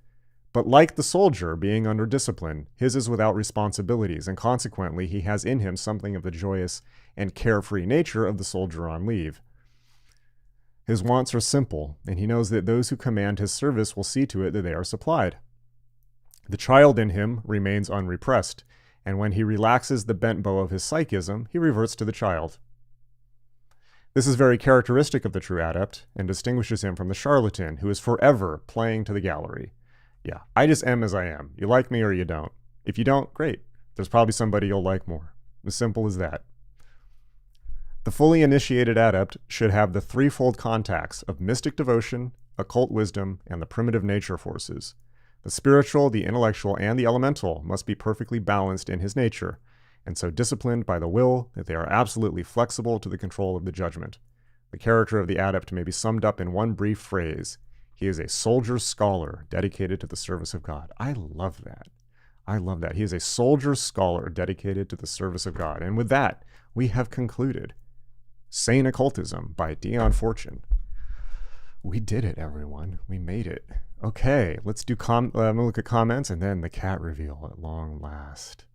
A: But like the soldier, being under discipline, his is without responsibilities, and consequently he has in him something of the joyous and carefree nature of the soldier on leave. His wants are simple, and he knows that those who command his service will see to it that they are supplied. The child in him remains unrepressed, and when he relaxes the bent bow of his psychism, he reverts to the child. This is very characteristic of the true adept, and distinguishes him from the charlatan, who is forever playing to the gallery. Yeah, I just am as I am. You like me or you don't. If you don't, great. There's probably somebody you'll like more. As simple as that. The fully initiated adept should have the threefold contacts of mystic devotion, occult wisdom, and the primitive nature forces. The spiritual, the intellectual, and the elemental must be perfectly balanced in his nature, and so disciplined by the will that they are absolutely flexible to the control of the judgment. The character of the adept may be summed up in one brief phrase. He is a soldier scholar dedicated to the service of God. I love that. I love that. He is a soldier scholar dedicated to the service of God. And with that, we have concluded SANE Occultism by Dion Fortune. We did it, everyone. We made it. Okay, let's do look at comments and then the cat reveal at long last.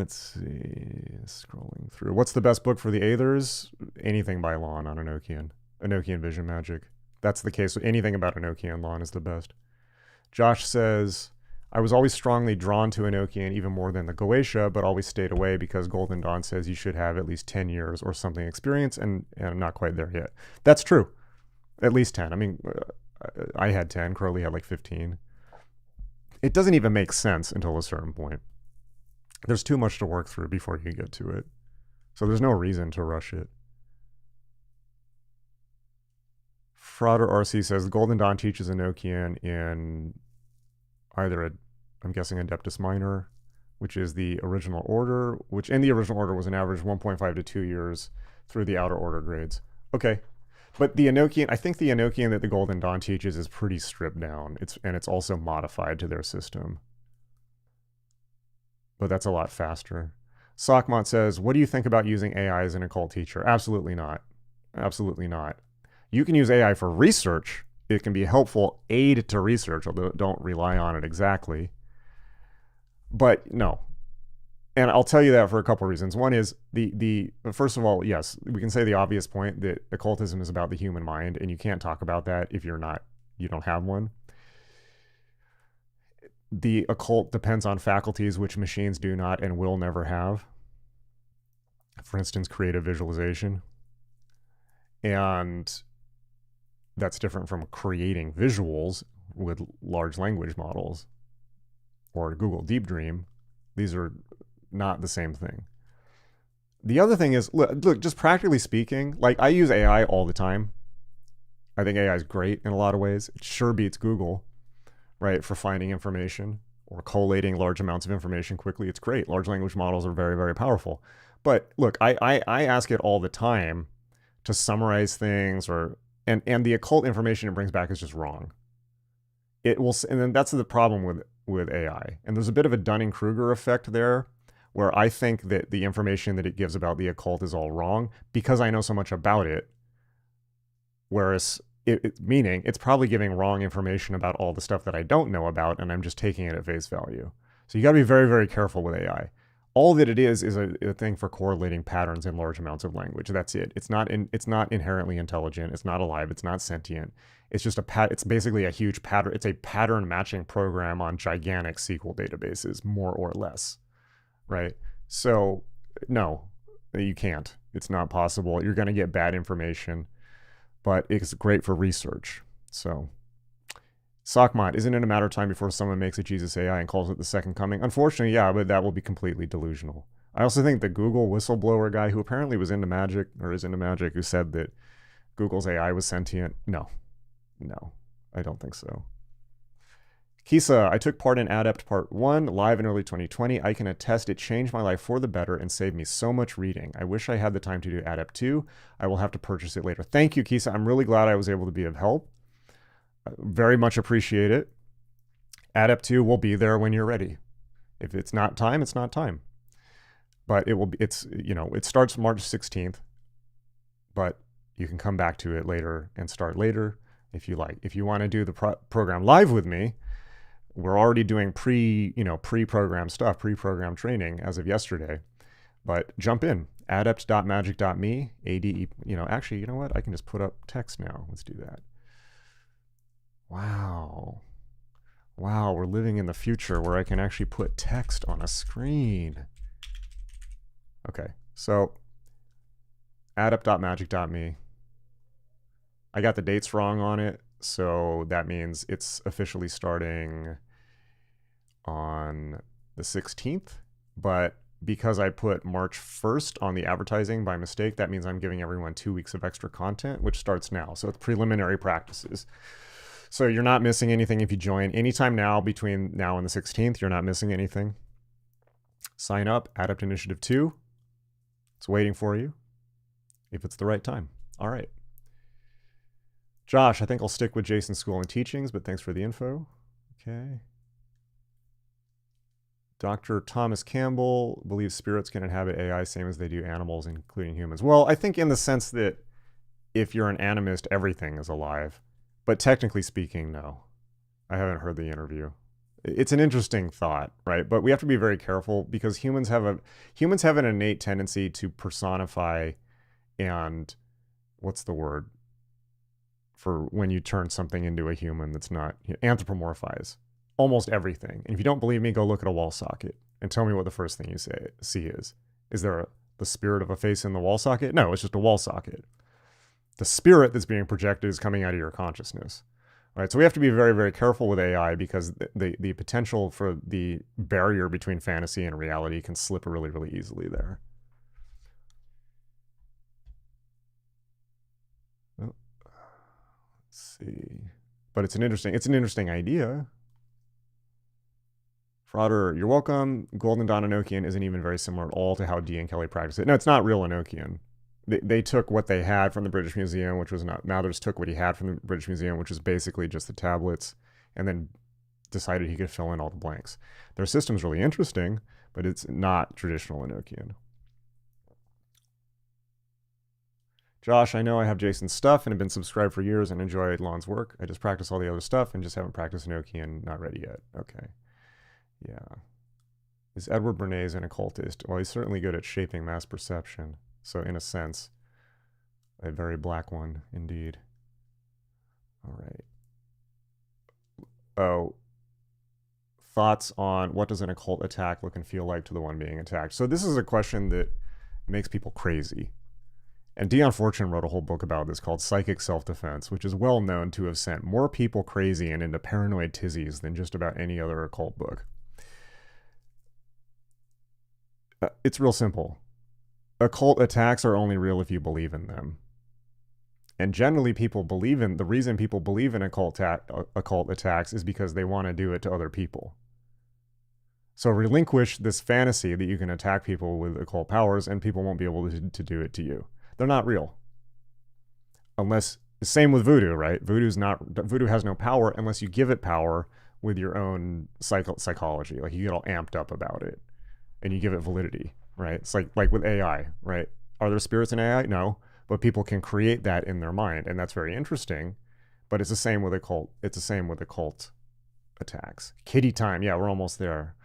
A: Let's see. Scrolling through. What's the best book for the Aethers? Anything by Lon on Anokian. Anokian Vision Magic. That's the case. Anything about Anokian Lon is the best. Josh says, I was always strongly drawn to Anokian even more than the Goetia, but always stayed away because Golden Dawn says you should have at least 10 years or something experience, and I'm not quite there yet. That's true. At least 10. I mean, I had 10. Crowley had like 15. It doesn't even make sense until a certain point. There's too much to work through before you get to it. So there's no reason to rush it. Frauder RC says Golden Dawn teaches Anokian in either I'm guessing Adeptus Minor, which is the original order, which in the original order was an average 1.5 to 2 years through the outer order grades. Okay. But the Anokian, I think the Anokian that the Golden Dawn teaches is pretty stripped down. It's also modified to their system. But that's a lot faster. Sockmont says, what do you think about using AI as an occult teacher? Absolutely not. Absolutely not. You can use AI for research. It can be a helpful aid to research, although don't rely on it exactly. But no. And I'll tell you that for a couple of reasons. One is first of all, yes, we can say the obvious point that occultism is about the human mind, and you can't talk about that if you don't have one. The occult depends on faculties which machines do not and will never have. For instance, creative visualization. And that's different from creating visuals with large language models or Google Deep Dream. These are not the same thing. The other thing is, look, just practically speaking, like I use AI all the time. I think AI is great in a lot of ways. It sure beats Google, right, for finding information or collating large amounts of information quickly. It's great. Large language models are very, very powerful. But look, I ask it all the time to summarize things, and the occult information it brings back is just wrong. It will, and then that's the problem with AI. And there's a bit of a Dunning-Kruger effect there, where I think that the information that it gives about the occult is all wrong because I know so much about it. Whereas, meaning it's probably giving wrong information about all the stuff that I don't know about, and I'm just taking it at face value. So you got to be very, very careful with AI. All that it is a thing for correlating patterns in large amounts of language. That's it. It's not inherently intelligent. It's not alive. It's not sentient. It's just it's basically a huge pattern. It's a pattern matching program on gigantic SQL databases, more or less, right? So no, you can't. It's not possible. You're going to get bad information, but it's great for research. So Sockmont, isn't it a matter of time before someone makes a Jesus AI and calls it the second coming? Unfortunately, yeah, but that will be completely delusional. I also think the Google whistleblower guy who apparently was into magic, or is into magic, who said that Google's AI was sentient. No, I don't think so. Kisa, I took part in Adept Part 1 live in early 2020. I can attest it changed my life for the better and saved me so much reading. I wish I had the time to do Adept 2. I will have to purchase it later. Thank you, Kisa. I'm really glad I was able to be of help. Very much appreciate it. Adept 2 will be there when you're ready. If it's not time, it's not time. But it will be, it starts March 16th, but you can come back to it later and start later if you like. If you want to do the program live with me, we're already doing pre-program stuff, pre-program training as of yesterday. But jump in, adept.magic.me, ADE, actually, you know what? I can just put up text now. Let's do that. Wow, we're living in the future where I can actually put text on a screen. Okay, so adept.magic.me. I got the dates wrong on it, so that means it's officially starting on the 16th, but because I put March 1st on the advertising by mistake, that means I'm giving everyone 2 weeks of extra content, which starts now. So it's preliminary practices. So you're not missing anything if you join anytime now between now and the 16th. You're not missing anything. Sign up, Adept Initiative 2. It's waiting for you if it's the right time. All right. Josh, I think I'll stick with Jason's school and teachings, but thanks for the info. Okay. Dr. Thomas Campbell believes spirits can inhabit AI same as they do animals, including humans. Well, I think in the sense that if you're an animist, everything is alive. But technically speaking, no. I haven't heard the interview. It's an interesting thought, right? But we have to be very careful because humans have an innate tendency to personify and what's the word for when you turn something into a human that's not anthropomorphize almost everything. And if you don't believe me, go look at a wall socket and tell me what the first thing you see is. Is there the spirit of a face in the wall socket? No, it's just a wall socket. The spirit that's being projected is coming out of your consciousness. Right, so we have to be very, very careful with AI because the potential for the barrier between fantasy and reality can slip really, really easily there. Oh, let's see, but it's an interesting idea. Frauder, you're welcome. Golden Dawn Anokian isn't even very similar at all to how Dee and Kelly practice it. No, it's not real Anokian. They took what they had from the British Museum, which was not, Mathers took what he had from the British Museum, which is basically just the tablets, and then decided he could fill in all the blanks. Their system's really interesting, but it's not traditional Anokian. Josh, I know I have Jason's stuff and have been subscribed for years and enjoy Lon's work. I just practice all the other stuff and just haven't practiced Anokian, not ready yet. Okay. Yeah. Is Edward Bernays an occultist? Well, he's certainly good at shaping mass perception. So in a sense, a very black one indeed. All right. Oh, thoughts on what does an occult attack look and feel like to the one being attacked? So this is a question that makes people crazy. And Dion Fortune wrote a whole book about this called Psychic Self-Defense, which is well known to have sent more people crazy and into paranoid tizzies than just about any other occult book. It's real simple. Occult attacks are only real if you believe in them. And generally the reason people believe in occult attacks is because they want to do it to other people. So relinquish this fantasy that you can attack people with occult powers and people won't be able to do it to you. They're not real. Unless, same with voodoo, right? Voodoo has no power unless you give it power with your own psychology. Like you get all amped up about it and you give it validity. Right? It's like with AI, right? Are there spirits in AI? No, but people can create that in their mind, and that's very interesting. But it's the same with occult. It's the same with occult attacks. Kitty time. Yeah, we're almost there.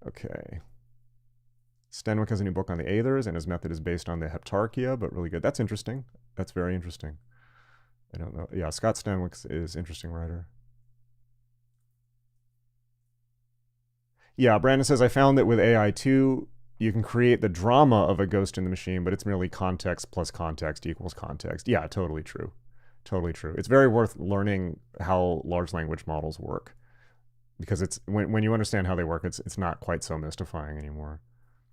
A: Okay. Stenwick has a new book on the Aethers, and his method is based on the Heptarchia, but really good. That's interesting. That's very interesting. I don't know. Yeah, Scott Stenwick is an interesting writer. Yeah, Brandon says, I found that with AI too, you can create the drama of a ghost in the machine, but it's merely context plus context equals context. Yeah, totally true. Totally true. It's very worth learning how large language models work because it's when you understand how they work, it's not quite so mystifying anymore.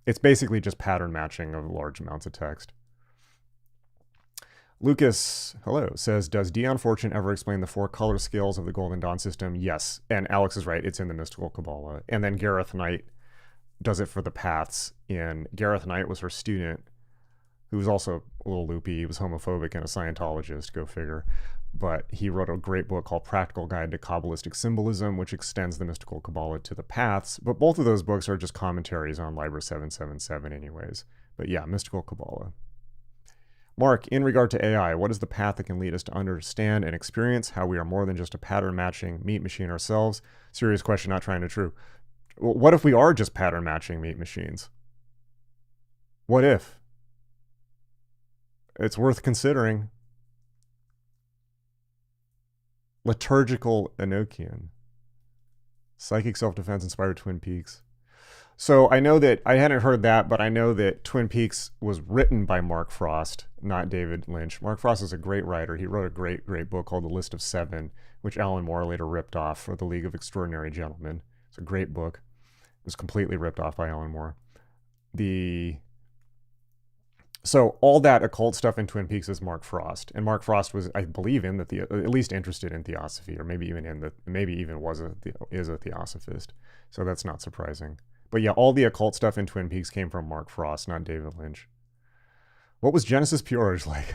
A: It's basically just pattern matching of large amounts of text. Lucas, hello, says, does Dion Fortune ever explain the 4 color scales of the Golden Dawn system? Yes. And Alex is right. It's in the Mystical Kabbalah. And then Gareth Knight does it for the paths. And Gareth Knight was her student, who was also a little loopy. He was homophobic and a Scientologist, go figure. But he wrote a great book called Practical Guide to Kabbalistic Symbolism, which extends the Mystical Kabbalah to the paths. But both of those books are just commentaries on Liber 777 anyways. But yeah, Mystical Kabbalah. Mark, in regard to AI, what is the path that can lead us to understand and experience how we are more than just a pattern matching meat machine ourselves? Serious question, not trying to true. What if we are just pattern matching meat machines? What if? It's worth considering. Liturgical Anokian. Psychic self-defense inspired Twin Peaks. So I know that, I hadn't heard that, but I know that Twin Peaks was written by Mark Frost, not David Lynch. Mark Frost is a great writer. He wrote a great, great book called The List of Seven, which Alan Moore later ripped off for The League of Extraordinary Gentlemen. It's a great book. It was completely ripped off by Alan Moore. So all that occult stuff in Twin Peaks is Mark Frost, and Mark Frost was, I believe, at least interested in theosophy, or maybe even is a theosophist. So that's not surprising. But yeah, all the occult stuff in Twin Peaks came from Mark Frost, not David Lynch. What was Genesis Peerage like?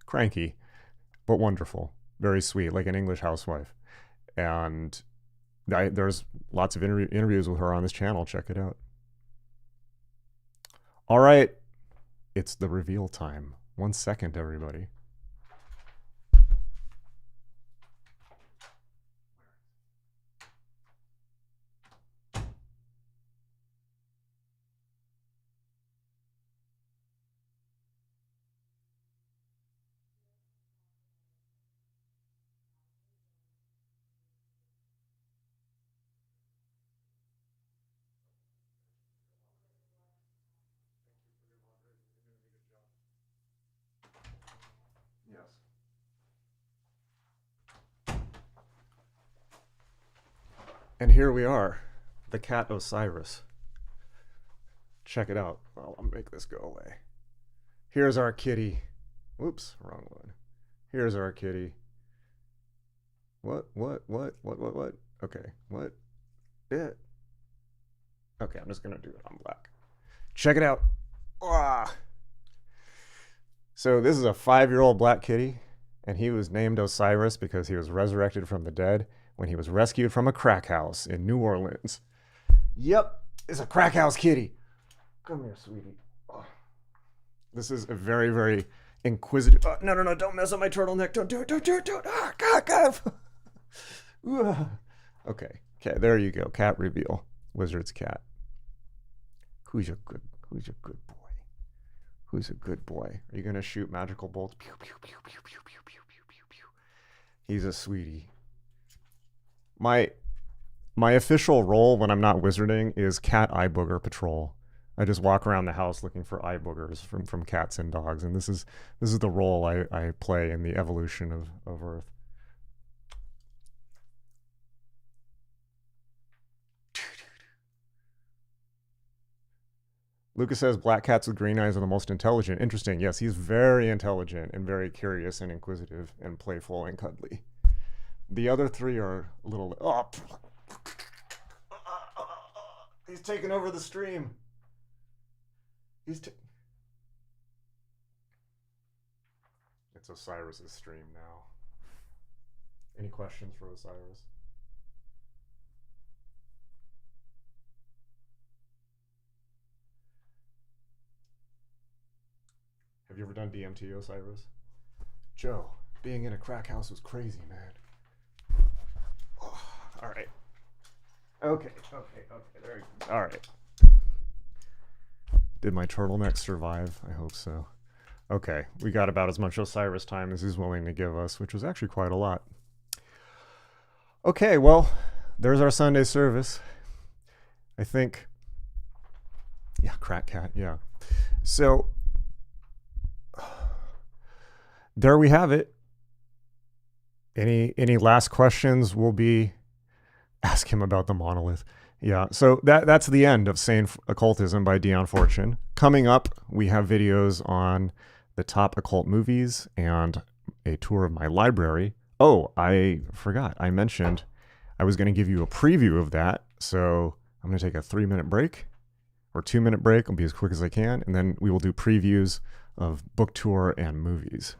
A: Cranky, but wonderful, very sweet, like an English housewife. And there's lots of interviews with her on this channel. Check it out. All right. It's the reveal time. 1 second, everybody. And here we are, the cat Osiris. Check it out. Well, I'll make this go away. Here's our kitty. Whoops, wrong one. Here's our kitty. What? Okay, what? It. Okay, I'm just gonna do it on black. Check it out. Ah. So this is a 5-year-old black kitty, and he was named Osiris because he was resurrected from the dead when he was rescued from a crack house in New Orleans. Yep, it's a crack house kitty. Come here, sweetie. Oh. This is a very, very inquisitive. No, don't mess up my turtleneck. Don't do it. Ah, God. Okay, there you go. Cat reveal. Wizard's cat. Who's a good boy? Who's a good boy? Are you gonna shoot magical bolts? Pew, pew, pew, pew, pew, pew, pew, pew, pew, pew. He's a sweetie. My official role when I'm not wizarding is cat eye booger patrol. I just walk around the house looking for eye boogers from cats and dogs, and this is the role I play in the evolution of Earth. Lucas says black cats with green eyes are the most intelligent. Interesting. Yes, he's very intelligent and very curious and inquisitive and playful and cuddly. The other three are a little... Oh, he's taking over the stream. It's Osiris's stream now. Any questions for Osiris? Have you ever done DMT, Osiris? Joe, being in a crack house was crazy, man. Oh, all right. Okay, there you go. All right. Did my turtleneck survive? I hope so. Okay, we got about as much Osiris time as he's willing to give us, which was actually quite a lot. Okay, well, there's our Sunday service. I think... Yeah, crack cat, yeah. So... there we have it. Any last questions will be ask him about the monolith. Yeah, so that's the end of SANE Occultism by Dion Fortune. Coming up, we have videos on the top occult movies and a tour of my library. Oh, I forgot. I mentioned I was going to give you a preview of that. So I'm going to take a 3-minute break or 2-minute break. I'll be as quick as I can. And then we will do previews of book tour and movies.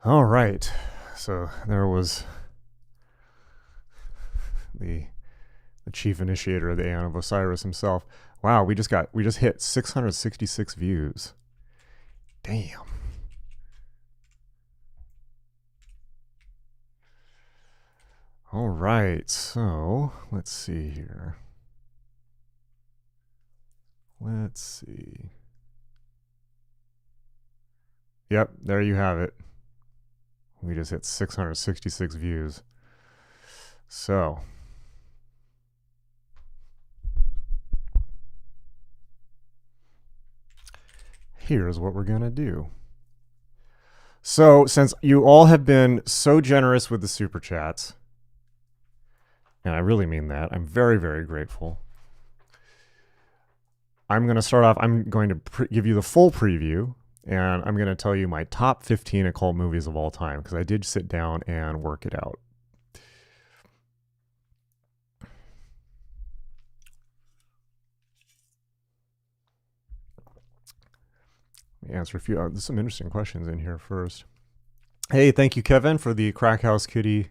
A: All right, so there was the chief initiator of the Aeon of Osiris himself. Wow, we just hit 666 views. Damn. All right, so let's see here. Let's see. Yep, there you have it. We just hit 666 views. So, here's what we're going to do. So, since you all have been so generous with the super chats, and I really mean that, I'm very, very grateful. I'm going to start off, I'm going to give you the full preview, and I'm going to tell you my top 15 occult movies of all time, because I did sit down and work it out. Let me answer a few. There's some interesting questions in here first. Hey, thank you, Kevin, for the Crack House Kitty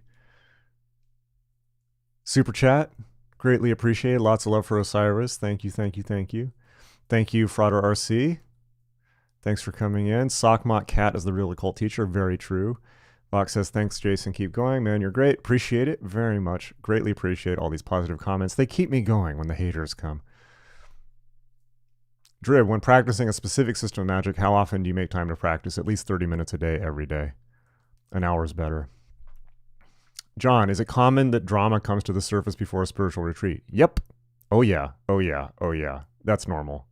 A: super chat. Greatly appreciated. Lots of love for Osiris. Thank you, thank you, thank you. Thank you, Frauder RC. Thanks for coming in. Sockmot Cat is the real occult teacher. Very true. Vox says, thanks, Jason. Keep going. Man, you're great. Appreciate it very much. Greatly appreciate all these positive comments. They keep me going when the haters come. Drib, when practicing a specific system of magic, how often do you make time to practice? At least 30 minutes a day, every day. An hour is better. John, is it common that drama comes to the surface before a spiritual retreat? Yep. Oh, yeah. Oh, yeah. Oh, yeah. That's normal.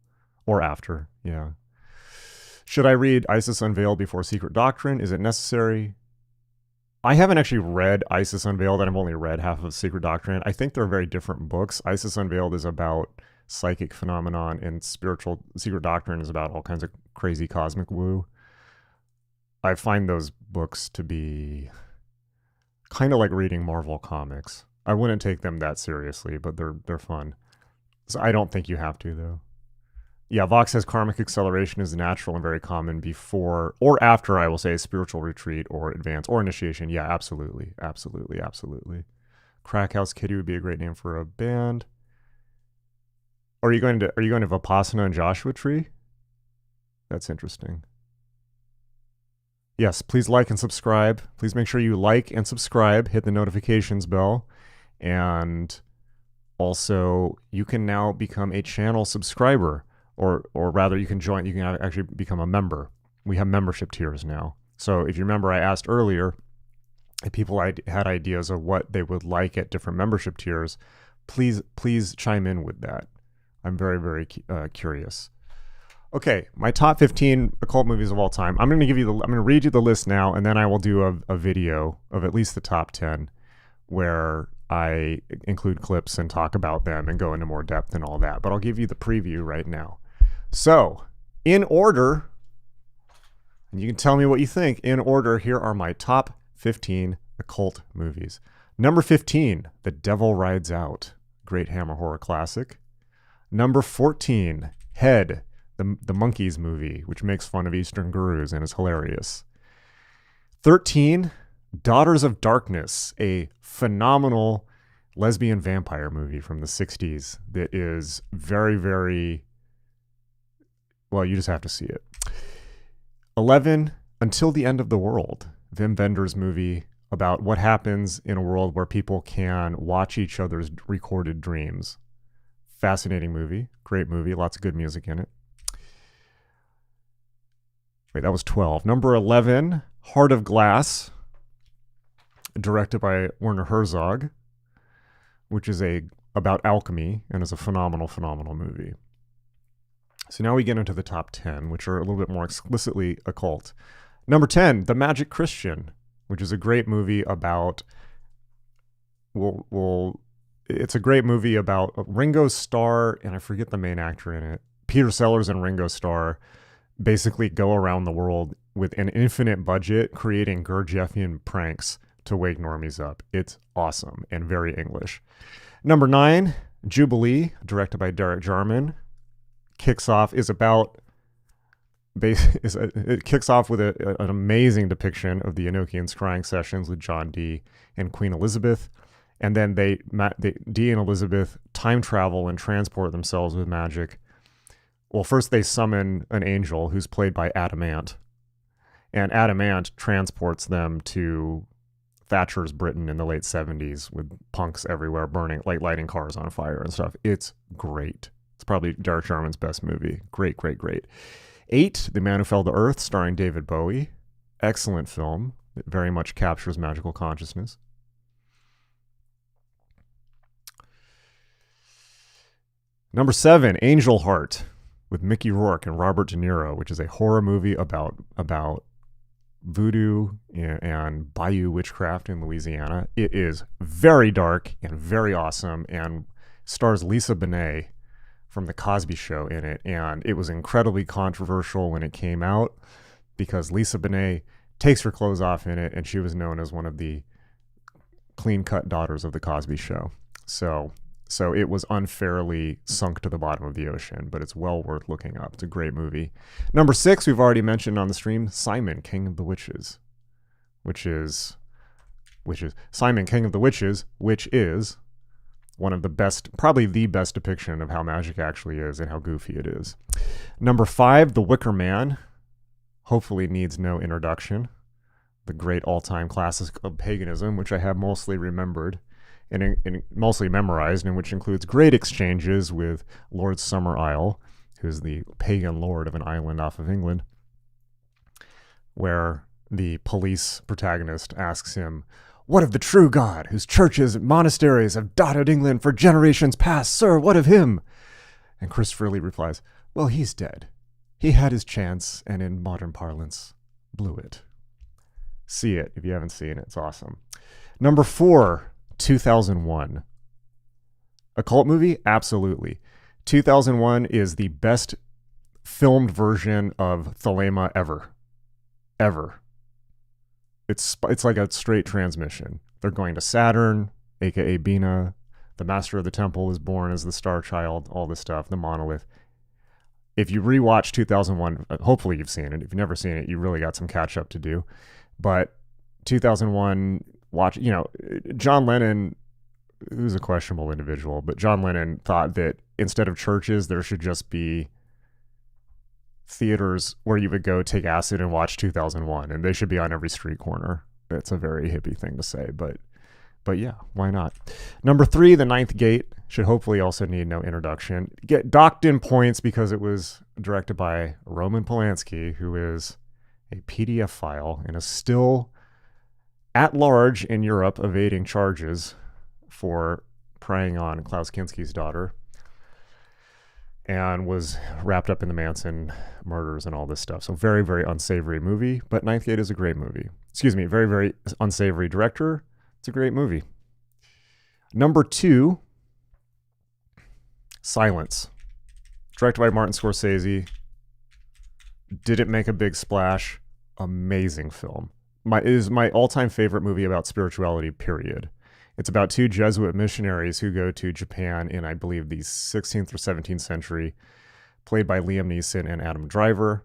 A: Or after. Yeah. Should I read Isis Unveiled before Secret Doctrine? Is it necessary? I haven't actually read Isis Unveiled, and I've only read half of Secret Doctrine. I think they're very different books. Isis Unveiled is about psychic phenomenon, and Secret Doctrine is about all kinds of crazy cosmic woo. I find those books to be kind of like reading Marvel comics. I wouldn't take them that seriously, but they're fun. So I don't think you have to, though. Yeah, Vox says karmic acceleration is natural and very common before or after, I will say, a spiritual retreat or advance or initiation. Yeah, absolutely. Absolutely. Absolutely. Crack House Kitty would be a great name for a band. Are you going to Vipassana and Joshua Tree? That's interesting. Yes, please like and subscribe. Please make sure you like and subscribe, hit the notifications bell, and also you can now become a channel subscriber. Or rather, you can actually become a member. We have membership tiers now. So if you remember, I asked earlier if people had ideas of what they would like at different membership tiers. Please chime in with that. I'm very, very curious. Okay, my top 15 occult movies of all time. I'm going to read you the list now, and then I will do a video of at least the top 10 where I include clips and talk about them and go into more depth and all that. But I'll give you the preview right now. So, in order, and you can tell me what you think, in order, here are my top 15 occult movies. Number 15, The Devil Rides Out. Great Hammer horror classic. Number 14, Head, the Monkeys movie, which makes fun of Eastern gurus and is hilarious. 13, Daughters of Darkness, a phenomenal lesbian vampire movie from the 60s that is very, very... well, you just have to see it. 11, Until the End of the World, Wim Wenders' movie about what happens in a world where people can watch each other's recorded dreams. Fascinating movie, great movie, lots of good music in it. Wait, that was 12. Number 11, Heart of Glass, directed by Werner Herzog, which is about alchemy and is a phenomenal, phenomenal movie. So now we get into the top 10, which are a little bit more explicitly occult. Number 10, The Magic Christian, which is a great movie about... it's a great movie about Ringo Starr, and I forget the main actor in it. Peter Sellers and Ringo Starr basically go around the world with an infinite budget, creating Gurdjieffian pranks to wake normies up. It's awesome and very English. Number 9, Jubilee, directed by Derek Jarman. It kicks off with an amazing depiction of the Anokian scrying sessions with John Dee and Queen Elizabeth. And then Dee and Elizabeth time travel and transport themselves with magic. Well, first they summon an angel who's played by Adamant. And Adamant transports them to Thatcher's Britain in the late 70s with punks everywhere burning, like lighting cars on fire and stuff. It's great. It's probably Derek Jarman's best movie. Great, great, great. 8, The Man Who Fell to Earth, starring David Bowie. Excellent film. It very much captures magical consciousness. Number 7, Angel Heart, with Mickey Rourke and Robert De Niro, which is a horror movie about voodoo and bayou witchcraft in Louisiana. It is very dark and very awesome, and stars Lisa Bonet from The Cosby Show in it. And it was incredibly controversial when it came out because Lisa Bonet takes her clothes off in it, and she was known as one of the clean-cut daughters of The Cosby Show. So it was unfairly sunk to the bottom of the ocean, but it's well worth looking up. It's a great movie. Number 6, we've already mentioned on the stream, Simon, King of the Witches, which is Simon, King of the Witches, which is one of the best, probably the best depiction of how magic actually is and how goofy it is. Number 5, The Wicker Man, hopefully needs no introduction. The great all-time classic of paganism, which I have mostly remembered and mostly memorized, and which includes great exchanges with Lord Summerisle, who's the pagan lord of an island off of England, where the police protagonist asks him, "What of the true God, whose churches and monasteries have dotted England for generations past? Sir, what of him?" And Christopher Lee replies, "Well, he's dead. He had his chance, and in modern parlance, blew it." See it if you haven't seen it. It's awesome. Number 4, 2001. Occult movie? Absolutely. 2001 is the best filmed version of Thelema ever. Ever. It's like a straight transmission. They're going to Saturn, aka Bina. The Master of the Temple is born as the Star Child, all this stuff, the monolith. If you rewatch 2001, hopefully you've seen it. If you've never seen it, you really got some catch up to do. But 2001, John Lennon, who's a questionable individual, but John Lennon thought that instead of churches, there should just be theaters where you would go take acid and watch 2001, and they should be on every street corner. It's a very hippie thing to say, but yeah, why not? Number 3, The Ninth Gate, should hopefully also need no introduction. Get docked in points because it was directed by Roman Polanski, who is a PDF file and is still at large in Europe, evading charges for preying on Klaus Kinski's daughter, and was wrapped up in the Manson murders and all this stuff. So very, very unsavory movie, but Ninth Gate is a great movie. Excuse me, very, very unsavory director. It's a great movie. Number 2, Silence. Directed by Martin Scorsese. Didn't make a big splash. Amazing film. It is my all-time favorite movie about spirituality, period. It's about 2 Jesuit missionaries who go to Japan in, I believe, the 16th or 17th century, played by Liam Neeson and Adam Driver,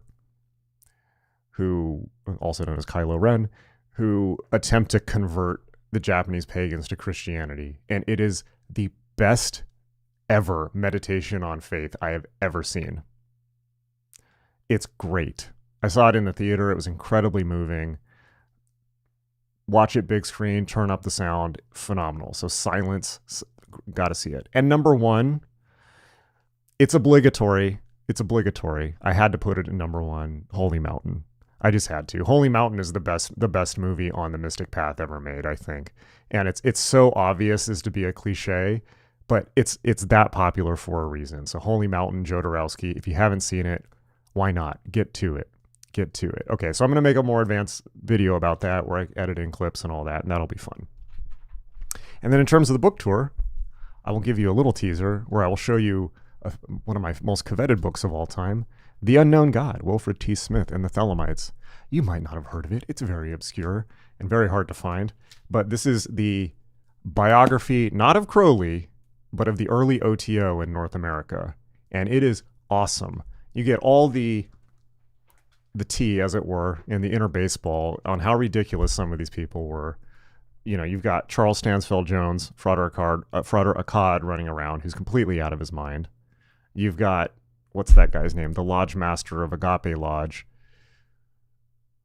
A: who, also known as Kylo Ren, who attempt to convert the Japanese pagans to Christianity. And it is the best ever meditation on faith I have ever seen. It's great. I saw it in the theater. It was incredibly moving. Watch it big screen, turn up the sound, phenomenal. So Silence, got to see it. And number 1, it's obligatory. I had to put it in number 1, Holy Mountain. I just had to. Holy Mountain is the best movie on the mystic path ever made, I think. And it's so obvious as to be a cliche, but it's that popular for a reason. So Holy Mountain, Jodorowsky, if you haven't seen it, why not? Get to it. Okay, so I'm going to make a more advanced video about that where I edit in clips and all that, and that'll be fun. And then in terms of the book tour, I will give you a little teaser where I will show you one of my most coveted books of all time, The Unknown God, Wilfred T. Smith and the Thelemites. You might not have heard of it. It's very obscure and very hard to find, but this is the biography, not of Crowley, but of the early OTO in North America, and it is awesome. You get all the tea, as it were, in the inner baseball on how ridiculous some of these people were. You've got Charles Stansfeld Jones, Frater Akkad running around, who's completely out of his mind. You've got, what's that guy's name? The Lodge Master of Agape Lodge.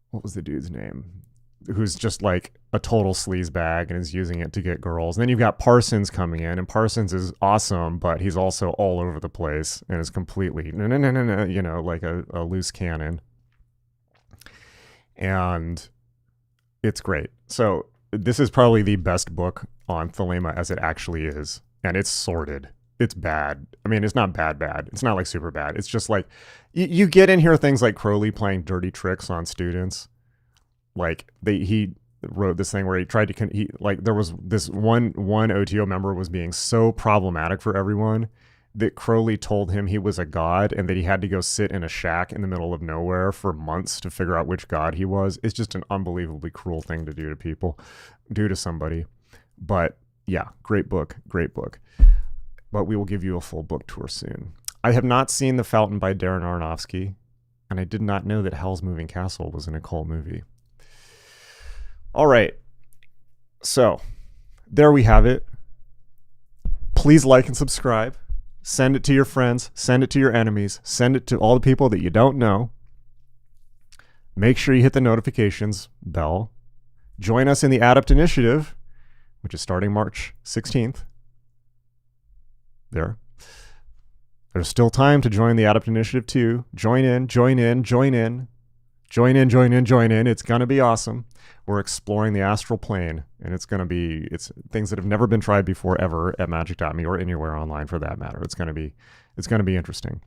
A: What was the dude's name? Who's just like a total sleazebag and is using it to get girls. And then you've got Parsons coming in, and Parsons is awesome, but he's also all over the place and is completely, like a loose cannon. And It's great. So this is probably the best book on Thelema as it actually is. And it's sordid. It's bad. I mean, it's not bad. It's not like super bad. It's just like you get in here things like Crowley playing dirty tricks on students. Like he wrote this thing where he tried to there was this one OTO member was being so problematic for everyone that Crowley told him he was a god and that he had to go sit in a shack in the middle of nowhere for months to figure out which god he was. It's just an unbelievably cruel thing to do to people, do to somebody. But yeah, great book. But we will give you a full book tour soon. I have not seen The Fountain by Darren Aronofsky, and I did not know that Howl's Moving Castle was an occult movie. All right. So there we have it. Please like and subscribe. Send it to your friends. Send it to your enemies. Send it to all the people that you don't know. Make sure you hit the notifications bell. Join us in the Adept Initiative, which is starting March 16th. There's still time to join the Adept Initiative too. Join in. It's going to be awesome. We're exploring the astral plane, and it's things that have never been tried before ever at magic.me or anywhere online for that matter. It's going to be interesting.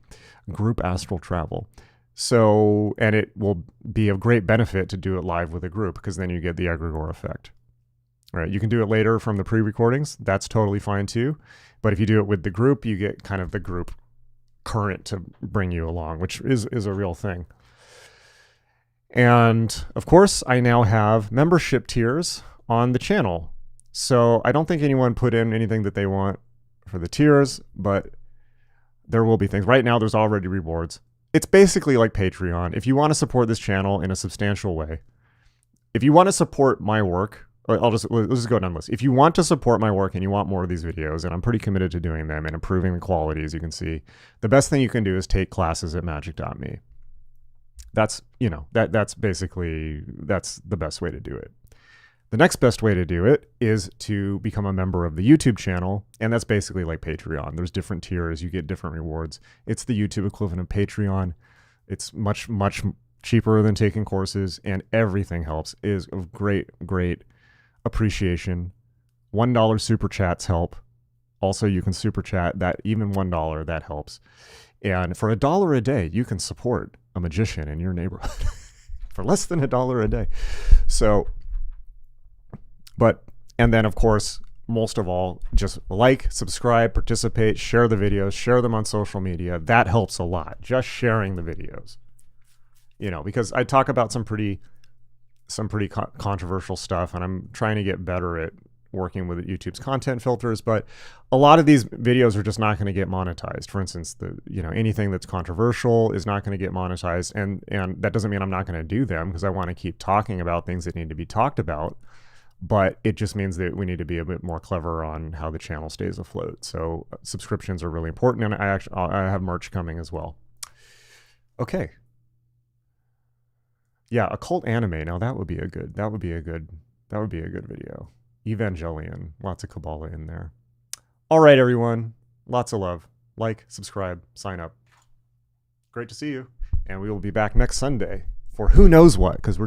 A: Group astral travel. So, and it will be of great benefit to do it live with a group because then you get the egregore effect. All right, you can do it later from the pre-recordings. That's totally fine too. But if you do it with the group, you get kind of the group current to bring you along, which is a real thing. And of course, I now have membership tiers on the channel. So I don't think anyone put in anything that they want for the tiers, but there will be things. Right now, there's already rewards. It's basically like Patreon. If you want to support this channel in a substantial way, if you want to support my work, let's just go down the list. If you want to support my work and you want more of these videos, and I'm pretty committed to doing them and improving the quality, as you can see, the best thing you can do is take classes at magic.me. That's the best way to do it. The next best way to do it is to become a member of the YouTube channel, and that's basically like Patreon. There's different tiers. You get different rewards. It's the YouTube equivalent of Patreon. It's much, much cheaper than taking courses, and everything helps. It is of great appreciation. $1 super chats help. Also, you can super chat that even $1 that helps. And for $1 a day, you can support a magician in your neighborhood for less than $1 a day. So, and then of course, most of all, just like, subscribe, participate, share the videos, share them on social media. That helps a lot. Just sharing the videos, because I talk about some pretty controversial stuff, and I'm trying to get better at working with YouTube's content filters, but a lot of these videos are just not going to get monetized. For instance, anything that's controversial is not going to get monetized, and that doesn't mean I'm not going to do them, because I want to keep talking about things that need to be talked about, but it just means that we need to be a bit more clever on how the channel stays afloat. So subscriptions are really important, and I have merch coming as well. Okay. Yeah, occult anime. Now that would be a good video. Evangelion, lots of Kabbalah in there. All right, everyone, lots of love. Like, subscribe, sign up. Great to see you, and we will be back next Sunday for who knows what, because we're